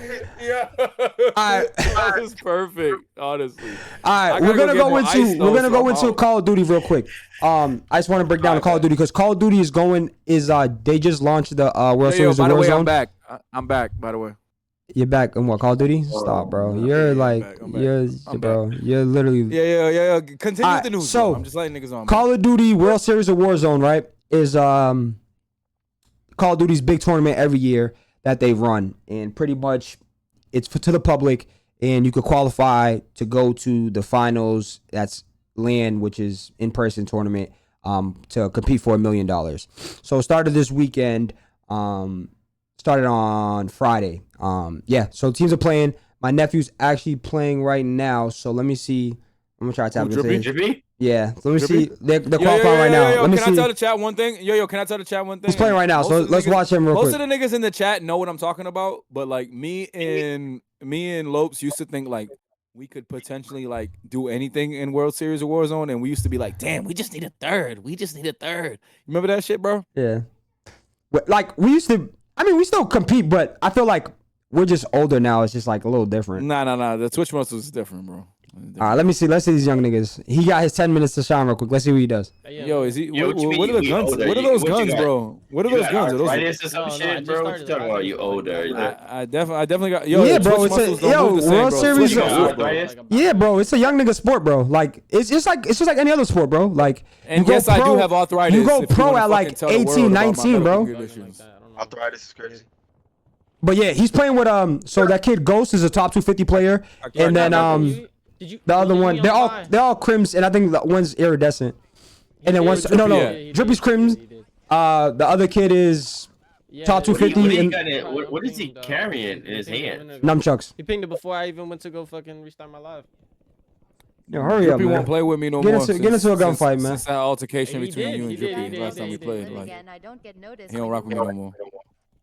Yeah. That was perfect, honestly. All right, we're gonna go into Call of Duty real quick. I just want to break down the Call of Duty because Call of Duty they just launched the World Series of Warzone. By the way, I'm back. By the way. You're back in what, Call of Duty? Stop, bro. You're you're literally. Yeah. Continue with the news. So, I'm just letting niggas on. Call of Duty World Series of Warzone, right, is Call of Duty's big tournament every year that they run, and pretty much it's to the public, and you could qualify to go to the finals. That's LAN, which is in-person tournament, to compete for $1 million. So it started this weekend. Started on Friday. So teams are playing. My nephew's actually playing right now. So let me see. I'm gonna try to tap into it. Drippy? Yeah. Let me see. They're qualifying right now. Let me see. Can I tell the chat one thing? Can I tell the chat one thing? He's playing right now. So let's watch him real quick. Most of the niggas in the chat know what I'm talking about, but like me and Lopes used to think like we could potentially like do anything in World Series of Warzone, and we used to be like, damn, we just need a third. You remember that shit, bro? Yeah. Like we used to. I mean, we still compete, but I feel like we're just older now. It's just like a little different. Nah. The Twitch muscle is different, bro. All right, let me see. Let's see these young niggas. He got his 10 minutes to shine real quick. Let's see what he does. Yo, is he? What are the guns? What are those guns, bro? What are those guns? Arthritis or some shit, bro? What you talking about? You older? I definitely got. Yo, yeah, bro. It's World Series. Yeah, bro. It's a young nigga sport, bro. Like it's just like any other sport, bro. Like and yes, I do have arthritis. You go pro at like 18, 19, bro. Arthritis is crazy. But yeah, he's playing with So that kid Ghost is a top 250 player, and then the other one, they're all crims, and I think the one's iridescent. And then Drippy's crims. The other kid is top 250. What is he carrying in his hand? Nunchucks. He pinged it before I even went to go fucking restart my live. Yo, hurry up, man. won't play with me no get more. Get into a gunfight, man. Since that altercation He between did, you and he did, Drippy he last did, time he we played, did. like Again, I don't get noticed he don't rock with me no more.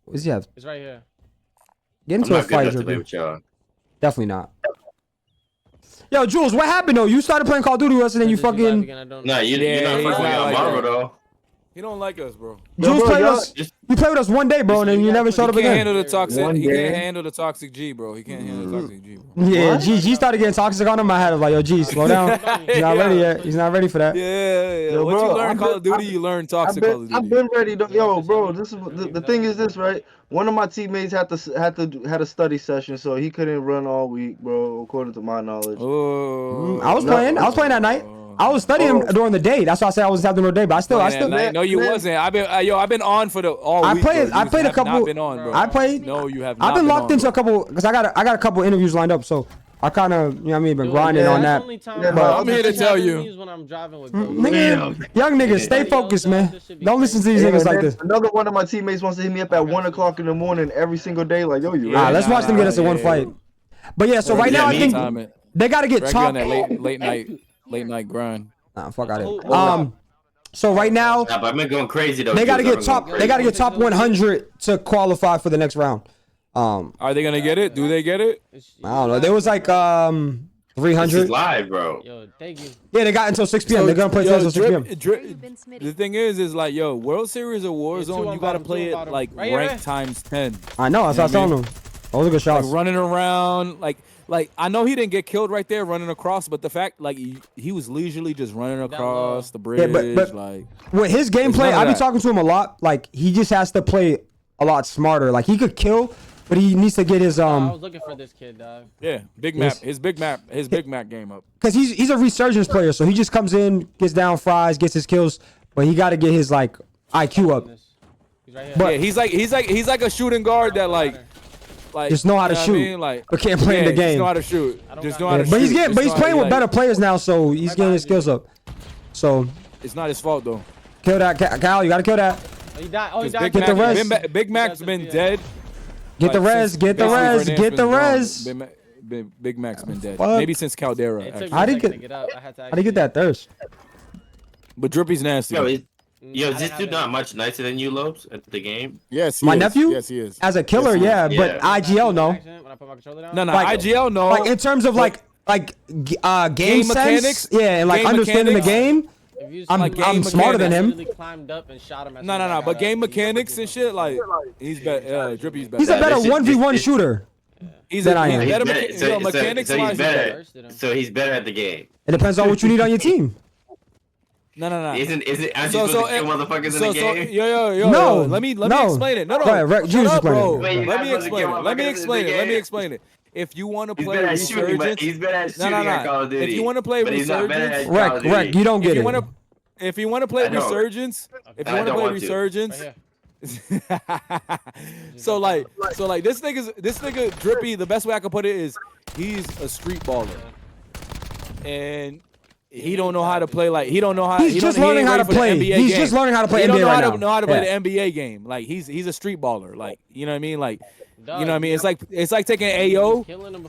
What's he have? It's right here. Get into a fight, Drippy. Definitely not. Yo, Jules, what happened though? You started playing Call of Duty with us and then you fucking. Nah, you're not fucking with Marvel though. He don't like us, bro. Jules played us. You played with us one day, bro, and then you never showed up He can't again. handle the toxic. He can't handle the toxic G, bro. He can't handle the toxic G, bro. Yeah, G started getting toxic on him. I had him like, yo, G, slow down. He's not ready yet. He's not ready for that. Yeah. Yo, Once bro, you learn Call of Duty, you learn toxic Call of Duty. I've been ready to, yo, bro. This is the thing is this, right? One of my teammates had a study session, so he couldn't run all week, bro. According to my knowledge. Oh, I was playing that night. I was studying during the day. That's why I said I was having no day, but I still. No, you wasn't. I've been on for the all week. I played a couple. Been on, bro. I played. No, you have not. I've been locked into a couple because I got a couple interviews lined up, so I kind of, you know what I mean, been grinding on that. But I'm here to tell you, when I'm driving with young niggas, stay focused, man. Don't listen to these niggas like this. Another one of my teammates wants to hit me up at 1 o'clock in the morning every single day, like, yo, you. Let's watch them get us in one fight. But yeah, so right now I think they gotta get top. Late night grind. Nah, fuck out of it. So right now, I've been going crazy though. They gotta get top. They gotta get top 100 to qualify for the next round. Are they gonna get it? Do they get it? I don't know. There was like 300. This is live, bro. Yo, thank you. Yeah, they got until 6 p.m. They're gonna play until 6 p.m. The thing is like, yo, World Series of Warzone, you gotta play it like ranked times 10. I know. That's what I was telling them. Those are good shots. Like running around, like I know he didn't get killed right there running across, but the fact like he was leisurely just running across the bridge. Yeah, but like with his gameplay, I be talking to him a lot. Like he just has to play a lot smarter. Like he could kill, but he needs to get his I was looking for this kid, dog. Yeah, big map. His big map game up. Cause he's a resurgence player, so he just comes in, gets down fries, gets his kills, but he got to get his like IQ up. He's right here. But yeah, he's like a shooting guard that like just know how to shoot, I mean? Like, but can't play in the game. Just know how to shoot. Just know how to shoot. But he's playing with better players now, so he's getting his skills up. So it's not his fault though. Kill that, Cal. You gotta kill that. Oh, he died. Oh, he died. Get the res. Big Mac's been dead. Get the res. Get the res. Get the res. Big Mac's been dead. Fuck. Maybe since Caldera. How do you get that thirst? But Drippy's nasty. Yo, is this dude not much nicer than you, Lopes, at the game? Yes, my nephew. Yes, he is. As a killer, yeah, but IGL no. No, like, IGL no. Like in terms of like game sense, mechanics, yeah, and like understanding the game. I'm smarter than him. No. But game mechanics and shit, like he's better. Drippy's better. He's a better 1v1 shooter. Than I am. So he's better at the game. It depends on what you need on your team. No. Isn't aren't you supposed to kill motherfuckers in the game? Yo. No. Let me explain it. No. Shut up, bro. Let me explain it. If you want to play Resurgence, he's better at shooting at Call of Duty. If you want to play Resurgence, Rec, you don't get it. If you want to play Resurgence, so like this nigga Drippy, the best way I can put it is he's a street baller, and he don't know how to play. Like he don't know how. He's just learning how to play. He's just learning how to play NBA right now. He don't know how to play the NBA game. Like he's a street baller. Like you know what I mean. Like you know what I mean. It's like taking AO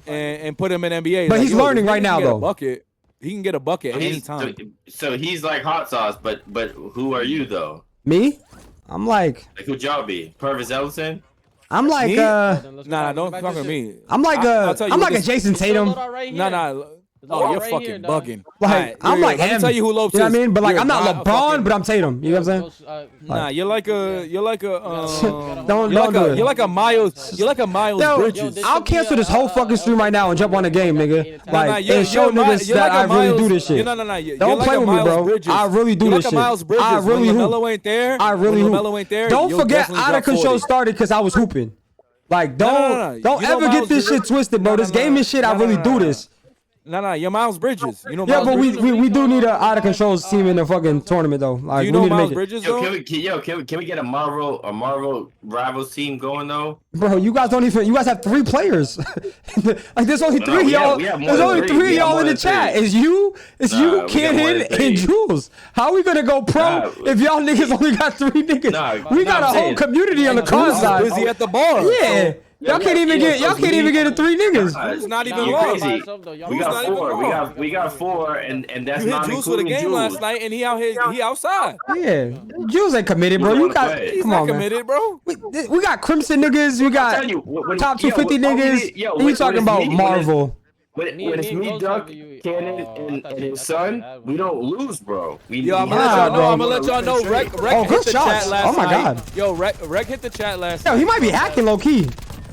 and put him in NBA. But he's learning right now though. Bucket. He can get a bucket any time. So he's like hot sauce. But who are you though? Me? I'm like who'd y'all be? Purvis Ellison? I'm like nah, don't talk to me. I'm like I'm like a Jason Tatum. Nah. Oh, you're fucking bugging. Like I'm like him. Let me tell you who Lopes is. You know what I mean? But like I'm not LeBron, but I'm Tatum. You know what I'm saying? Nah, you're like a don't do it. You're like a Miles Bridges. I'll cancel this whole fucking stream right now and jump on the game, nigga. Like and show niggas that I really do this shit. No. Don't play with me, bro. I really do this shit. I really hoop. LaMelo ain't there. I really hoop. Don't forget Out of Control started because I was hooping. Like don't ever get this shit twisted, bro. This game is shit. I really do this. No, you're Miles Bridges. You know. Yeah, Miles but Bridges? we do need an out of control team in the fucking tournament though. Like, Do you we know need to Miles make it. Bridges Yo, though? can we get a Marvel rivals team going though? Bro, you guys don't even. You guys have 3 players. Like, there's only 3 y'all. There's only 3 y'all in the chat. It's you, Cannon, and Jules. How are we gonna go pro if y'all niggas only got 3 niggas? We got a whole community on the con side. Busy at the bar. Yeah. Y'all can't even get it 3 niggas. It's not even You're long. crazy. We got 4. We got 4, and that's You not hit Jules for the including game Jules. last night, and he out here. He outside. Yeah, Jules ain't committed, bro. You got. He's Come not on, man. committed, bro. We got Crimson niggas. We got telling you, when- top yo, 250 when- niggas. yo, And you when- talking when about it's me- Marvel? When it's me, Duck, Cannon, and his son, we don't lose, bro. Yo, I'm gonna let y'all know. Rec Oh, hit good the shots. chat last Oh my night. God. Yo, Rec hit the chat last Yo, night. he might be hacking low key.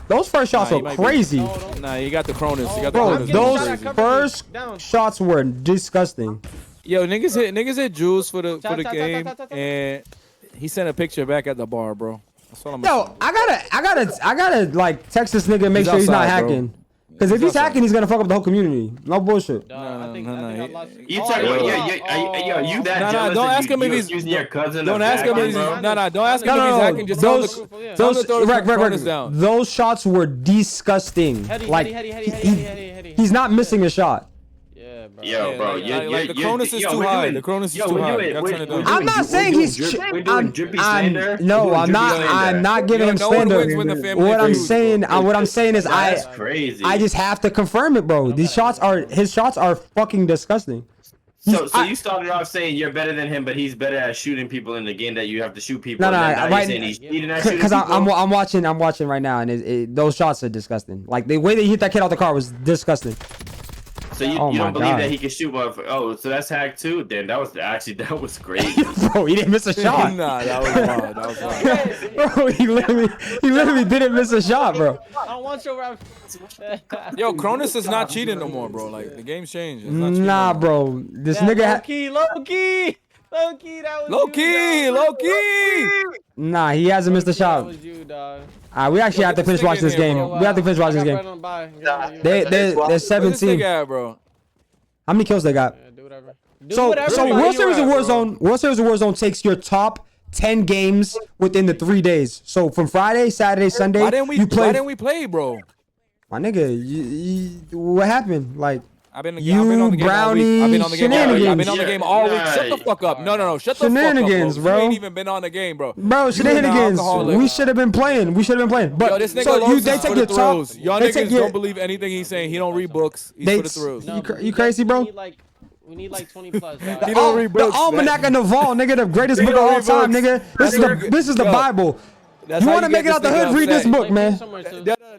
Those first shots Nah, are he might be. crazy. Nah, you got the Cronus. You got the Bro, Cronus. those Crazy. first shots were disgusting. Yo, niggas hit Jules for the game, and he sent a picture back at the bar, bro. That's all I'm Yo, I gotta like text this nigga and make He's sure he's not outside, bro. hacking. Because if he's hacking, he's gonna fuck up the whole community. No bullshit. You talking about you that jealous? Don't that ask him if he's using your cousin. Don't ask him if he's don't ask him if he's hacking. Just tell him to throw the Cronus down. Those shots were disgusting. Like he's not missing a shot. Yo, bro, the Cronus is too high. The Cronus is too high. You gotta turn it down. I'm not saying he's. We're doing drippy slander. No, I'm not. I'm not giving him No one slander. wins when the family What I'm feuds, saying, what I'm saying is, That's crazy. I just have to confirm it, bro. His shots are fucking disgusting. So you started off saying you're better than him, but he's better at shooting people in the game that you have to shoot people. No, right. Saying he's cheating at shooting because I'm people? I'm watching right now, and those shots are disgusting. Like the way they hit that kid out the car was disgusting. So you don't believe that he can shoot one? Oh, so that's hack too. Then that was great. Bro, he didn't miss a shot. Nah, that was wild. That was wild. Bro, he literally didn't miss a shot, bro. I don't want your rap. Yo, Cronus is not cheating no more, bro. Like the game's changed. It's not cheating Nah, no more. bro. This nigga. Low key. That was Low key. Nah, he hasn't missed a shot. That was you, dog. We actually have to finish watching this game. We have to finish watching this game. They're 17. Bro. How many kills they got? Do whatever. So World Series of bro. Warzone takes your top 10 games within the 3 days. So from Friday, Saturday, Sunday, Why didn't we play, bro? My nigga, what happened? Like, I've been on the game all week. Brownie, I've been on the game all week. I've been on the shenanigans. game all week. Shut the fuck up. No. Shut the Shenanigans, fuck up, bro. bro. You ain't even been on the game, bro. Bro, You shenanigans. an alcoholic. We should have been playing. But Yo, this nigga so loves they us take for your the top. thrills. Y'all they niggas take your, don't believe anything he's saying. He don't read books. He's they, for the thrills. you crazy, bro? We need like 20 plus. Dog. He don't read The books. Almanac of Naval, nigga, the greatest He book of don't all read time, books. nigga. This is the Yo, Bible. That's You how want to get make it out the this hood? nigga Read this upset. book, man.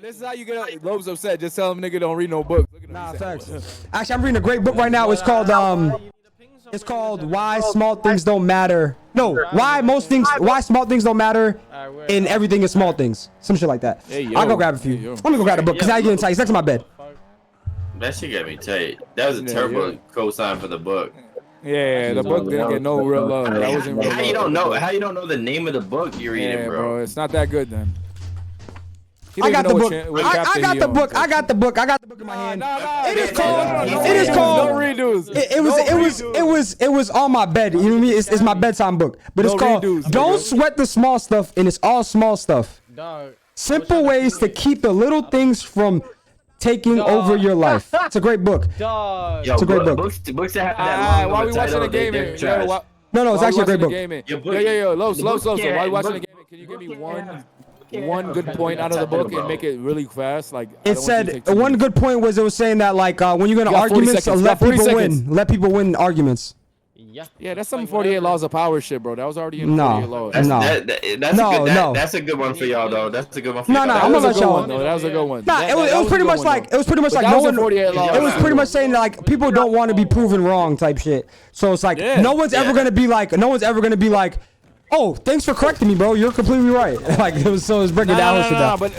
This is how you get Lobes upset. Just tell him nigga don't read no book. Nah, facts. Actually, I'm reading a great book right now. It's called Why Small Things Don't Matter. No, why small things don't matter and everything is small things. Some shit like that. Hey, yo. I'll go grab a few. Let me go grab the book because I get tight. It's next to my bed. That shit got me tight. That was a terrible cosign for the book. Yeah, the book didn't get no real love. That wasn't real How love. you don't know? How you don't know the name of the book you're reading, Yeah, bro? It's not that good then. I got the book. I got the book. I got the book. I got the book in my hand. It is called. It is called. No redos. It was on my bed. You know what I mean? It's my bedtime book. But it's called Don't Sweat the Small Stuff, and it's all small stuff. Simple ways to keep the little things from taking over your life. It's a great book. It's a great book. Books that have that long Why of we a watching title, the game? they're trash. No, it's actually a great book. Yo, Los. Why you watching the game? Can you give me one good point out of the book and make it really fast? Like it said, one good point was it was saying that like when you're gonna You got 40 arguments, seconds. let You got 40 people seconds. win. Let people win arguments. Yeah, that's some 48 laws of power shit, bro. That was already in 48 laws. That's a good one for y'all, though. That's a good one for y'all. I'm gonna let y'all. That was a good one. Nah, it was pretty much like no one. It was pretty much saying that like people don't want to be proven wrong type shit. So it's like no one's ever gonna be like, oh, thanks for correcting me, bro. You're completely right. Like it was breaking down and shit down. But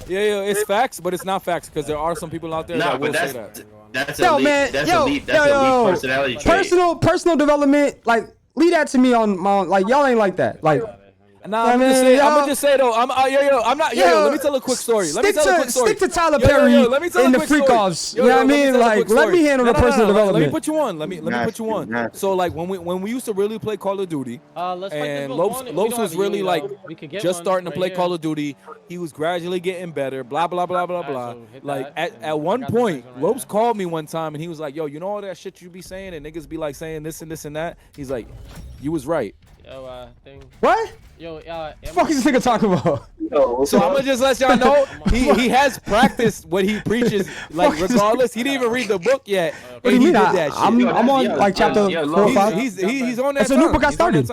it's facts, but it's not facts because there are some people out there that will say that. That's elite personality trait. Personal development, like leave that to me on my like y'all ain't like that. Like Nah, I'm gonna just say though. I'm not. Let me tell a quick story. Let me tell a quick story. Stick to Tyler Perry in the freak offs. You know what I mean? Like, let me handle the personal development. Let me put you on. Let me put you on. So like when we used to really play Call of Duty, and Lopes was really like just starting to play Call of Duty. He was gradually getting better. Blah blah blah blah blah. Like at one point, Lopes called me one time and he was like, "Yo, you know all that shit you be saying and niggas be like saying this and this and that." He's like, "You was right." Yo, What? Yo, what the fuck is this nigga talking about? So I'm gonna just let y'all know he has practiced what he preaches. Like regardless, he didn't even read the book yet. What do you mean? I'm on like chapter 4 or 5. He's on that. It's a new book I started.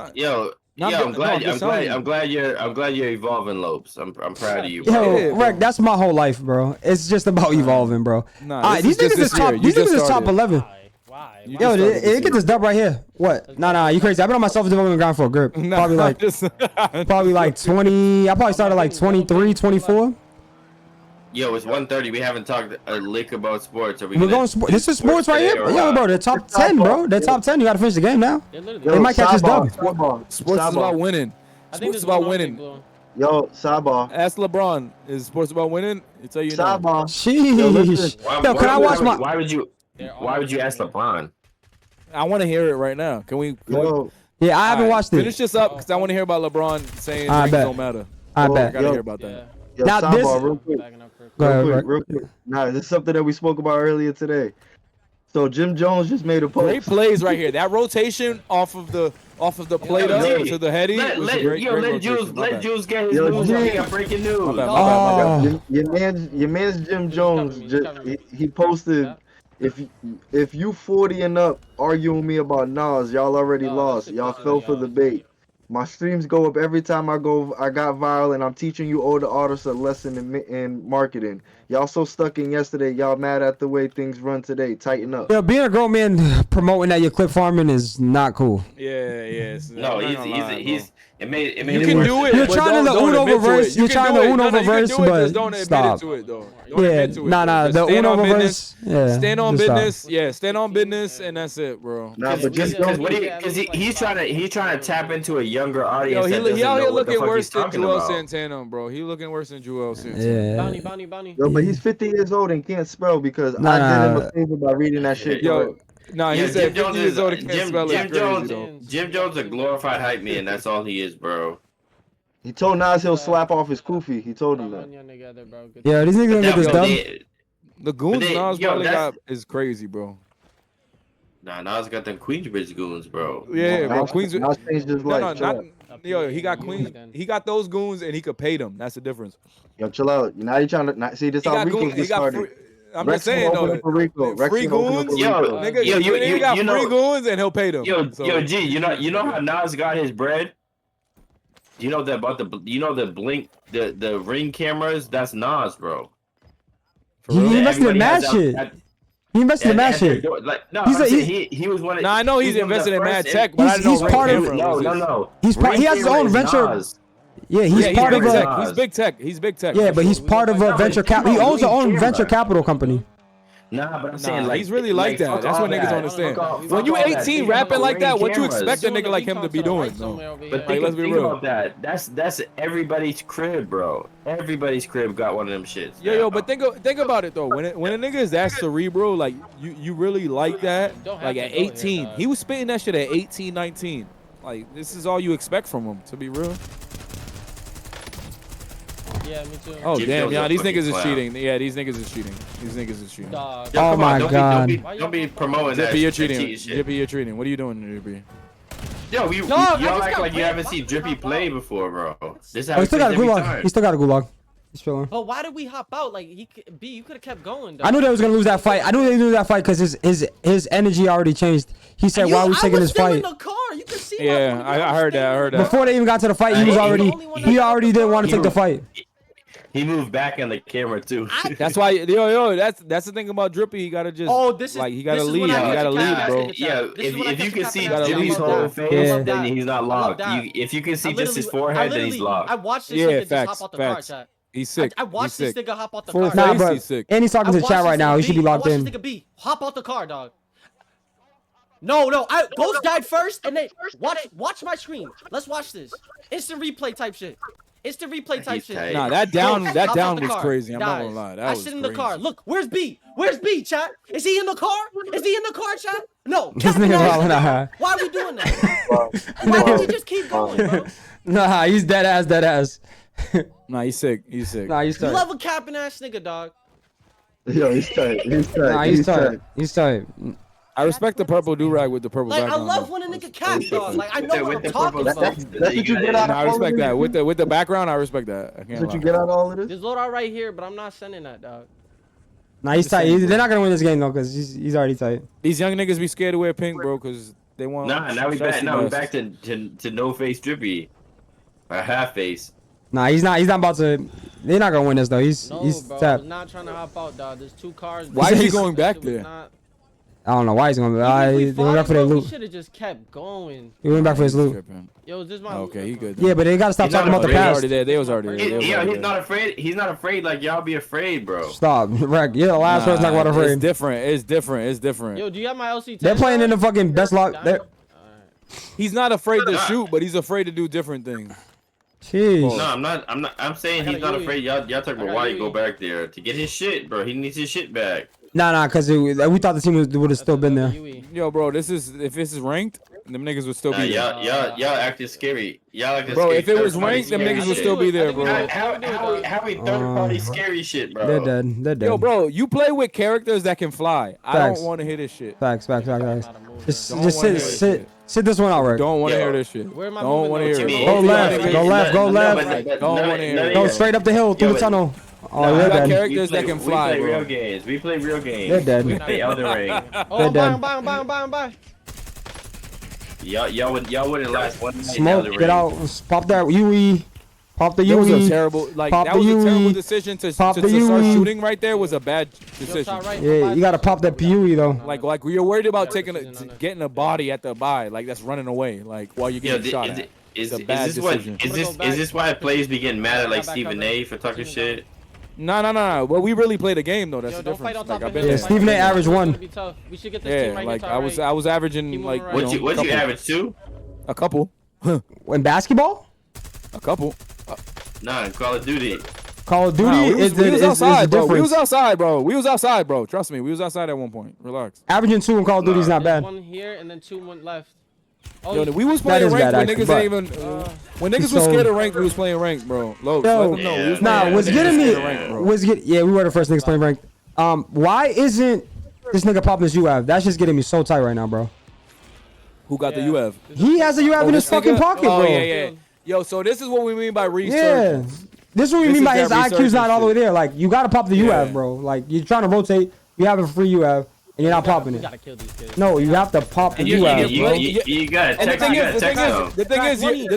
I'm glad you're evolving, Lopes. I'm proud of you, bro. Yo, Rick, that's my whole life, bro. It's just about evolving, bro. Nah, these niggas is top 11. Yo, it get this dub right here. What? Nah, you crazy. I've been on my self-development grind for a grip. Probably like 20. I probably started like 23, 24. Yo, it's 1:30. We haven't talked a lick about sports. We're going sports. This is sports right here. Yo, bro, they're top 10, bro. They're top 10. You gotta finish the game now. They might catch this dub. Sports is about winning. Sports is about winning. Yo, sidebar. Ask LeBron. Is sports about winning? He tell you sidebar. Sheesh. Yo, can I watch my? Why would you ask LeBron? I want to hear it right now. Can we? Yeah, I haven't watched it. Finish this up because I want to hear about LeBron saying things don't matter. I bet. Gotta hear about that. Yo, now sidebar, real quick. Nah, this is something that we spoke about earlier today. So Jim Jones just made a post. Great plays right here. That rotation off of the plate up to the heady. Let Jules get his news. I got breaking news. Your man's Jim Jones. He posted. If you 40 and up arguing me about Nas, y'all already lost. Y'all fell for the bait. My streams go up every time I got viral, and I'm teaching you older artists a lesson in marketing. Y'all so stuck in yesterday. Y'all mad at the way things run today. Tighten up. Yo, being a grown man promoting that you're clip farming is not cool. Yeah. No, he's. It made you it can worse. do it. You're trying to Uno reverse. You're trying to Uno reverse, but don't stop. admit it to it though. Yeah, nah. The Uno reverse. Yeah. Stand on business. Yeah, stand on business, and that's it, bro. Nah, but just because he's trying to tap into a younger audience. Yo, he out here looking worse than Joel about. Santana, bro. He looking worse than Joel Santana. Yeah. Bonnie. Yo, but he's 50 years old and can't spell because I did him a favor by reading that shit. Yo. No, he said 50 years old and can't spell it. Jim Jones a glorified hype man. That's all he is, bro. He told Nas he'll slap off his kufi. He told him that. Yeah, these niggas gonna get this dub. The goons Nas probably got is crazy, bro. Nah, Nas got them Queensbridge goons, bro. Yeah, bro. Queensbridge. Nas changed his life. Yo, he got Queens. He got those goons and he could pay them. That's the difference. Yo, chill out. Now you trying to see this? How Rico's get started. I'm just saying though. Free goons, nigga. You got free goons and he'll pay them. Yo, G, you know how Nas got his bread? You know that about the blink the ring cameras? That's Nas, bro. He invested in mad shit. He invested in mad shit. He was one of. No, I know he's invested in mad tech, but he's part of. No. He has his own venture. Yeah, he's part of a. He's big tech. He's big tech. Yeah, but he's part of a venture capital. He owns his own venture capital company. Nah, but I'm saying he's really like that. That's what niggas don't understand. When you 18 rapping like that, what you expect a nigga like him to be doing? But let's be real about that. That's everybody's crib, bro. Everybody's crib got one of them shits. Yo, but think about it though. When a nigga is that cerebral, like you really like that. Like at 18, he was spitting that shit at 18, 19. Like this is all you expect from him, to be real. Yeah, me too. Oh damn, yeah, these niggas is cheating. Yeah, these niggas is cheating. Oh my god. Don't be promoting that. Jippy, you're cheating. Jippy, you're cheating. What are you doing, Jippy? Yo, y'all act like you haven't seen Drippy play before, bro. This he still got a gulag. He still got a gulag. He's chilling. But why did we hop out? Like you could have kept going. Though. I knew they was gonna lose that fight. I knew they would lose that fight because his energy already changed. He said, "Why are we taking this fight?" In the car. You could see I heard that. Before they even got to the fight, he already didn't want to take the fight. He moved back in the camera too. That's why, that's the thing about Drippy. He gotta just, he gotta lead. He gotta lead, bro. Yeah, if you can see Drippy's whole face, then he's not locked. If you can see just his forehead, then he's locked. I watched this nigga just hop out the car, chat. He's sick. I watched this nigga hop out the car. Nah, bro. And he's talking to the chat right now. He should be locked in. Hop out the car, dog. No, Ghost died first, and then watch my screen. Let's watch this. Instant replay type shit. Instant replay type shit. Nah, that down was car, crazy. I'm not dies. gonna lie. That I was sit in the crazy. car. Look, where's B? Where's B, chat? Is he in the car? Is he in the car, chat? No. This nigga rolling out. Why are we doing that? Why don't we just keep going, bro? Nah, he's dead ass. Nah, he's sick. Nah, he's You tight. love a capping ass nigga, dog. Yo, he's tight. Nah, he's tight. I respect the purple do-rag with the purple Like, I background. love when a nigga caps, dog. Like, I know what I'm talking about. That's what you get out of I all respect of that. this? With the background, I respect that. I can't That's what lie. you get out of all of this? There's loadout right here, but I'm not sending that, dog. Nah, he's tight. They're not gonna win this game though, cause he's already tight. These young niggas be scared to wear pink, bro, cause they want. Nah, now we back. Sexy Now we best. back to no face drippy, or half face. Nah, he's not about to. They're not gonna win this though. He's No, bro. tapped. I'm not trying to hop out, dog. There's 2 cars. Why is he going back there? I don't know why he's gonna. They went back for their We loot. should have just kept going. He went back for his loot. Yo, is this my Okay, he good. Yeah, but they gotta stop talking about the They past. already there. They was already there. They was Yeah, already he's there. not afraid. He's not afraid like y'all be afraid, bro. Stop, Rack. You're the last person to talk about It's afraid. different. It's different. It's different. Yo, do you have my LC10? They're playing in the fucking best lock. He's not afraid to shoot, but he's afraid to do different things. Jeez. No, I'm not. I'm saying he's not afraid. Y'all talking about why he go back there to get his shit, bro. He needs his shit back. Nah, cause we thought the team would have still been there. Yo, bro, if this is ranked, them niggas would still be there. Y'all acting scary. Y'all acting Bro, scary. if it was ranked, them niggas would still be there, bro. How we third party scary shit, bro? They're dead. They're dead. Yo, bro, you play with characters that can fly. I Facts. don't want to hear this shit. Facts. Just Don't wanna hear sit this one out, Rick. Don't want to hear this shit. Where am I Don't moving want to though? hear it. Go left. Go left. Don't want to hear it. Go straight up the hill through the tunnel. Oh, we they're got dead. characters that can fly, We play bro. real games. We play real games. They're dead. We play Elden Ring. Oh, They're I'm dead. buying. Y'all wouldn't last one night in Smoke. Elden Get Ring. out. Pop that UE. Pop the That was a UE. terrible, like Pop that the was a UE. terrible decision to Pop start the UE. shooting right there was a bad decision. Yeah, you gotta pop that PUE though. Like you're worried about getting a body at the buy, like that's running away, like while you're getting shot at. Is It's a bad decision. Is this why players be getting mad at like Stephen A for talking shit? No. Well, we really played a game though. That's the Don't fight difference. on top Like, I've of been him. there. Stephen A average one. It's gonna be tough. We should get this team Yeah, right like here, I was averaging like What you couple. average 2? A couple. In basketball? A couple. Nah, in Call of Duty. Call of Duty Nah, we was is outside, bro. different. We was outside, bro. We was outside, bro. Trust me, we was outside at one point. Relax. Averaging 2 in Call of Duty is not There's bad. one here and then 2 went left. Yo, we was That playing is ranked bad, when actually, niggas but- ain't even. When niggas was scared of ranked, we was playing ranked, bro. Low. Yo, Let them know. We was nah, playing what's ranked, getting we me? was playing ranked, bro. Yeah, we were the first niggas playing ranked. Why isn't this nigga popping his UAV? That's just getting me so tight right now, bro. Who got the UAV? He has a UAV in his this fucking nigga? pocket, Oh bro. yeah. Yo, so this is what we mean by research. Yeah. This is what we This mean is by his that IQ's not research all the way shit. there. Like, you gotta pop the UAV, bro. Like, you're trying to rotate, you have a free UAV, and you're not popping it. gotta kill these kids. No, you have to pop the You UAV, bro. gotta And the text. thing You gotta is, text them. the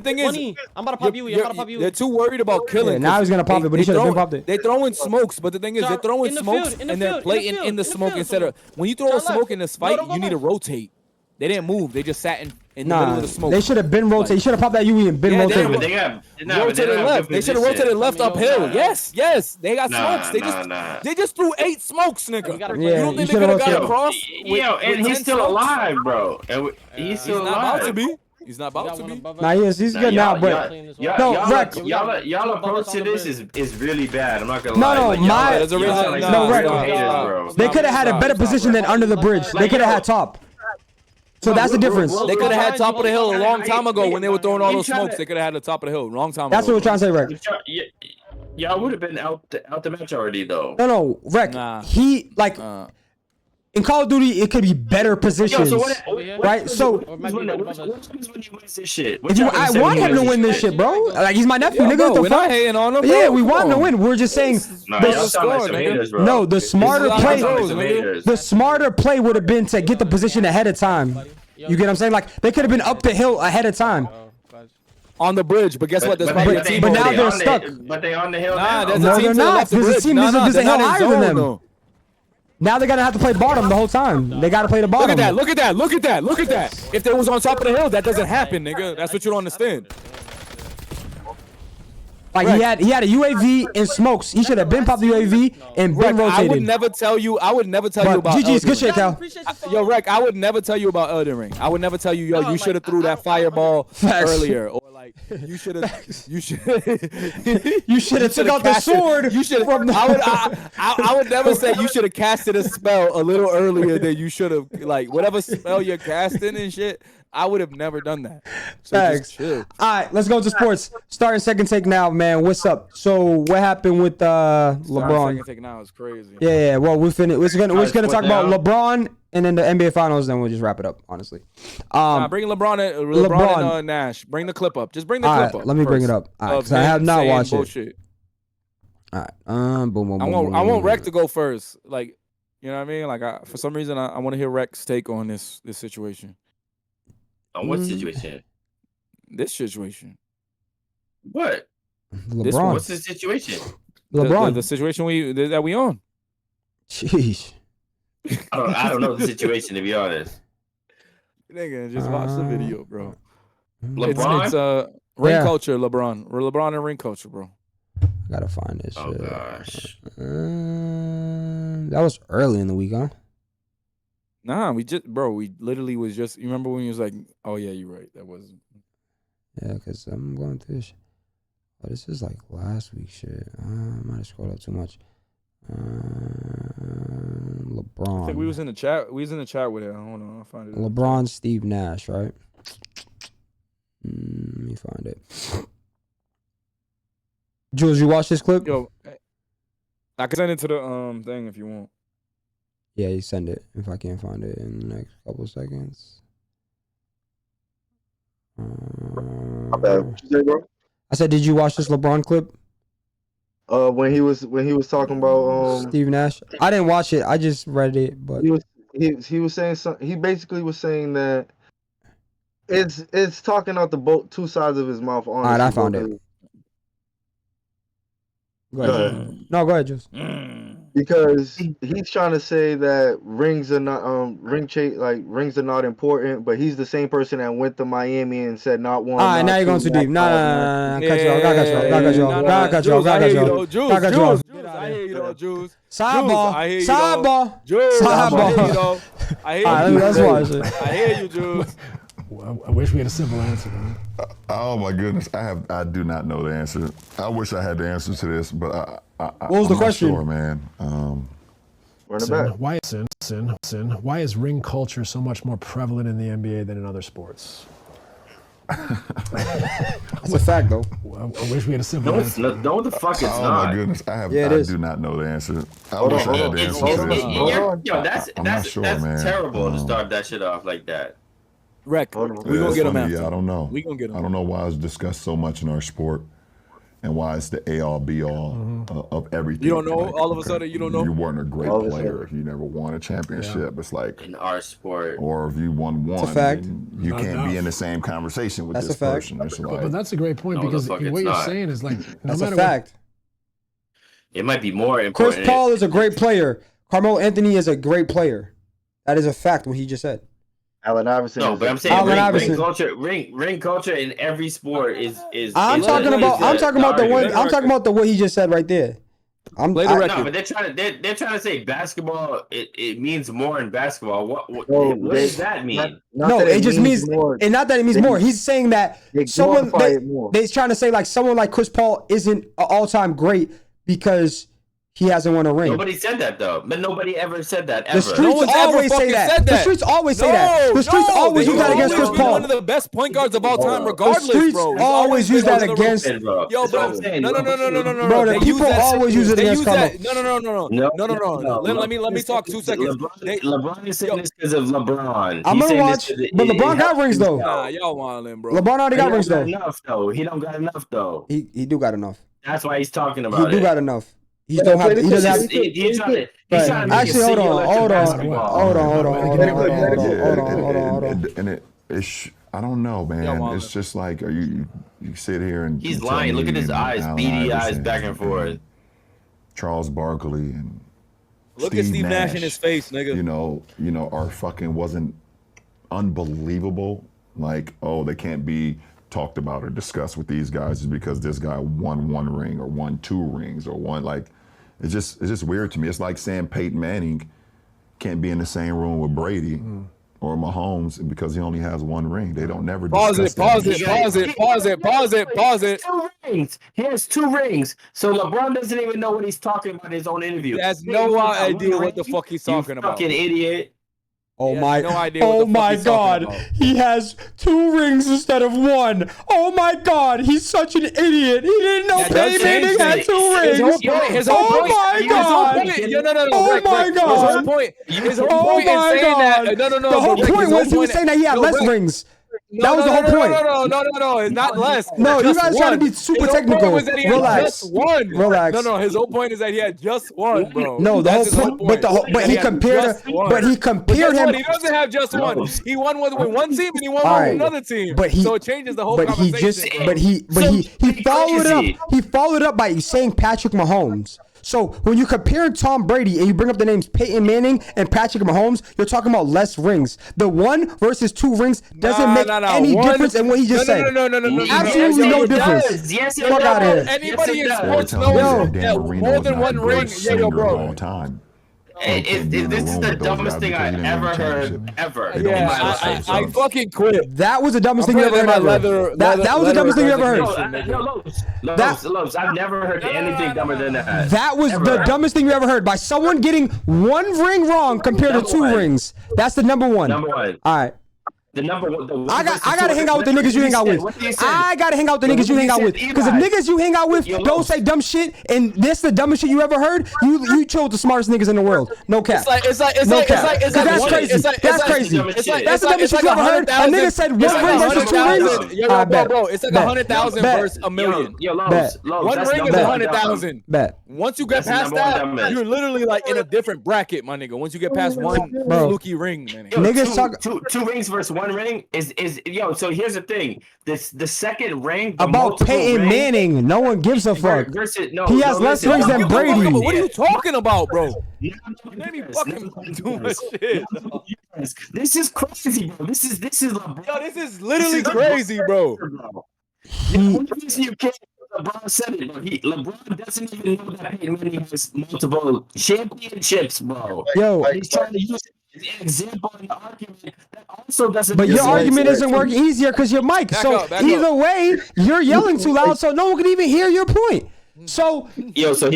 thing is, I'm about to pop you. I'm about to pop you. they're too worried about killing. Yeah, now he's gonna pop it, but he should've been popped it. They throwing smokes, but the thing is, they're throwing in the smokes field, in the and they're field, playing in the smoke field, instead of when you throw a Turn smoke left. in this No, fight, don't go you need to left. rotate. They didn't move. They just sat in the middle Nah, of the smoke. they should have been rotating. You should have popped that UE and been Yeah, rotating. But they got rotated left. They should have rotated left uphill. Yes. They got smokes. They just threw 8 smokes, nigga. Yeah, You don't you think they should've could have got rotated. across? And he's still alive, bro. And he's still not about to alive. be. He's not about to be. Nah, he's good now, but y'all approach to this is really bad. I'm not gonna lie. no, Like, my y'all- y'all sound like no, some Rick. real haters, bro. They could have had a better position than under the bridge. They could have had top. So that's the difference. They could have had top of the hill a long time ago when they were throwing all those smokes. They could have had the top of the hill a long time ago. That's what we're trying to say, Rick. Y'all would have been out the match already, though. No, Rick. He like in Call of Duty, it could be better positions, right? So When you win this shit. I want him to win this shit, bro. Like he's my nephew, Yeah, nigga. bro, What the we're not fuck? hating on him, bro. Yeah, we Come want him to on. win. We're just saying Nah, y'all sound like some haters, bro. no. The smarter This is play, y'all sound like some haters. the smarter play would have been to get the position ahead of time. You get what I'm saying? Like they could have been up the hill ahead of time. On the bridge, but guess what? There's probably a team but over now there. they're stuck. But they on the hill Nah, now. there's No, a team they're to the not. left of There's a bridge. team. No, There's a they're hill not in higher than zone, them. though. Now they're gonna have to play bottom the whole time. They gotta play the bottom. Look at that. If they was on top of the hill, that doesn't happen, nigga. That's what you don't understand. Like he had a UAV and smokes. He should have been popped the UAV and been rotated. I would never tell you about GG's good shit, Cal. Yo, Rec, I would never tell you about Elden Ring. I would never tell you, yo, you should have threw that fireball earlier, or like you should have took out the sword. You should. I would never say you should have casted a spell a little earlier than you should have. Like whatever spell you're casting and shit, I would have never done that. So Facts. just chill. All right, let's go to sports. Starting second take now, man. What's up? So what happened with LeBron? Second take now is crazy. Yeah. Well, we're gonna talk about LeBron and then the NBA Finals. Then we'll just wrap it up. Honestly. Bring LeBron and Nash. Bring the clip up. Just bring the clip up. Let me bring it up. All right, because I have not watched bullshit. it. All right. Boom. I want Rec to go first. Like, you know what I mean? Like, for some reason, I want to hear Rec's take on this situation. On what situation? This situation. What? LeBron. What's the situation? LeBron. The situation that we on. Jeez. I don't know the situation, to be honest. Nigga, just watch the video, bro. LeBron? It's ring culture, LeBron. LeBron and ring culture, bro. I gotta find this. Oh gosh. That was early in the week, huh? Nah, we literally was just. You remember when he was like, "Oh yeah, you're right. That wasn't." Yeah, because I'm going through this. Oh, this is like last week's shit. I might have scrolled up too much. LeBron. I think we was in the chat. We was in the chat with it. Hold on, I'll find it. LeBron, Steve Nash, right? Let me find it. Jules, you watch this clip? Yo, I can send it to the thing if you want. Yeah, you send it if I can't find it in the next couple of seconds. My bad. What you say, bro? I said, did you watch this LeBron clip? When he was talking about Steve Nash. I didn't watch it. I just read it, but he was saying something. He basically was saying that it's talking out the two sides of his mouth. Honestly, all right, I found it. Go ahead. No, go ahead, Jules. Because he's trying to say that rings are not rings are not important, but he's the same person that went to Miami and said not one. All right, now you're going too deep. Nah. Cut you off. I hear you though, Jules. Sidebar. I hear you. Let's watch it. I hear you, Jules. I wish we had a simple answer. Oh my goodness, I do not know the answer. I wish I had the answer to this, but what was the question? Sure, man. Why is ring culture so much more prevalent in the NBA than in other sports? That's a fact, though. I wish we had a simple answer. No, the fuck it's not. Oh my goodness, I do not know the answer. I wish I had the answer to this. Yo, that's terrible to start that shit off like that. Rec, we gonna get him out. Yeah, I don't know. We gonna get him. I don't know why it's discussed so much in our sport, and why it's the A-all, B-all of everything. You don't know? All of a sudden, you don't know? You weren't a great player if you never won a championship. Yeah. It's like in our sport, or if you won one, it's a fact. You can't be in the same conversation with this person. It's like, but that's a great point because what you're saying is like that's a fact. It might be more important. Chris Paul is a great player. Carmelo Anthony is a great player. That is a fact. What he just said. Allen Iverson. No, but I'm saying ring culture in every sport is. I'm talking about the what he just said right there. No, but they're trying to say basketball. It means more in basketball. What does that mean? It just means more. And not that it means more. He's saying that they're trying to say like someone like Chris Paul isn't an all-time great because he hasn't won a ring. Nobody said that though. But nobody ever said that ever. The streets always say that. The streets always say that. The streets always use that against Chris Paul. One of the best point guards of all time, regardless, the streets bro. always use that against. Yo, bro. No. Bro, the people always use it against Carmelo. No. Let me talk 2 seconds. LeBron is saying this because of LeBron. I'm gonna watch, but LeBron got rings though. Nah, y'all wildin', bro. LeBron already got rings though. He don't got enough though. He do got enough. That's why he's talking about it. He do got enough. He doesn't have. He's trying to actually, hold on. And it's I don't know, man. It's just like you sit here and he's lying. Look at his eyes, beady eyes, back and forth. Charles Barkley and look at Steve Nash in his face, nigga. You know, our fucking wasn't unbelievable. Like, oh, they can't be talked about or discussed with these guys is because this guy won 1 ring or won 2 rings or won like. It's just weird to me. It's like saying Peyton Manning can't be in the same room with Brady or Mahomes because he only has 1 ring. They don't never Pause it. 2 rings. He has 2 rings. So LeBron doesn't even know what he's talking about in his own interview. He has no idea what the fuck he's talking about. Fucking idiot. Oh my! No idea Oh what the fuck my he's talking God! about. He has 2 rings instead of 1. Oh my God! He's such an idiot. He didn't know Peyton Manning had 2 rings. Oh my God! Oh my God! His whole point is saying that. No. The whole point was he was saying that he had less rings. That was the whole point. No, it's not less. No, you Just guys trying to be super technical. Relax. Relax. No, his whole point is that he had just 1, bro. No, the whole point. But he compared him. He doesn't have just 1. He won with 1 team and he won with another team. So it changes the whole conversation. But he followed it up. He followed it up by saying Patrick Mahomes. So when you compare Tom Brady and you bring up the names Peyton Manning and Patrick Mahomes, you're talking about less rings. The 1 versus 2 rings doesn't make any difference in what he just said. No. Absolutely no difference. Yes, fuck out of here. Anybody in sports knows that more than 1 ring. Yo, bro. This is the dumbest thing I ever heard ever. Yeah, I fucking quit. That was the dumbest thing you ever heard. That was the dumbest thing you ever heard. Lopes, I've never heard anything dumber than that. That was the dumbest thing you ever heard by someone getting 1 ring wrong compared to 2 rings. That's the number 1. Number 1. All right. The number 1. I gotta hang out with the niggas you hang out with. I gotta hang out with the niggas you hang out with. Because if niggas you hang out with don't say dumb shit and this the dumbest shit you ever heard, you chose the smartest niggas in the world. No cap. It's like that's crazy. That's crazy. That's the dumbest shit you ever heard. A nigga said 1 ring versus 2 rings. Yo, bro, it's like 100,000 versus a million. Yo, Lopes, 1 ring is 100,000. Bet. Once you get past that, you're literally like in a different bracket, my nigga. Once you get past 1 fluky ring, man. Niggas talk 2 rings versus 1 ring is so here's the thing. The second ring about Peyton Manning, no one gives a fuck. He has less rings than Brady. What are you talking about, bro? You made me fucking do my shit. This is crazy, bro. This is yo, this is literally crazy, bro. The reason you can't. LeBron said it, bro. LeBron doesn't even know that Peyton Manning has multiple championships, bro. Yo, he's trying to use it as an example in the argument that also doesn't. But your argument isn't working easier because your mic. So either way, you're yelling too loud, so no one can even hear your point. So here's the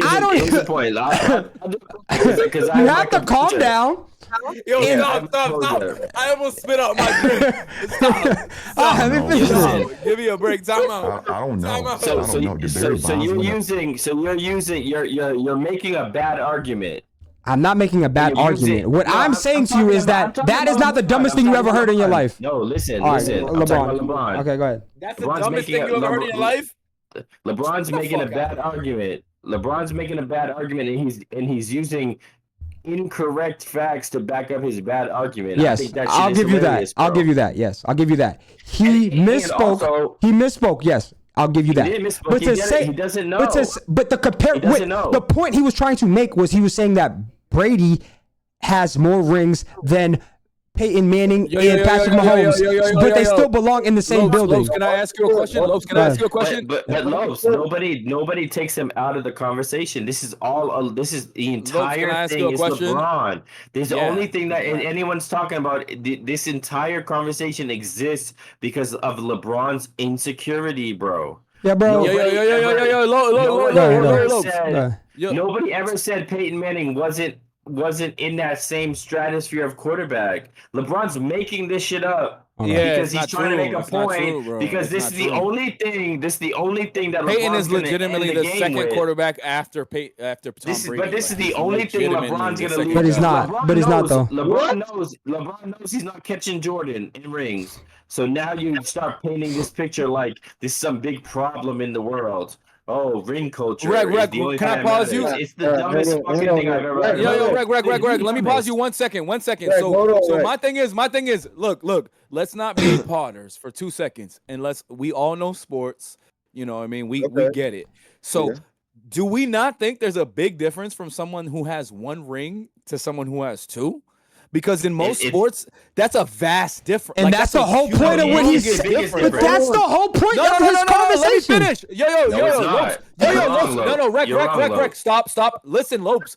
point. You have to calm down. Yo, stop. I almost spit out my drink. Stop. Give me a break. Time out. I don't know. You're making a bad argument. I'm not making a bad argument. What I'm saying to you is that is not the dumbest thing you ever heard in your life. No, listen. LeBron. Okay, go ahead. That's the dumbest thing you ever heard in your life? LeBron's making a bad argument. And he's using incorrect facts to back up his bad argument. Yes, I'll give you that. I'll give you that. Yes, I'll give you that. He misspoke. He misspoke. Yes, I'll give you that. But to say he doesn't know. But the point he was trying to make was he was saying that Brady has more rings than Peyton Manning and Patrick Mahomes, but they still belong in the same building. Lopes, can I ask you a question? But Lopes, nobody takes him out of the conversation. This is the entire thing is LeBron. This is the only thing that anyone's talking about. This entire conversation exists because of LeBron's insecurity, bro. Yeah, bro. Nobody ever said Peyton Manning wasn't in that same stratosphere of quarterback. LeBron's making this shit up because he's trying to make a point. Because this is the only thing that Peyton is legitimately the second quarterback after Tom Brady. But this is the only thing LeBron's gonna lose. But he's not. But he's not though. LeBron knows he's not catching Jordan in rings. So now you start painting this picture like this is some big problem in the world. Oh, ring culture. Reg, can I pause you? It's the dumbest fucking thing I've ever heard. Yo, Reg, let me pause you 1 second. 1 second. So my thing is, look, let's not be potters for 2 seconds. And we all know sports. You know what I mean? We get it. So do we not think there's a big difference from someone who has 1 ring to someone who has 2? because in most sports, that's a vast difference. And that's the whole point of what he's saying. But that's the whole point of his conversation. Let me finish. Yo, Rec, stop. Listen, Lopes.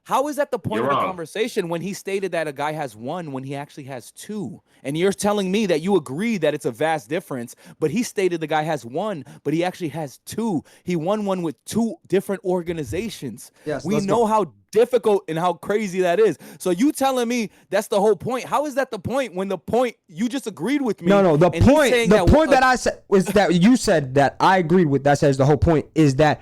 How is that the point of the conversation when he stated that a guy has one when he actually has two? And you're telling me that you agree that it's a vast difference, but he stated the guy has one, but he actually has two. He won one with two different organizations. Yes, we know how difficult and how crazy that is. So you telling me that's the whole point? How is that the point when the point you just agreed with me? No, the point that I said was that you said that I agreed with. That says the whole point is that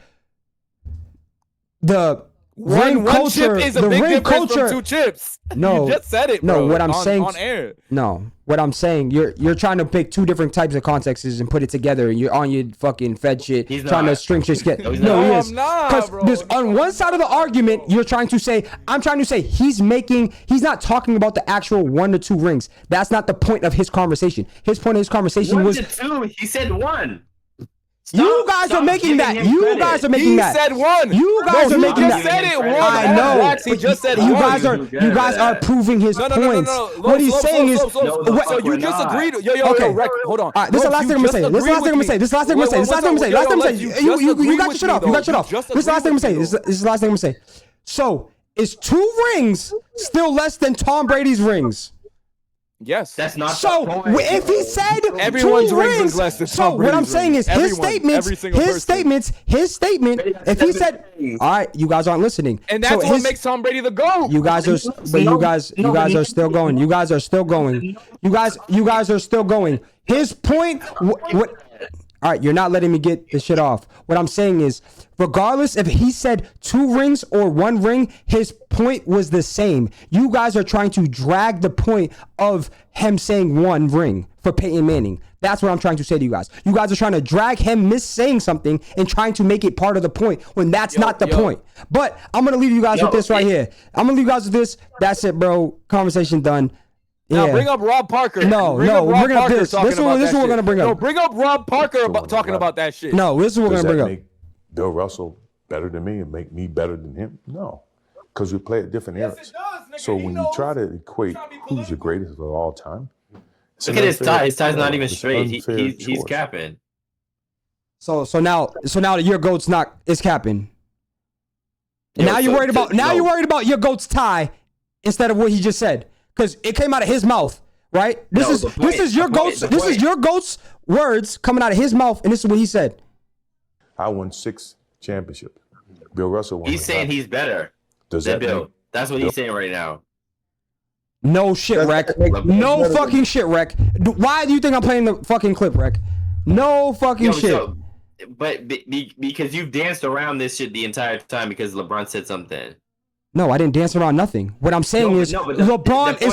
the one culture, chip is a big difference from two chips. No, you just said it, bro. No, what I'm saying on air. No, what I'm saying, you're trying to pick two different types of contexts and put it together, and you're on your fucking Fed shit, trying to string shit together. No, he is. Because on one side of the argument, I'm trying to say he's not talking about the actual 1 to 2 rings. That's not the point of his conversation. His point of his conversation 1 was to 2. He said 1. You guys are making that. You guys are making that. He said 1. You guys are making that. He just said it. I know. He just said you guys are proving his points. What he's saying is. So you just agreed. Yo, Rec, hold on. This is the last thing I'm gonna say. This is the last thing I'm gonna say. You got your shit off. You got your shit off. This is the last thing I'm gonna say. This is the last thing I'm gonna say. So is 2 rings still less than Tom Brady's rings? Yes. That's not so. If he said everyone's 2 rings rings, is less than so Tom what Brady's I'm saying is his statement. If he said, all right, you guys aren't listening, and that's what makes Tom Brady the GOAT. You guys are still going. You guys are still going. You guys are still going. His point. What? All right, you're not letting me get this shit off. What I'm saying is, regardless if he said 2 rings or 1 ring, his point was the same. You guys are trying to drag the point of him saying 1 ring for Peyton Manning. That's what I'm trying to say to you guys. You guys are trying to drag him saying something and trying to make it part of the point when that's not the point. But I'm going to leave you guys with this right here. I'm going to leave you guys with this. That's it, bro. Conversation done. Now bring up Rob Parker. We're gonna this. This is what we're gonna bring up. No, bring up Rob Parker talking about that shit. No, this is what we're gonna bring up. Make Bill Russell better than me and make me better than him? No, because we play at different eras. So when you try to equate who's the greatest of all time, look at his tie. His tie's not even straight. He's capping. So now your goat's is capping. Now you're worried about your goat's tie instead of what he just said. Because it came out of his mouth, right? This is your goat's words coming out of his mouth, and this is what he said. I won 6 championships. Bill Russell won. He's saying he's better than Bill. That's what he's saying right now. No shit, Rec. No fucking shit, Rec. Why do you think I'm playing the fucking clip, Rec? No fucking shit. But because you've danced around this shit the entire time because LeBron said something. No, I didn't dance around nothing. What I'm saying is LeBron can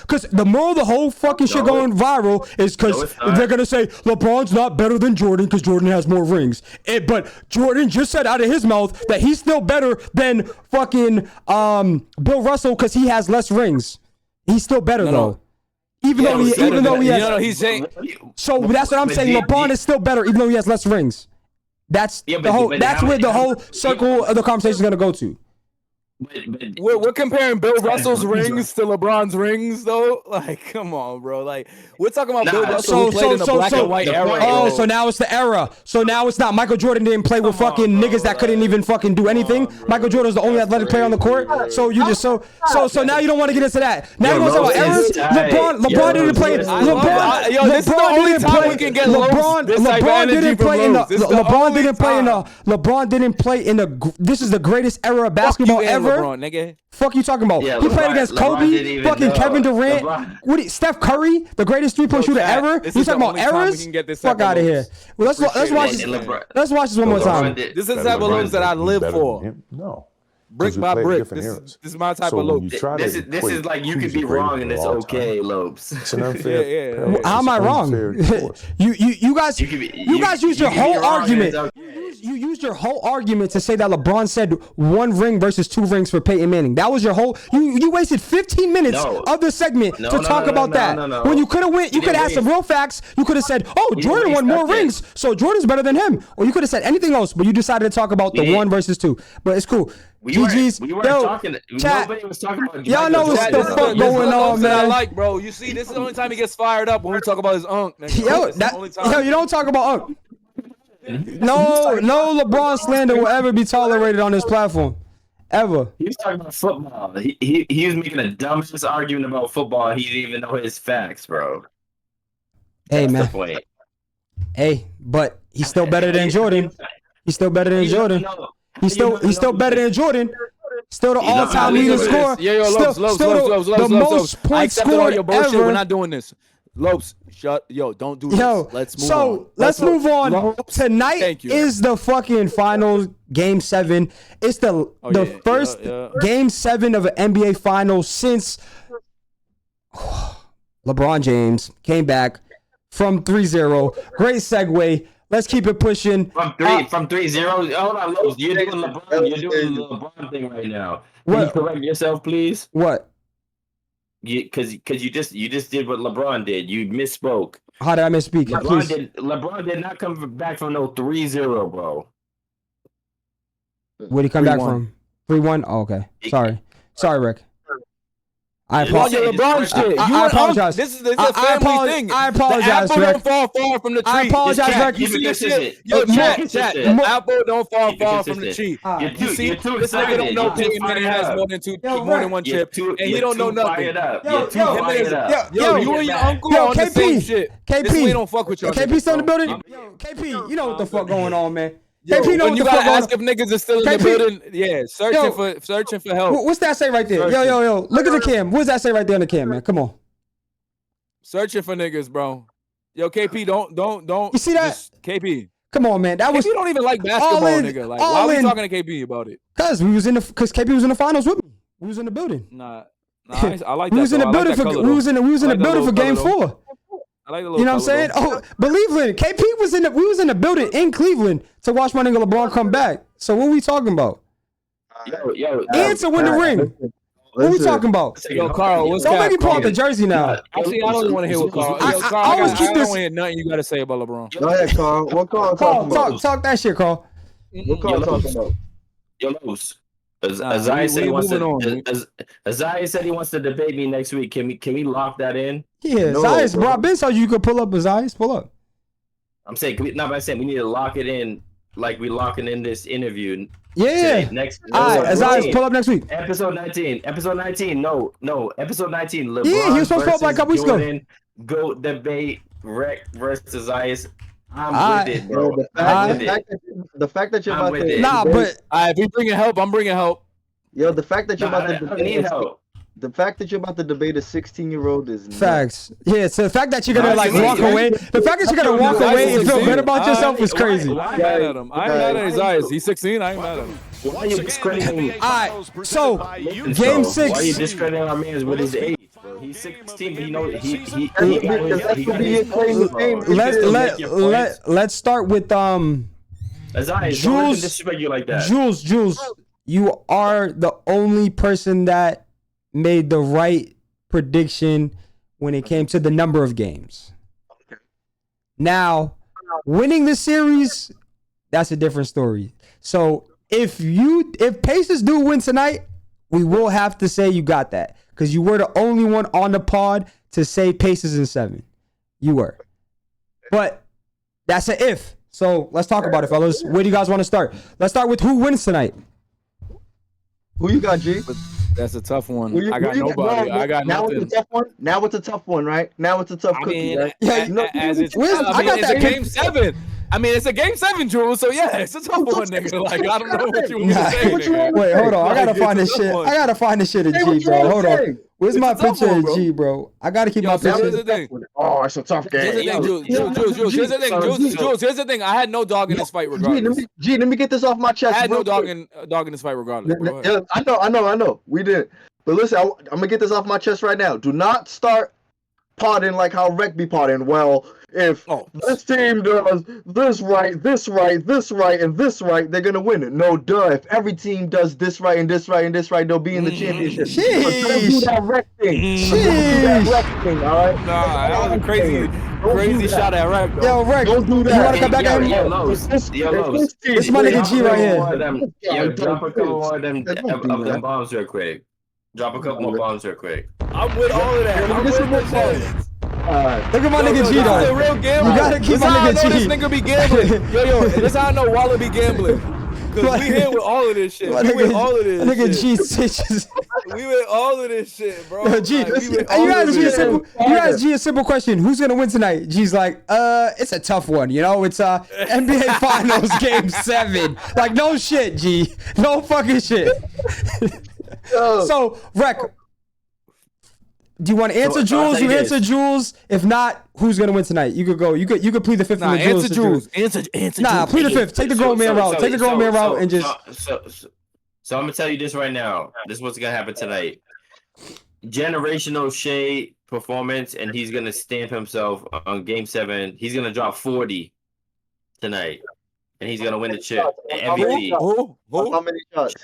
because the moral of the whole fucking shit going viral is because they're gonna say LeBron's not better than Jordan because Jordan has more rings. But Jordan just said out of his mouth that he's still better than fucking Bill Russell because he has less rings. He's still better though. Even though he has. He's saying. So that's what I'm saying. LeBron is still better even though he has less rings. That's That's where the whole circle of the conversation is gonna go to. We're comparing Bill Russell's rings to LeBron's rings, though. Like, come on, bro. Like, we're talking about Bill Russell who played in the black and white era. Oh, so now it's the era. So now it's not. Michael Jordan didn't play with fucking niggas that couldn't even fucking do anything. Michael Jordan's the only athletic player on the court. So you just so now you don't want to get into that. Now you want to talk about eras. LeBron didn't play. LeBron didn't play in the. This is the greatest era of basketball ever. LeBron, nigga. Fuck you talking about? He played against Kobe, fucking Kevin Durant, Steph Curry, the greatest 3-point shooter ever. You talking about eras? Fuck out of here. Well, let's watch this. Let's watch this one more time. This is the type of looks that I live for. No. Brick by brick. This is my type of loop. This is like you could be wrong and it's okay, Lopes. It's an unfair. How am I wrong? You guys used your whole argument. You used your whole argument to say that LeBron said 1 ring versus 2 rings for Peyton Manning. That was your whole. You wasted 15 minutes of the segment to talk about that. When you could have went, you could have had some real facts. You could have said, "Oh, Jordan won more rings, so Jordan's better than him," or you could have said anything else. But you decided to talk about the 1 versus 2. But it's cool. GG's. We weren't Yo, talking. chat. Nobody was talking about. Y'all know what's the fuck going on, man. I like, bro. You see, this is the only time he gets fired up when we talk about his unk. Yo, you don't talk about unk. No LeBron slander will ever be tolerated on this platform, ever. He was talking about football. He was making a dumbest argument about football. He didn't even know his facts, bro. Hey, That's man. the point. Hey, but he's still better than Jordan. He's still better than Jordan. He's still better than Jordan. Still the all-time leading scorer. Yo, Still the most I points accepted all scored your bullshit. ever. We're not doing this. Lopes, shut. Yo, don't do this. Yo, Let's move on. let's move on. Lopes, Tonight thank you. is the fucking final Game 7. It's the first Game 7 of an NBA Finals since LeBron James came back from 3-0. Great segue. Let's keep it pushing. From 3-0. Hold on, Lopes. You're doing LeBron. You're doing the LeBron thing right now. Can you correct yourself, please? What? Because you just did what LeBron did. You misspoke. How did I misspeak? LeBron did not come back from no 3-0, bro. Where'd he come back from? 3-1? Oh, okay. Sorry, Rick. I apologize. LeBron shit. I apologize. This is a family thing. I apologize, The apple Rick. don't fall far from the tree. I apologize, Rick. You see this shit? Yo, chat. The apple don't fall far from the tree. You see, this nigga don't know Peyton Manning has more than one chip, and he don't know nothing. Yo, you and your uncle on the same shit. KP, we don't fuck with y'all. KP still in the building? Yo, KP, you know what the fuck going on, man. Yo, KP, know when what you the gotta fuck ask if niggas is still in the building, yeah, searching for help. What's that say right there? Yo, look at the cam. What does that say right there on the cam, man? Come on. Searching for niggas, bro. Yo, KP, don't. You see that? KP. Come on, man. That was. KP don't even like basketball, nigga. Like, why are we talking to KP about it? Cause KP was in the finals with me. We was in the building. Nah, I like that. We was in the building for Game 4. I like the you know what I'm saying? Oh, Cleveland. KP was we was in the building in Cleveland to watch my nigga LeBron come back. So what we talking about? And to win the ring. What we talking about? Yo, Carl, what's Don't make me pull out the jersey now. Actually, I don't even want to hear what Carl. I don't want to hear nothing you got to say about LeBron. Go ahead, Carl. What Carl talking about? Talk that shit, Carl. What Carl talking about? Yo, Los. Isaiah said he wants to debate me next week. Can we lock that in? Yeah, Isaiah, bro. I've been told you could pull up Isaiah. Pull up. I'm saying, I'm saying we need to lock it in like we locking in this interview. Yeah. Next. All right, Isaiah, pull up next week. Episode 19. Episode 19. No. Episode 19. LeBron he was supposed to pull up like a couple weeks ago. Go debate Rec versus Isaiah. I'm with it, bro. The fact that you're about to but if we bringing help, I'm bringing help. Yo, the fact that you're about to debate help. The fact that you're about to debate a 16-year-old is facts. Yeah, so the fact that you're gonna walk away, the fact that you're gonna walk away and feel good about yourself is crazy. I ain't mad at him. I ain't mad at his eyes. He's 16. I ain't mad at him. Why are you discrediting him? All right, so Game 6. Why are you discrediting our man with his age? Bro? He's 16, but you know Let's start with Jules. Disrespect you like that. Jules, you are the only person that made the right prediction when it came to the number of games. Now, winning the series, that's a different story. So if Pacers do win tonight, we will have to say you got that because you were the only one on the pod to say Pacers in 7. You were, but that's an if. So let's talk about it, fellas. Where do you guys want to start? Let's start with who wins tonight. Who you got, G? That's a tough one. I got nobody. I got nothing. It's a tough one. Now it's a tough one, right? Now it's a tough cookie, right? It's a Game 7. I mean, it's a Game 7, Jules. So yeah, it's a tough one, nigga. Like I don't know what you want to say, nigga. Wait, hold on. I gotta find this shit. I gotta find this shit at G, bro. Hold on. Where's my picture at G, bro? I gotta keep my picture. Here's the thing. Oh, it's a tough game. Jules. Here's the thing. Jules. Here's the thing. I had no dog in this fight, regardless. G, let me get this off my chest. I had no dog in this fight, regardless. I know. We did. But listen, I'm gonna get this off my chest right now. Do not start partying like how Rec be partying. Well, if this team does this right, and this right, they're gonna win it. No, duh. If every team does this right and this right and this right, they'll be in the championship. But don't do that Rec thing. Don't do that Rec thing, all right? Nah, that was a crazy shot at Rec. Yo, Rec, don't do that. You want to come back at him? Yo, Los. This is my nigga G right here. Yo, drop a couple more of them bombs real quick. Drop a couple more bombs real quick. I'm with all of that. I'm with this shit. Look at my nigga G though. This is a real gambler. You gotta keep this my how I nigga know G. this nigga be gambling. Yo, this how I know Waller be gambling. Cause we here with all of this shit. We with all of this nigga shit. G stitches. We with all of this shit, bro. Yo, G, Like, you ask G a simple question. Who's gonna win tonight? G's like, it's a tough one. You know, it's NBA Finals Game 7. Like, no shit, G. No fucking shit. So, Rec, do you want to answer Jules? You answer Jules. If not, who's gonna win tonight? You could go. You could plead the fifth. Nah, answer Jules. Answer. Nah, plead the fifth. Take the grown man route. Take the grown man route and just. So I'm gonna tell you this right now. This is what's gonna happen tonight. Generational Shea performance, and he's gonna stamp himself on Game 7. He's gonna drop 40 tonight, and he's gonna win the chip. MVP. How many shots?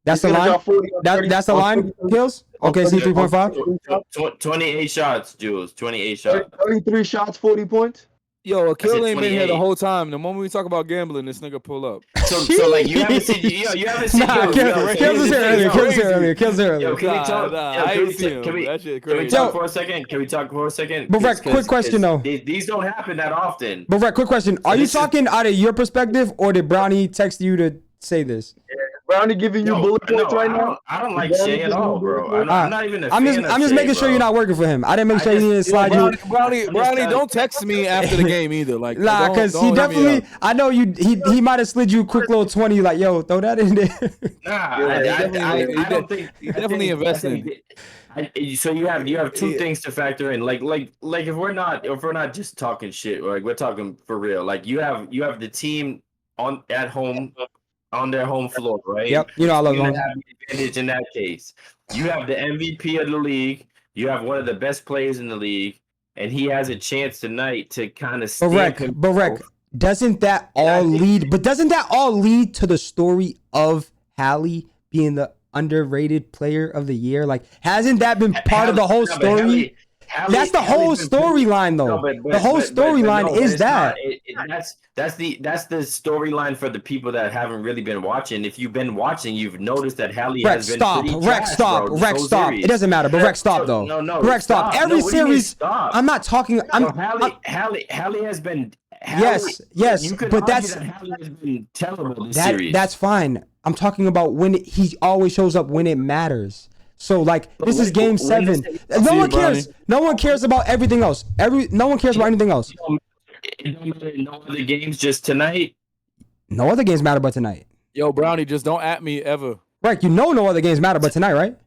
That's the line. That's the line. Kills. Okay, see 3.5. 28 shots, Jules. 28 shots. 33 shots, 40 points. Yo, Akil ain't been here the whole time. The moment we talk about gambling, this nigga pull up. So like you haven't seen you haven't seen Kills was here earlier. Kills here earlier. Yo, can we talk? I ain't seen him. That shit crazy. Can we talk for a second? But Rec, quick question though. These don't happen that often. But Rec, quick question. Are you talking out of your perspective, or did Brownie text you to say this? Brownie giving you bullet points right now? I don't like Shay at all, bro. I'm not even a I'm fan just making sure you're not working for him. I didn't make sure he didn't slide you. Brownie, don't text me after the game either. Like, nah, because he definitely, I know you. He might have slid you a quick little 20. Like, yo, throw that in there. Nah, I don't think he definitely invested. So you have two things to factor in. Like if we're not just talking shit, like we're talking for real. Like you have the team at home. On their home floor, right? Yep. You know I love them. them. Have the advantage in that case. You have the MVP of the league. You have one of the best players in the league, and he has a chance tonight to kind of. But Rec, doesn't that all lead? But doesn't that all lead to the story of Hallie being the underrated player of the year? Like, hasn't that been part of the whole story? That's the whole storyline, though. The whole storyline is that. That's the storyline for the people that haven't really been watching. If you've been watching, you've noticed that Hallie has been Rec, stop. It doesn't matter, but Rec, stop though. No, Rec, stop. Every series. I'm not talking. Hallie has been. Yes, but that's Hallie has been terrible this series. That's fine. I'm talking about when he always shows up when it matters. So like this is Game 7. No one cares. No one cares about everything else. No one cares about anything else. No other games, just tonight. No other games matter but tonight. Yo, Brownie, just don't at me ever. Right, no other games matter but tonight, right?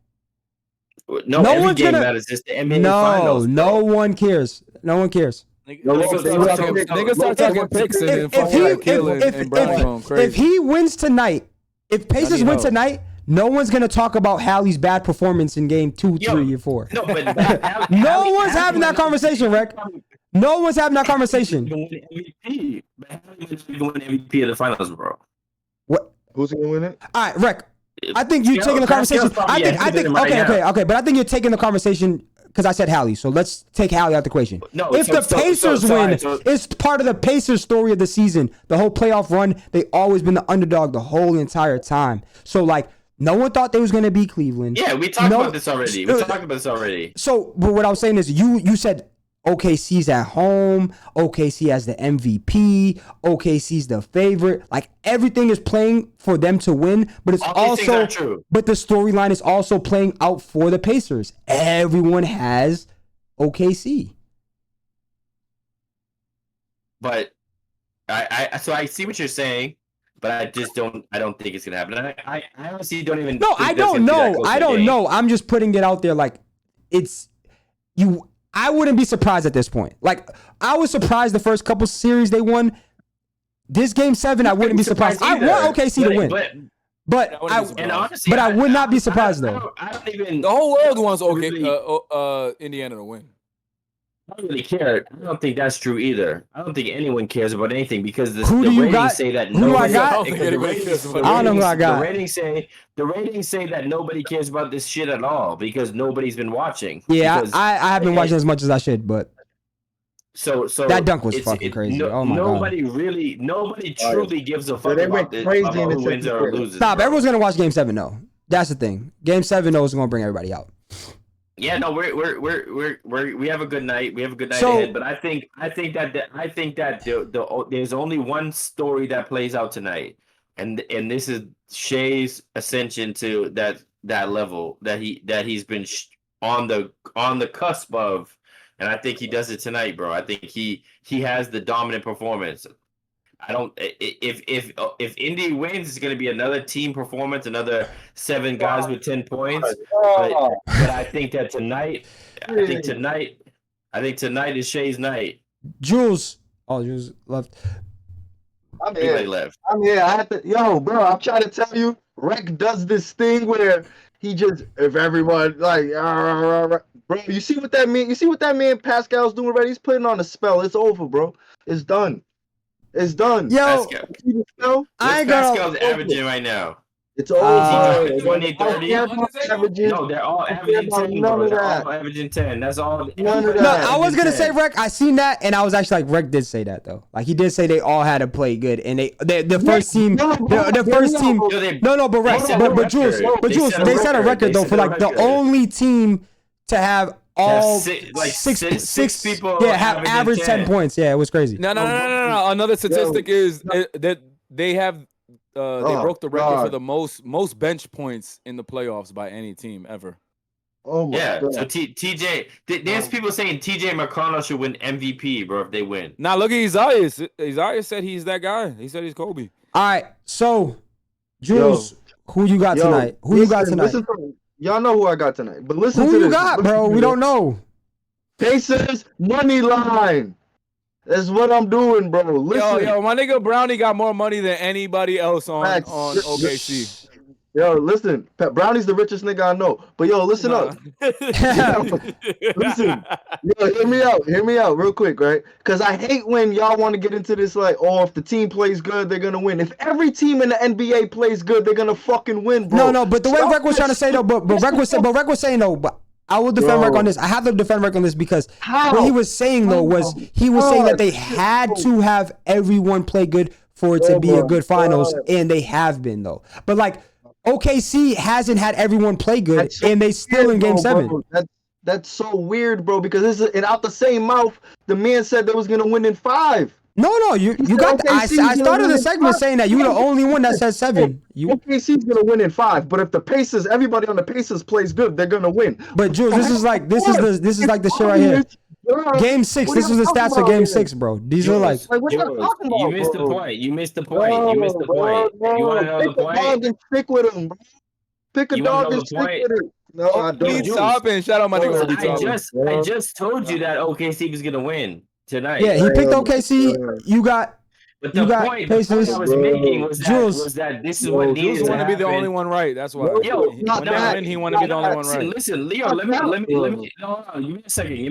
No every game matters. Just the NBA Finals. No one cares. No one cares. Niggas start talking picks and then if he wins tonight, if Pacers win tonight. No one's gonna talk about Hallie's bad performance in Game 2, 3, or 4. No, but no one's having that conversation, Rec. No one's having that conversation. MVP, but Hallie's gonna win MVP of the finals, bro. What? Who's gonna win it? All right, Rec. I think you're taking the conversation. I think. Okay. But I think you're taking the conversation because I said Hallie. So let's take Hallie out the equation. No, if the Pacers win, it's part of the Pacers story of the season. The whole playoff run, they always been the underdog the whole entire time. So like. No one thought they was going to beat Cleveland. Yeah, we talked about this already. So, but what I was saying is you said OKC's at home, OKC has the MVP, OKC's the favorite. Like everything is playing for them to win, but it's also but the storyline is also playing out for the Pacers. Everyone has OKC. But I see what you're saying. But I just don't think it's gonna happen. I honestly don't even. No, I don't know. I don't know. I'm just putting it out there. Like it's you. I wouldn't be surprised at this point. Like I was surprised the first couple series they won. This Game 7, I wouldn't be surprised. I want OKC to win. But I would not be surprised though. I don't even. The whole world wants Indiana to win. I don't really care. I don't think that's true either. I don't think anyone cares about anything because the Who do you ratings got? say that Who do I nobody. got? I I don't know who I got. The ratings say that nobody cares about this shit at all because nobody's been watching. Yeah, Because- I haven't watched as much as I should, but So that dunk was fucking crazy. Oh my god. Nobody truly gives a fuck they about went this, crazy about in the who wins second or quarter. loses. Stop. bro. Everyone's gonna watch Game 7 though. That's the thing. Game 7 though is gonna bring everybody out. Yeah, no, we have a good night. We have a good night So- ahead. But I think that there's only one story that plays out tonight, and this is Shay's ascension to that level that he's been on the cusp of, and I think he does it tonight, bro. I think he has the dominant performance. I don't. If Indy wins, it's going to be another team performance, another 7 guys with 10 points. But I think that tonight, I think tonight is Shay's night. Jules. Oh, Jules left. I'm Everybody here. left. I'm here. I have to, yo, bro. I'm trying to tell you, Rec does this thing where he just, if everyone like, bro, you see what that mean? You see what that man Pascal's doing already? He's putting on a spell. It's over, bro. It's done. It's done. Yo, Pascal. I ain't Pascal's gonna. averaging right now. It's over. 20, 30. Averages. No, they're all averaging 10, None bro. of They're that. all averaging 10. That's all. None of No, that. I was gonna say 10. Rec. I seen that, and I was actually like, Rec did say that though. Like he did say they all had to play good, and the first team, the first team. No, but Rec, but Jules, they set a record though for like the only team to have all six people. Yeah, have average 10 points. Yeah, it was crazy. No. Another statistic is that they have they broke the record for the most bench points in the playoffs by any team ever. Oh my god. So TJ, there's people saying TJ McConnell should win MVP, bro, if they win. Now look at Isaiah. Isaiah said he's that guy. He said he's Kobe. All right, so Jules, who you got tonight? Who you got tonight? Y'all know who I got tonight, but listen Who to you this. got, bro? We don't know. Pacers money line. That's what I'm doing, bro. Listen. Yo, my nigga Brownie got more money than anybody else on OKC. Yo, listen. Brownie's the richest nigga I know. But yo, listen up. Listen. Yo, hear me out real quick, right? Because I hate when y'all want to get into this like, oh, if the team plays good, they're gonna win. If every team in the NBA plays good, they're gonna fucking win, bro. No, but the way Rec was trying to say though, but Rec was saying though, but I will defend Rec on this. I have to defend Rec on this because what he was saying though was he was saying that they had to have everyone play good for it to be a good finals, and they have been though. But like OKC hasn't had everyone play good, and they still in Game 7. Bro. That's so weird, bro. Because this is, and out the same mouth, the man said they was gonna win in 5. No, you got. I started the segment saying that you're the only one that said 7. OKC's gonna win in 5, but if the Pacers, everybody on the Pacers plays good, they're gonna win. But Jules, this is like the shit right here. Game 6. This was the stats for Game 6, bro. These are like. You missed the point. You missed the point. You missed the point. You want to know the point? Pick a dog and stick with him, bro. Pick a dog and stick with it. No, I don't. Shout out my nigga. I just told you that OKC was gonna win tonight. Yeah, he picked OKC. You got. But the point I was making was that this is what needed to happen. Jules want to be the only one right. That's why. Yo, he want to be the only one right. Listen, Leo, let me. No, give me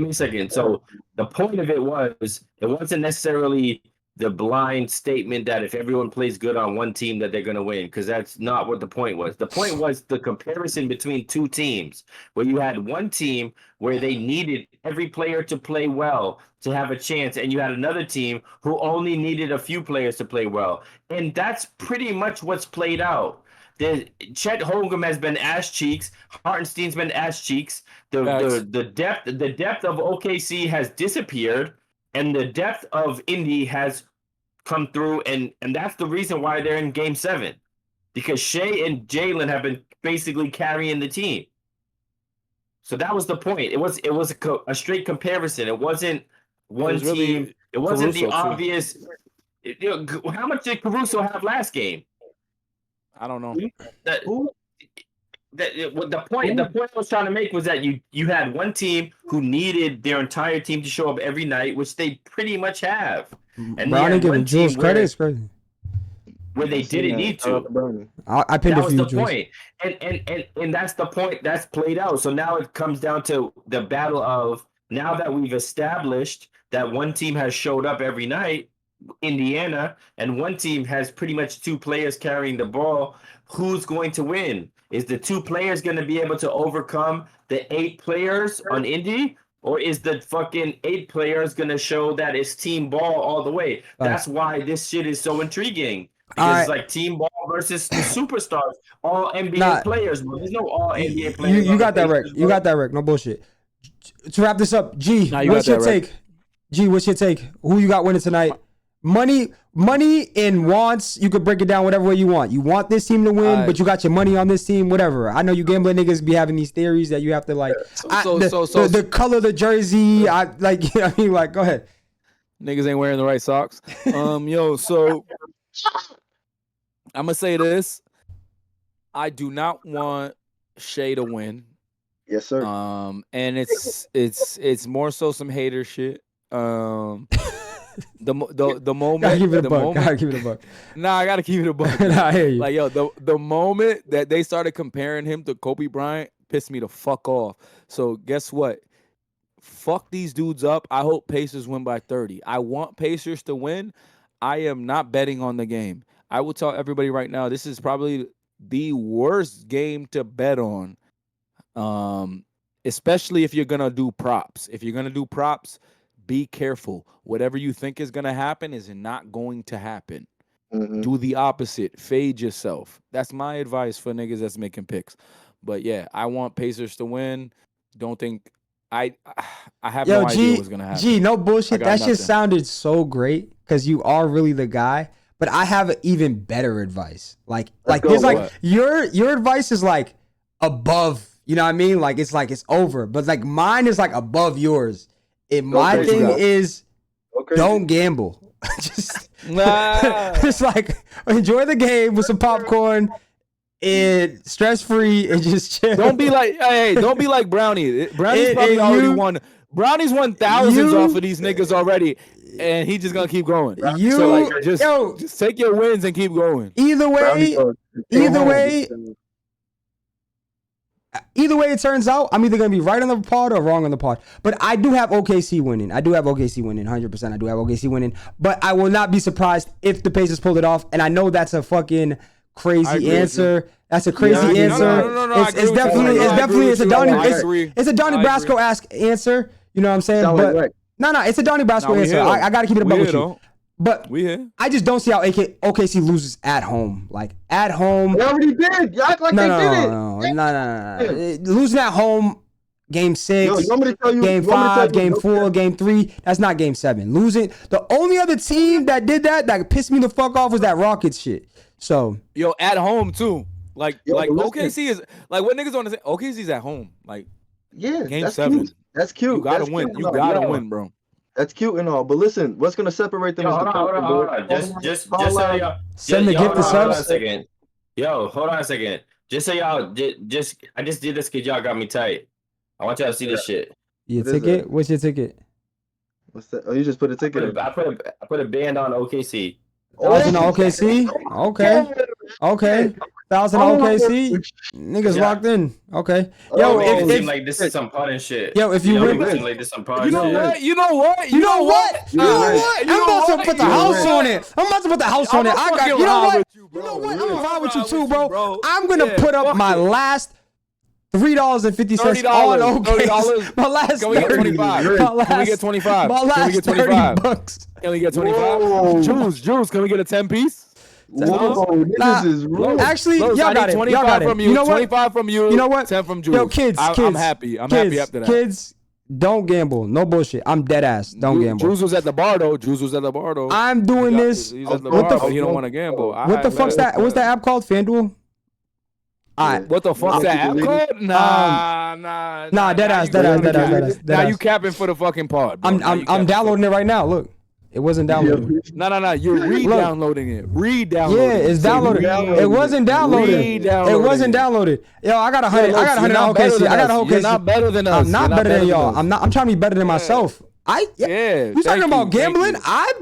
a second. So the point of it wasn't necessarily the blind statement that if everyone plays good on one team that they're going to win, because that's not what the point was. The point was the comparison between two teams, where you had one team where they needed every player to play well to have a chance, and you had another team who only needed a few players to play well. And that's pretty much what's played out. Chet Holmgren has been ass cheeks. Hartenstein's been ass cheeks. The depth of OKC has disappeared, and the depth of Indy has come through, and that's the reason why they're in Game 7, because Shea and Jalen have been basically carrying the team. So that was the point. It was a straight comparison. It wasn't one team. It wasn't the obvious. How much did Caruso have last game? I don't know. The point I was trying to make was that you had one team who needed their entire team to show up every night, which they pretty much have. And Brownie giving Jules credit is crazy. where they didn't need to. I pinned that it for was you, the Jules. point. And that's the point that's played out. So now it comes down to the battle of, now that we've established that one team has showed up every night, Indiana, and one team has pretty much 2 players carrying the ball, who's going to win? Is the 2 players going to be able to overcome the 8 players on Indy? Or is the fucking 8 players going to show that it's team ball all the way? That's why this shit is so intriguing. Because it's like team ball versus the superstars, all NBA players. Bro. There's no all NBA players. You got that, Rick. You got that, Rick. No bullshit. To wrap this up, G, what's your take? G, what's your take? Who you got winning tonight? Money and wants, you could break it down whatever way you want. You want this team to win, but you got your money on this team, whatever. I know you gambling niggas be having these theories that you have to like the color of the jersey. I like, you know what I mean? Like, go ahead. Niggas ain't wearing the right socks. So I'm gonna say this. I do not want Shay to win. Yes, sir. And it's more so some hater shit. The moment, gotta give it a the buck. moment, Gotta give it a buck. Nah, I gotta keep it a buck. Nah, I hear you. Like, yo, the moment that they started comparing him to Kobe Bryant pissed me the fuck off. So guess what? Fuck these dudes up. I hope Pacers win by 30. I want Pacers to win. I am not betting on the game. I will tell everybody right now, this is probably the worst game to bet on. Especially if you're gonna do props. If you're gonna do props, be careful. Whatever you think is going to happen is not going to happen. Do the opposite. Fade yourself. That's my advice for niggas that's making picks. But yeah, I want Pacers to win. Don't think I have no idea what's going to happen. G, no bullshit. That shit sounded so great because you are really the guy. But I have an even better advice. Like there's like your advice is like above, you know what I mean? Like it's over. But like mine is like above yours. And my thing is, don't gamble. Just it's like enjoy the game with some popcorn and stress free and just chill. Don't be like, don't be like Brownie. Brownie's probably already won. Brownie's won thousands off of these niggas already, and he's just gonna keep going. So like, just take your wins and keep going. Either way it turns out, I'm either going to be right on the pod or wrong on the pod. But I do have OKC winning. 100%. I do have OKC winning. But I will not be surprised if the Pacers pulled it off. And I know that's a fucking crazy answer. That's a crazy answer. No. It's definitely a Donnie Brasco-esque answer. You know what I'm saying? But no, it's a Donnie Brasco answer. I got to keep it above with you. But I just don't see how OKC loses at home. Like, at home. They already did. You act like they did it. No. Losing at home, game 6, game 5, game 4, game 3. That's not game 7. Losing. The only other team that did that pissed me the fuck off was that Rockets shit. So. Yo, at home, too. Like OKC is, like, what niggas want to say? OKC's at home. Like, game 7. Cute. That's cute. You gotta win. You gotta win, bro. That's cute and all, but listen, what's gonna separate them? Hold on. Just so y'all send the gift to subs. Hold on a second. Just so y'all, I just did this because y'all got me tight. I want y'all to see this shit. Your ticket? What's your ticket? What's that? Oh, you just put a ticket in. I put a band on OKC. 1,000 on OKC? Okay. 1,000 on OKC? Niggas locked in. Okay. Yo, it seems like this is some putting shit. Yo, if you win, it seems like this some putting You know what? I'm about to put the house on it. I'm about to put the house on it. You know what? I'm gonna ride with you too, bro. I'm gonna put up my last $3.50 on OKC. My last Can we get 25? Can we get 25? My last $30. Can we get 25? Jules, can we get a 10-piece? Actually, y'all got it. 25 from you. You know what? 25 from you. You know what? 10 from Jules. Yo, kids. I'm happy. I'm happy after that. Kids, don't gamble. No bullshit. I'm dead ass. Don't gamble. Jules was at the bar though. I'm doing this. He's at the bar, but he don't want to gamble. What the fuck's that? What's that app called? FanDuel? What the fuck's that app called? Nah, dead ass. Now you capping for the fucking pod. I'm downloading it right now. Look. It wasn't downloaded. No. You're re-downloading it. Re-downloading. Yeah, it's downloaded. It wasn't downloaded. It wasn't downloaded. Yo, I got 100. I got 100 on OKC. I got OKC. You're not better than us. I'm not better than y'all. I'm trying to be better than myself. You talking about gambling?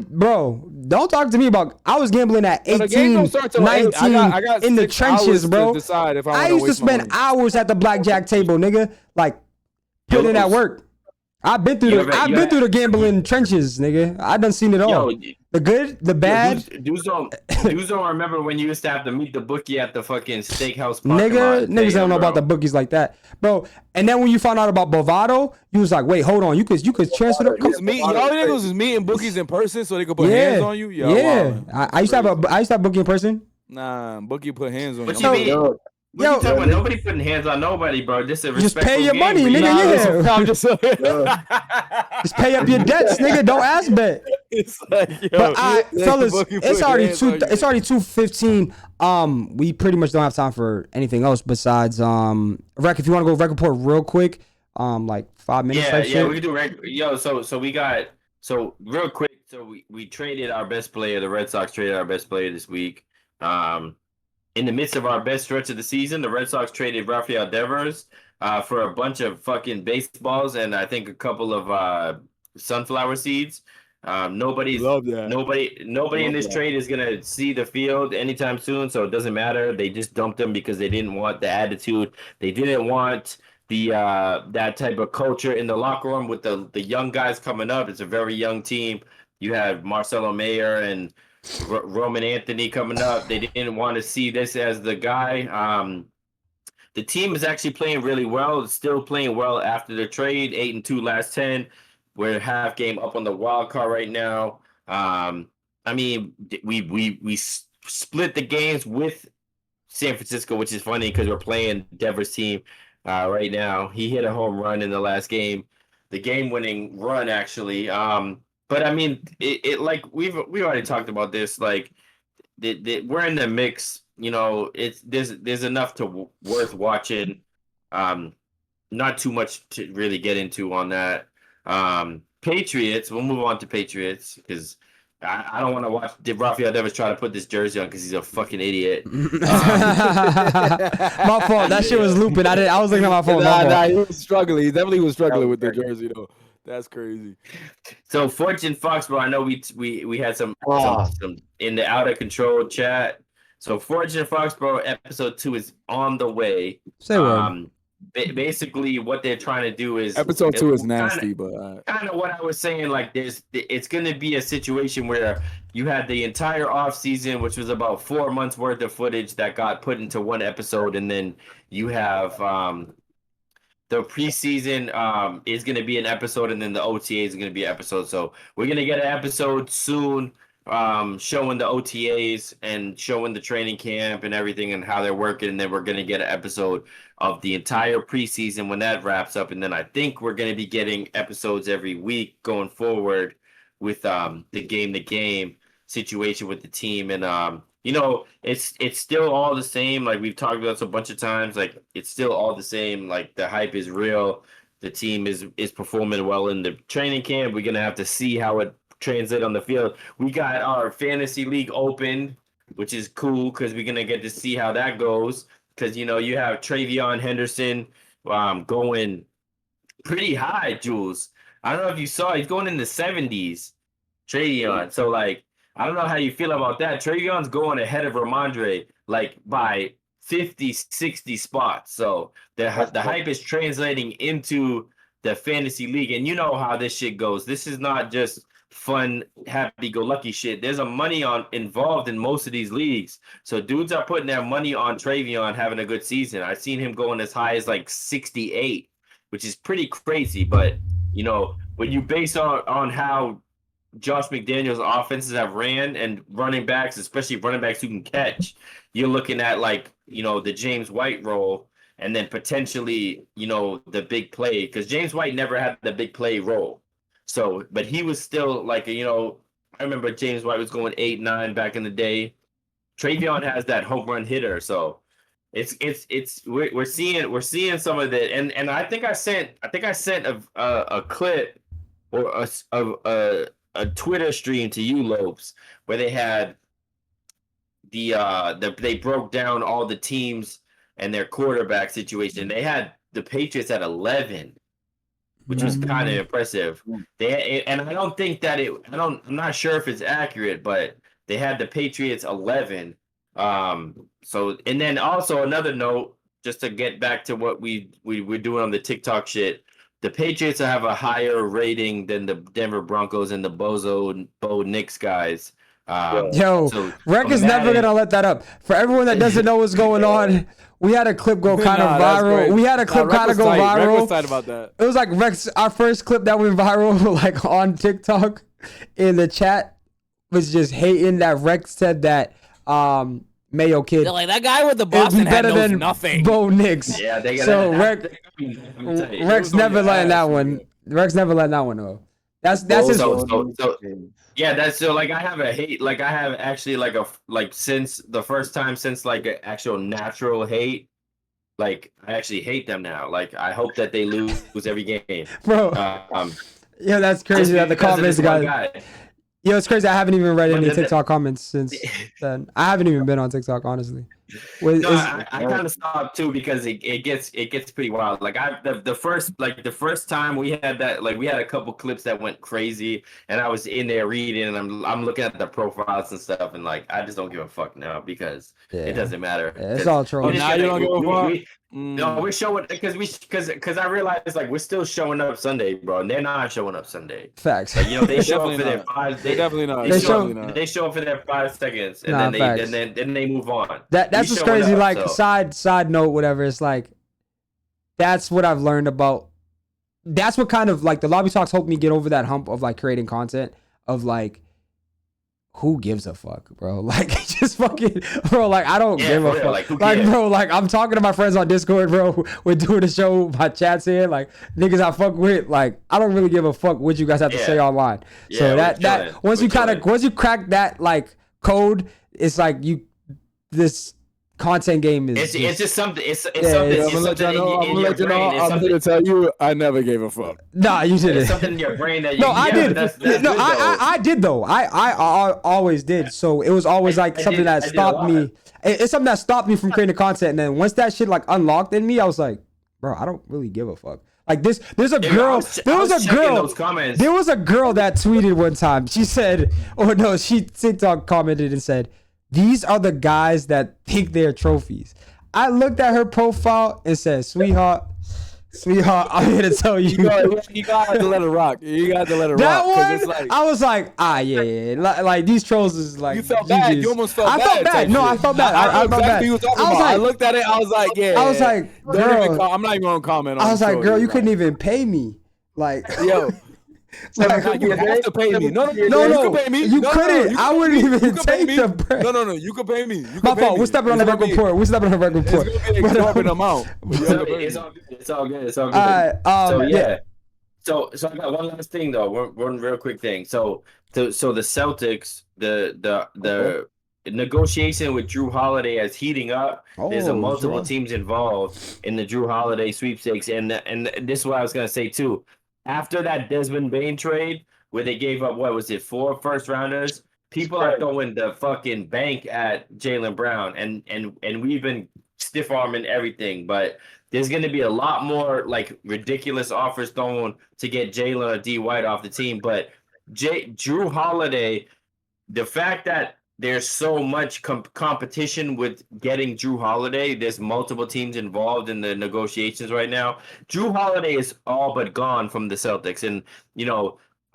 Bro, don't talk to me about. I was gambling at 18, 19 I got in the 6 trenches, hours bro. to decide if I used to spend hours at the blackjack table, nigga. Like putting in that work. I've been through through the gambling trenches, nigga. I done seen it all. The good, the bad. Dudes don't remember when you used to have to meet the bookie at the fucking steakhouse parking lot. Niggas don't know about the bookies like that, bro. And then when you found out about Bovado, you was like, wait, hold on, you could transfer the. Y'all niggas was meeting bookies in person so they could put hands on you. I used to have bookie in person. Nah, bookie put hands on What you. you mean? What you talking about? Nobody putting hands on nobody, bro. This is a Just respectful pay your game, money, bro. nigga. I'm just Just pay up your debts, nigga. Don't ask bet. It's like, yo, but fellas, it's already 2:15. We pretty much don't have time for anything else besides Rec. If you want to go Rec Report real quick, like 5 minutes. Yeah, we can do Rec. Yo, so we got real quick. So we traded our best player. The Red Sox traded our best player this week. In the midst of our best stretch of the season, the Red Sox traded Rafael Devers for a bunch of fucking baseballs and I think a couple of sunflower seeds. Nobody in this trade is gonna see the field anytime soon, so it doesn't matter. They just dumped them because they didn't want the attitude. They didn't want the that type of culture in the locker room with the young guys coming up. It's a very young team. You have Marcelo Mayer and Roman Anthony coming up. They didn't want to see this as the guy. The team is actually playing really well. It's still playing well after the trade. 8-2 last 10. We're half game up on the wild card right now. I mean, we split the games with San Francisco, which is funny because we're playing Devers' team right now. He hit a home run in the last game, the game-winning run actually. But I mean, it like we already talked about this. Like, we're in the mix. You know, there's enough to worth watching. Not too much to really get into on that. Patriots. We'll move on to Patriots because I don't want to watch Rafael Devers try to put this jersey on because he's a fucking idiot. My fault. That shit was looping. I was looking at my phone. Nah, he was struggling. He definitely was struggling with the jersey though. That's crazy. So Fortune Foxborough, I know we had some in the out of control chat. So Fortune Foxborough episode 2 is on the way. Say what? Basically, what they're trying to do is episode 2 is nasty, but kind of what I was saying. Like, it's going to be a situation where you had the entire off season, which was about 4 months worth of footage that got put into one episode, and then you have the preseason is going to be an episode, and then the OTA is going to be an episode. So we're going to get an episode soon showing the OTAs and showing the training camp and everything and how they're working. And then we're going to get an episode of the entire preseason when that wraps up. And then I think we're going to be getting episodes every week going forward with the game-to-game situation with the team. And, you know, it's still all the same. Like we've talked about this a bunch of times. Like, it's still all the same. Like, the hype is real. The team is performing well in the training camp. We're going to have to see how it translate on the field. We got our fantasy league open, which is cool because we're gonna get to see how that goes. Because you know you have Travion Henderson going pretty high, Jules. I don't know if you saw, he's going in the 70s. Travion. So like, I don't know how you feel about that. Travion's going ahead of Ramondre like by 50, 60 spots. So the hype is translating into the fantasy league, and you know how this shit goes. This is not just fun, happy-go-lucky shit. There's a money involved in most of these leagues. So dudes are putting their money on Travion having a good season. I've seen him going as high as like 68, which is pretty crazy. But, you know, when you base on how Josh McDaniels' offenses have ran and running backs, especially running backs who can catch, you're looking at like, you know, the James White role and then potentially, you know, the big play. Because James White never had the big play role. So, but he was still like, you know, I remember James White was going 8-9 back in the day. Travion has that home run hitter, so we're seeing some of that, and I think I sent a clip or a Twitter stream to you, Lopes, where they had they broke down all the teams and their quarterback situation. They had the Patriots at 11. which was kind of impressive. And I don't think that I'm not sure if it's accurate, but they had the Patriots 11. So, and then also another note, just to get back to what we're doing on the TikTok shit. The Patriots have a higher rating than the Denver Broncos and the Bo Knicks guys. Rec is never gonna let that up. For everyone that doesn't know what's going on, we had a clip go kind of viral. We had a clip kind of go viral. Rec was tight about that. It was like Rex, our first clip that went viral, like on TikTok. In the chat was just hating that Rex said that Mayo Kid. They're like, that guy with the Boston hat knows nothing. Bo Nix. Yeah, they got so Rex never letting that one. Rex never letting that one go. That's his. Yeah, that's so like I have a hate, like I have actually like since the first time since like an actual natural hate, like I actually hate them now. Like I hope that they lose every game, bro. Yeah, that's crazy that the comments guy. Yo, it's crazy. I haven't even read any TikTok comments since then. I haven't even been on TikTok, honestly. I kind of stopped too because it gets pretty wild. Like the first time we had that, like we had a couple clips that went crazy, and I was in there reading, and I'm looking at the profiles and stuff, and like I just don't give a fuck now because it doesn't matter. Yeah, it's all trolling. Now you don't give a fuck. No, we're showing because I realized like we're still showing up Sunday, bro, and they're not showing up Sunday. Facts. Like, they show up for their 5. They definitely not. They show up for their 5 seconds, and then they move on. That's what's crazy. Up, like side note, whatever. It's like that's what I've learned about. That's what kind of like the lobby talks helped me get over that hump of like creating content of like. Who gives a fuck, bro? Like, just fucking, bro. Like, I don't give a fuck. Like, bro, like, I'm talking to my friends on Discord, bro. We're doing the show. My chat's here. Like, niggas I fuck with. Like, I don't really give a fuck what you guys have to say online. So that once you crack that like code, it's like this content game is. It's just something. It's something. I'm gonna let you know. I'm here to tell you, I never gave a fuck. Nah, you didn't. It's something in your brain that you. No, I did. I did though. I always did. So it was always like something that stopped me. It's something that stopped me from creating content. And then once that shit like unlocked in me, I was like, bro, I don't really give a fuck. Like this, there's a girl. There was a girl that tweeted one time. She said, "Oh no," she TikTok commented and said, "These are the guys that think they're trophies." I looked at her profile and said, "Sweetheart, I'm here to tell you." You got to let it rock. You got to let it that rock. One, it's like, I was like, yeah. Like these trolls is like. You felt bad. You almost felt bad. I felt bad. No, I felt bad. I felt bad. I looked at it. I was like, yeah. I was like, girl. I'm not even gonna comment on it. I was like, girl, you couldn't even pay me. Like, yo. Like, you have to pay me. No, you can pay me. You couldn't. I wouldn't even take the break. No. You can pay me. My fault. We're stepping on the record report. It's gonna be an exorbitant amount. It's all good. So yeah. So I got one last thing though. One real quick thing. So the Celtics, the negotiation with Drew Holiday is heating up. There's multiple teams involved in the Drew Holiday sweepstakes, and this is what I was gonna say too. After that Desmond Bain trade, where they gave up, 4 first-rounders, people are throwing the fucking bank at Jaylen Brown, and we've been stiff-arming everything, but there's going to be a lot more, like, ridiculous offers thrown to get Jaylen or D. White off the team, but Drew Holiday, the fact that there's so much competition with getting Drew Holiday. There's multiple teams involved in the negotiations right now. Drew Holiday is all but gone from the Celtics. And,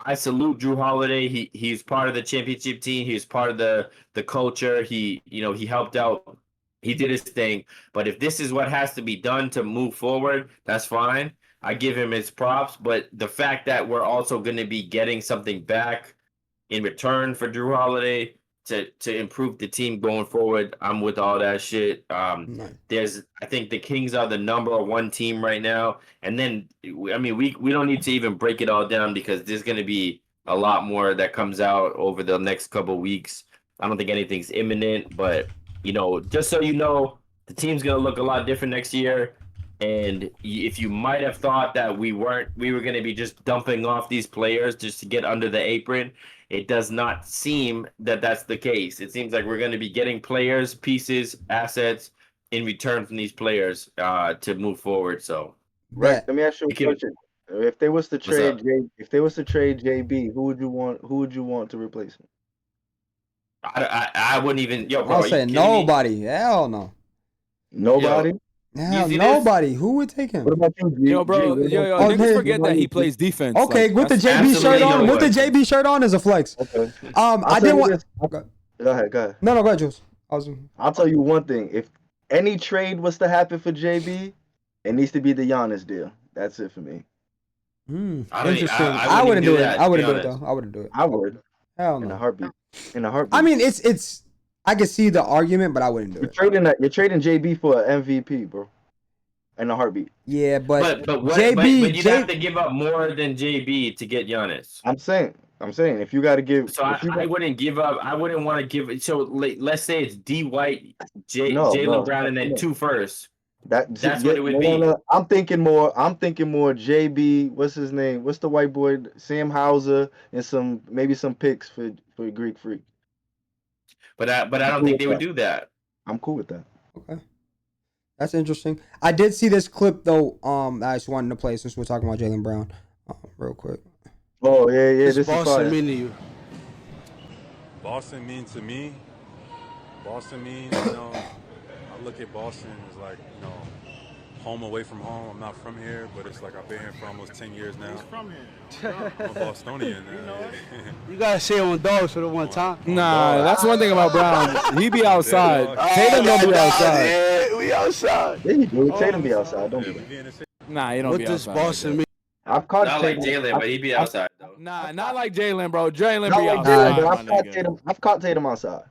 I salute Drew Holiday. He's part of the championship team. He's part of the culture. He helped out. He did his thing. But if this is what has to be done to move forward, that's fine. I give him his props. But the fact that we're also going to be getting something back in return for Drew Holiday, to improve the team going forward, I'm with all that shit. I think the Kings are the number 1 team right now, and then we don't need to even break it all down because there's going to be a lot more that comes out over the next couple weeks. I don't think anything's imminent, but just so you know, the team's going to look a lot different next year. And if you might have thought that we were going to be just dumping off these players just to get under the apron, it does not seem that that's the case. It seems like we're going to be getting players, pieces, assets in return from these players to move forward. So, right. Let me ask you a question. If they was to trade JB, who would you want to replace him? I wouldn't even. Yo, bro, I'll say nobody. Hell no. Nobody. Hell, nobody. Who would take him? What about you, Yo, bro, niggas forget that he plays defense. Okay, like, with the JB shirt on, with the JB shirt on is a flex. Okay. I didn't want. Go ahead. No, go ahead, Jules. I'll tell you one thing. If any trade was to happen for JB, it needs to be the Giannis deal. That's it for me. Interesting. I wouldn't do it. I wouldn't do it though. I wouldn't do it. I would. Hell no. In a heartbeat. I mean, it's. I can see the argument, but I wouldn't do it. You're trading JB for an MVP, bro. In a heartbeat. Yeah, but JB, but you'd have to give up more than JB to get Giannis. I'm saying if you got to give. So I wouldn't give up. I wouldn't want to give. So let's say it's D White, Jaylen Brown, and then 2 firsts. That's what it would be. No. I'm thinking more JB. What's his name? What's the white boy? Sam Hauser and maybe some picks for Greek Freak. But I don't think they would do that. I'm cool with that. Okay. That's interesting. I did see this clip though. I just wanted to play since we're talking about Jaylen Brown, real quick. Oh yeah. This is Boston mean to you? Boston mean to me. Boston means, I look at Boston as like, home away from home. I'm not from here, but it's like I've been here for almost 10 years now. He's from here. I'm a Bostonian now. You gotta say on dogs for the one time. Nah, that's one thing about Brown. He be outside. Tatum don't be outside. Yeah, we outside. There you go. Tatum be outside. Don't be that. Nah, he don't What be does outside. Boston mean? I've caught Not like Jaylen, but he be outside though. Nah, not like Jaylen, bro. Jaylen Not be like outside. Jaylen, my but nigga. I've caught Tatum outside.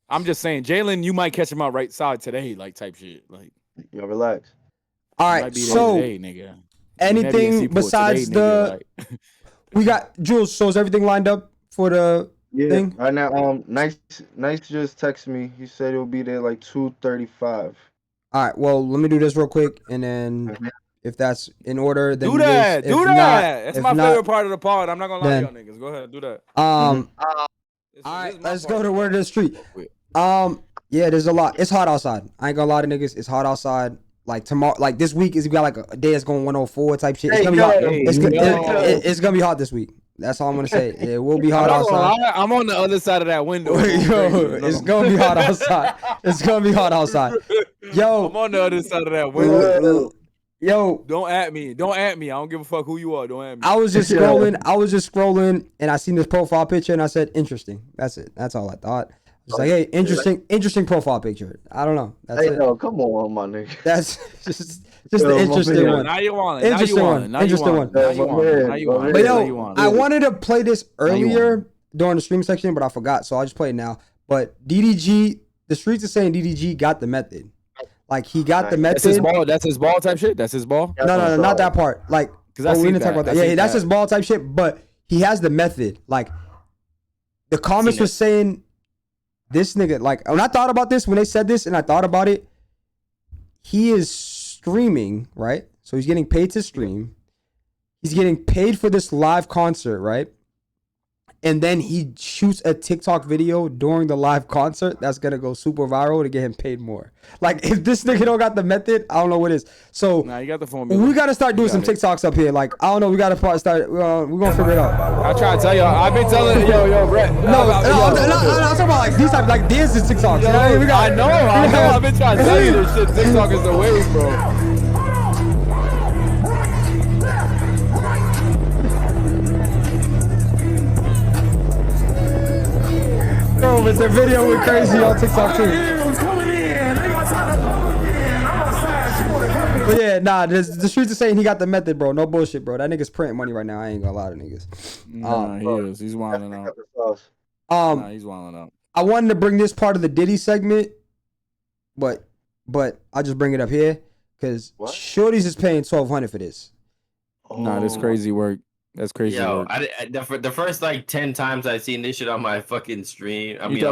I'm just saying, Jaylen, you might catch him out right side today, like type shit. Like, yo, relax. All might right, be so there today, nigga. anything besides today, the, we got Jules. So is everything lined up for the thing? Right now, Nice just texted me. He said he'll be there like 2:35. All right, well, let me do this real quick, and then if that's in order, then do that. it is. Do If that. not- That's if my not- favorite part of the pod. I'm not gonna lie then- to y'all niggas. Go ahead, do that. All right, let's go to word of the street. Yeah, there's a lot. It's hot outside. I ain't gonna lie to niggas. It's hot outside. Like tomorrow, like this week is we got like a day that's going 104 type shit. It's gonna be hot. It's gonna be hot this week. That's all I'm gonna say. It will be hot outside. I'm on the other side of that window. Yo, it's gonna be hot outside. It's gonna be hot outside. Yo, I'm on the other side of that window. Yo, don't at me. Don't at me. I don't give a fuck who you are. Don't at me. I was just scrolling, and I seen this profile picture, and I said, interesting. That's it. That's all I thought. It's like, hey, interesting profile picture. I don't know. That's it. No, come on, my nigga. That's just an interesting one. Now you want it. Interesting one. Interesting one. But yo, I wanted to play this earlier during the stream section, but I forgot, so I'll just play it now. But DDG, the streets are saying DDG got the method. Like he got the method. That's his ball. That's his ball type shit. That's his ball. No, not that part. Like, because we didn't talk about that. Yeah, that's his ball type shit. But he has the method. Like, the comments were saying, this nigga. Like, when I thought about this, when they said this, and I thought about it, he is streaming, right? So he's getting paid to stream. He's getting paid for this live concert, right? And then he shoots a TikTok video during the live concert that's gonna go super viral to get him paid more. Like, if this nigga don't got the method, I don't know what is. So nah, you got the formula. We gotta start doing some TikToks up here. Like, I don't know, we gotta start. We're gonna figure it out. I try to tell y'all. I've been telling yo, Brett. I'm talking about like these type, like this is TikToks. Yo, I know. I've been trying to tell you this shit. TikTok is the wave, bro. But the video went crazy on TikTok too. But yeah, nah, the streets are saying he got the method, bro. No bullshit, bro. That nigga's printing money right now. I ain't gonna lie to niggas. Nah, he is. He's wilding out. Nah, he's wilding out. I wanted to bring this part of the Diddy segment, but I'll just bring it up here because Shorty's is paying $1,200 for this. Nah, that's crazy work. That's crazy. Yo, the first like 10 times I seen this shit on my fucking stream. I mean,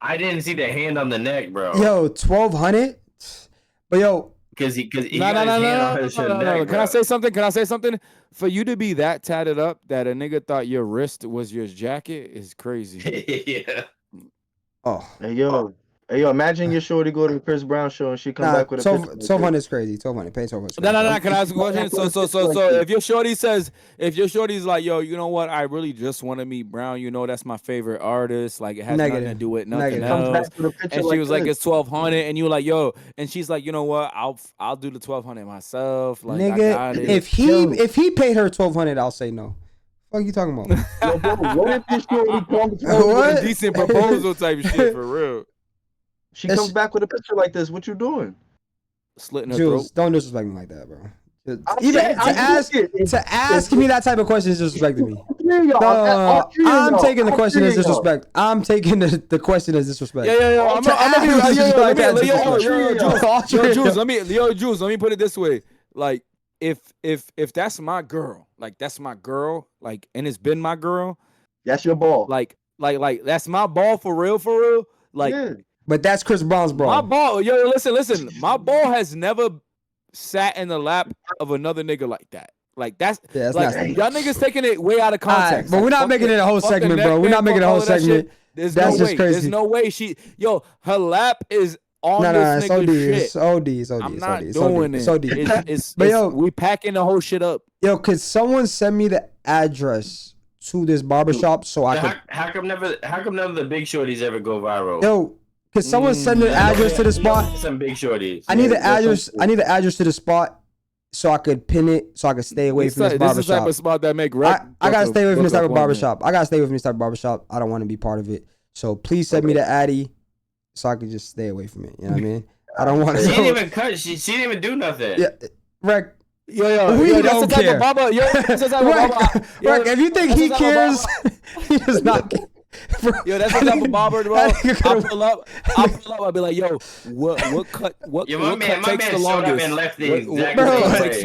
I didn't see the hand on the neck, bro. Yo, $1,200. But yo, because he got his hand on her neck. Can I say something? Can I say something? For you to be that tatted up that a nigga thought your wrist was your jacket is crazy. Yeah. Oh. Hey yo, Hey, yo, imagine your shorty go to the Chris Brown show and she come back with a picture. 1200 is crazy. 1200. Pay 1200. No. Can I ask a question? So if your shorty's like, yo, you know what? I really just want to meet Brown. You know, that's my favorite artist. Like, it has nothing to do with nothing else. And she was like, it's 1200, and you were like, yo, and she's like, you know what? I'll do the 1200 myself. Like, nigga, I got it. if he paid her 1200, I'll say no. What are you talking about? Yo, bro, what if this shorty comes with a decent proposal type shit for real? She comes back with a picture like this. What you doing? Slitting her Jules, throat. don't disrespect me like that, bro. Even to ask me that type of question is disrespecting me. I'm taking the question as disrespect. I'm taking the question as disrespect. Yeah. Jules, let me put it this way. Like, if that's my girl, like that's my girl, like, and it's been my girl. That's your ball. Like that's my ball for real. Like. Yeah. But that's Chris Brown's ball. My ball, yo, listen. My ball has never sat in the lap of another nigga like that. Like that's like y'all niggas taking it way out of context. But we're not making it a whole segment, bro. We're not making it a whole segment. That's just crazy. There's no way her lap is on this nigga shit. It's OD. I'm not doing it. But yo, we packing the whole shit up. Yo, could someone send me the address to this barbershop so I could? How come none of the big shorties ever go viral? Yo. Could someone send the address to the spot? Some big shorties. I need the address. I need the address to the spot so I could pin it, so I could stay away from this barbershop. This is the type of spot that make rap. I gotta stay away from this type of barbershop. I don't want to be part of it. So please send me the addy so I could just stay away from it. You know what I mean? I don't want to. She didn't even cut. She didn't even do nothing. Yeah, Rec. Yo, don't care. Rec, if you think he cares, he does not care. Yo, that's the type of barber, bro. I'll pull up. I'll be like, yo, what cut takes the longest?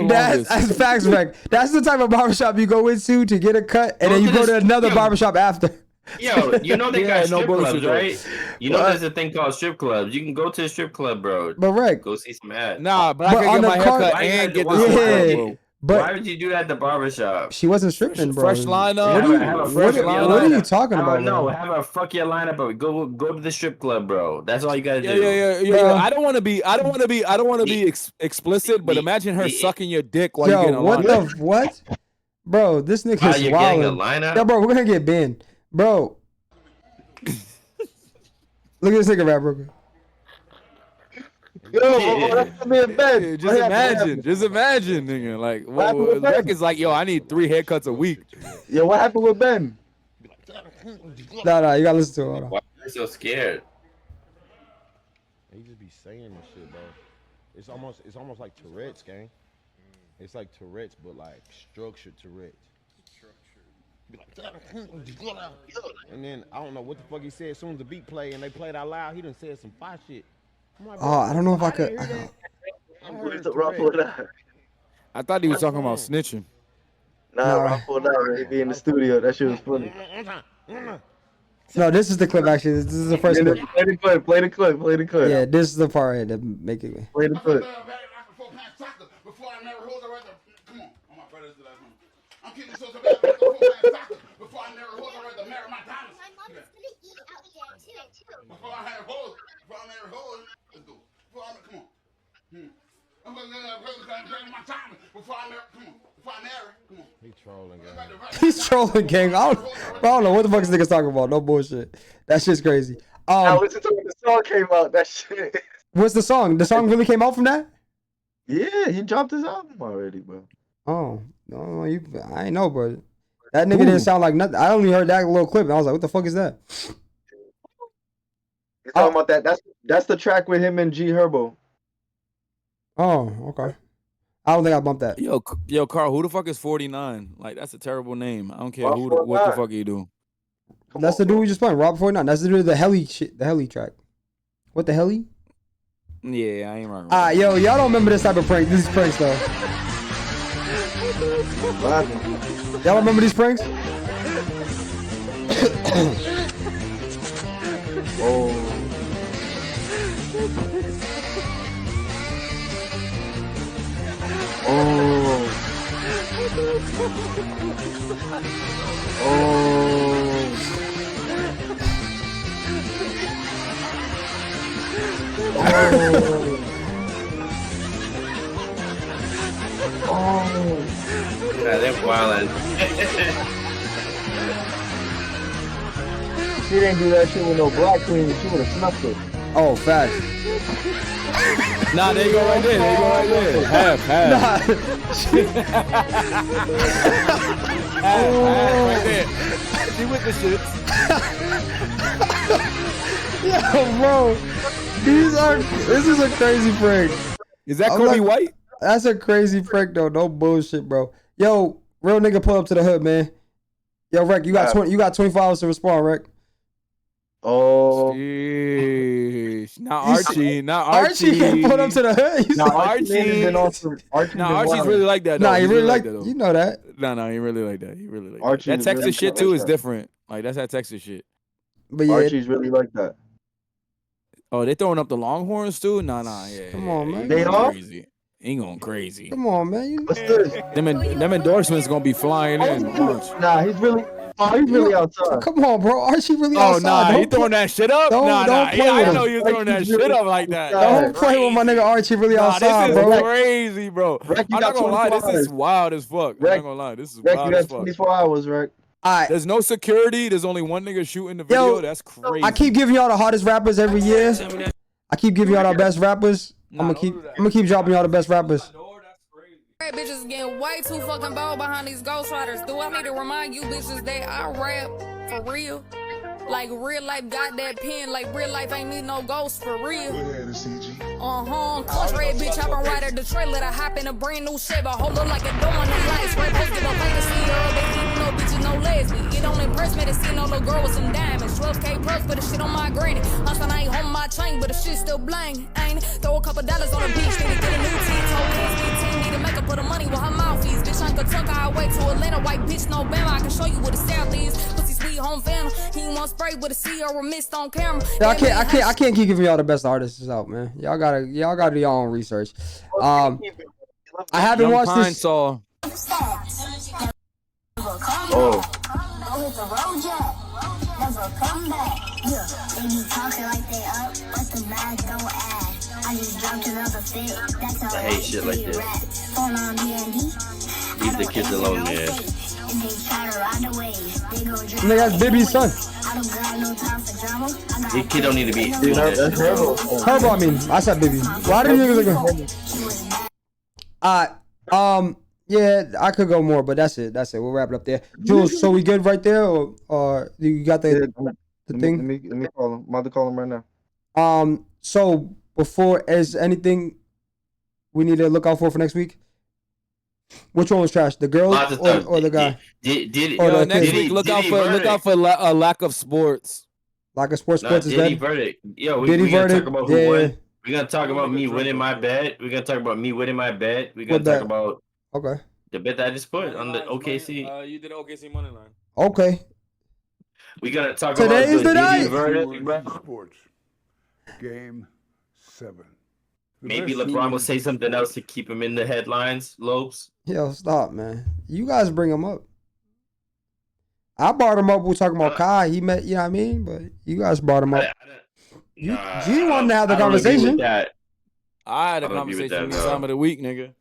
That's facts, Rec. That's the type of barbershop you go into to get a cut, and then you go to another barbershop after. Yo, you know they got strip clubs, right? You know there's a thing called strip clubs. You can go to the strip club, bro. But Rec, go see some ads. Nah, but I can get my haircut and get this bro. But why would you do that at the barbershop? She wasn't stripping, bro. Fresh lineup. What are you talking about? No, have a fuck your lineup. Go to the strip club, bro. That's all you gotta do. Yeah. I don't want to be explicit, but imagine her sucking your dick while you're getting a lineup. What? Bro, this nigga is wild. Yo, bro, we're gonna get banned, bro. Look at this nigga rap, bro. Yo, that's me in bed. Just imagine, nigga. Like, Rick is like, yo, I need 3 haircuts a week. Yo, what happened with Ben? Nah, you gotta listen to it. Hold on. Why are you so scared? He just be saying this shit, bro. It's almost like Tourette's, gang. It's like Tourette's, but like structured Tourette's. Be like, and then I don't know what the fuck he said. As soon as the beat played and they played out loud, he done said some fire shit. I don't know if I could. I thought he was talking about snitching. Nah, Rob pulled out. He be in the studio. That shit was funny. No, this is the clip. Actually, this is the first clip. Play the clip. Yeah, this is the part right that make it. Play the clip. I'm keeping so bad. Before I marry hoes, I'd rather marry my diamonds. My mom is gonna eat out there too. Before I have hoes, before I marry hoes, let's go. Come on. I'm gonna marry my diamonds. Before I marry, come on. Before I marry, come on. He trolling, gang. He's trolling, gang. I don't know what the fuck this nigga's talking about. No bullshit. That shit's crazy. Now listen to when the song came out. That shit. What's the song? The song really came out from that? Yeah, he dropped his album already, bro. Oh, no, I ain't know, bro. That nigga didn't sound like nothing. I only heard that little clip, and I was like, what the fuck is that? You're talking about that. That's the track with him and G Herbo. Oh, okay. I don't think I bumped that. Yo, Carl, who the fuck is 49? Like, that's a terrible name. I don't care what the fuck you do. That's the dude we just playing, Rob 49. That's the dude with the heli shit, the heli track. What the heli? Yeah, I ain't right. Yo, y'all don't remember this type of prank. This is pranks though. Y'all remember these pranks? Yeah, they're wildin'. She didn't do that shit with no black queen. She would have snuffed it. Oh, facts. Nah, they go right there. They go right there. Half. Half, right there. She with the shit. Yo, bro. This is a crazy prank. Is that Kobe White? That's a crazy prank, though. No bullshit, bro. Yo, real nigga, pull up to the hood, man. Yo, Rec, you got 24 hours to respond, Rec. Oh. Sheesh. Not Archie. Archie can't pull up to the hood. Archie's really like that, though. Nah, he really like that, though. You know that. No, he really like that. He really like Archie that. That Texas really shit, too, is different. Like, that's that Texas shit. But yeah, Archie's really like that. Oh, they throwing up the Longhorns, too? Nah, yeah. Come on, man. They are? Crazy. Ain't going crazy. Come on, man. What's this? Them endorsements gonna be flying in. Nah, he's really outside. Come on, bro. Archie really Oh, outside. nah, he throwing that shit up? Nah. I know you throwing that shit up like that. Don't play with my nigga Archie really outside, this bro. is crazy, bro. I'm not gonna lie, this is wild as fuck. I'm not gonna lie, this is wild as fuck. 24 hours, Rick. There's no security. There's only one nigga shooting the video. That's crazy. I keep giving y'all the hardest rappers every year. I keep giving y'all the best rappers. I'm gonna keep dropping y'all the best rappers. Bitches getting way too fucking bold behind these ghostwriters. Do I need to remind you bitches that I rap for real? Like real life got that pen, like real life ain't need no ghost for real. Clutch red bitch, I been right at the trailer to hop in a brand new Chevy. Hold up like a door on the lights. Red post give a fight to see her, they ain't no bitches, no lesbian. It don't impress me to see no little girl with some diamonds. 12K plus for the shit on my granny. Hustlin' I ain't home my chain, but the shit still bling. Ain't it? Throw a couple dollars on the beach, then get a new team. Whole team need to make up for the money with her mouth is. Bitch, Uncle Tuck, I wait to Atlanta. White bitch, no Bama. I can show you what the South is. Pussy sweet home family. He wants spray with a C or a mist on camera. I can't keep giving y'all the best artists out, man. Y'all gotta do your own research. I haven't watched this. Oh. I hate shit like this. Leave the kids alone, man. Nigga, that's Bibby's son. This kid don't need to be. Herbo, I mean, I said Bibby. Why did you yeah, I could go more, but that's it. We'll wrap it up there. Jules, so we good right there, or you got the thing? Let me call him. I'm about to call him right now. So before, is anything we need to look out for next week? Which one was trash? The girl or the guy? Next week, look out for a lack of sports. Lack of sports. Sports is Diddy dead. verdict. Yo, Diddy we gonna verdict. talk about who won. We're gonna talk about me winning my bet. We're gonna talk about me winning my bet. We're gonna talk about the bet that I just put on the OKC. You did OKC money line. Okay. We're gonna talk Today about is the night. verdict, bro. Sports. Game 7. Maybe LeBron will say something else to keep him in the headlines, Lopes. Yo, stop, man. You guys bring him up. I brought him up. We're talking about Kai. He met, you know what I mean? But you guys brought him up. You wanted to have the conversation. I had a conversation with time of the week, nigga.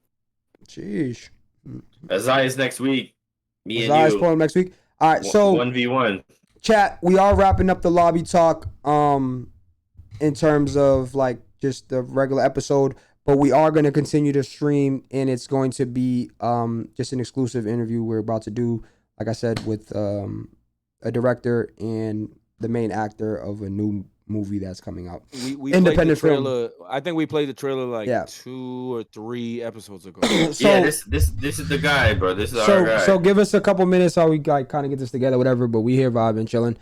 Jeez. Azai's next week. Me and Azai's you. pulling next week. All right, so 1v1. Chat, we are wrapping up the lobby talk in terms of like just the regular episode, but we are going to continue to stream, and it's going to be just an exclusive interview we're about to do, like I said, with a director and the main actor of a new movie that's coming out. We independent played the trailer, film. I think we played the trailer like 2 or 3 episodes ago. Yeah, this is the guy, bro. This is our guy. So give us a couple minutes while we kind of get this together, whatever. But we here vibing, chilling.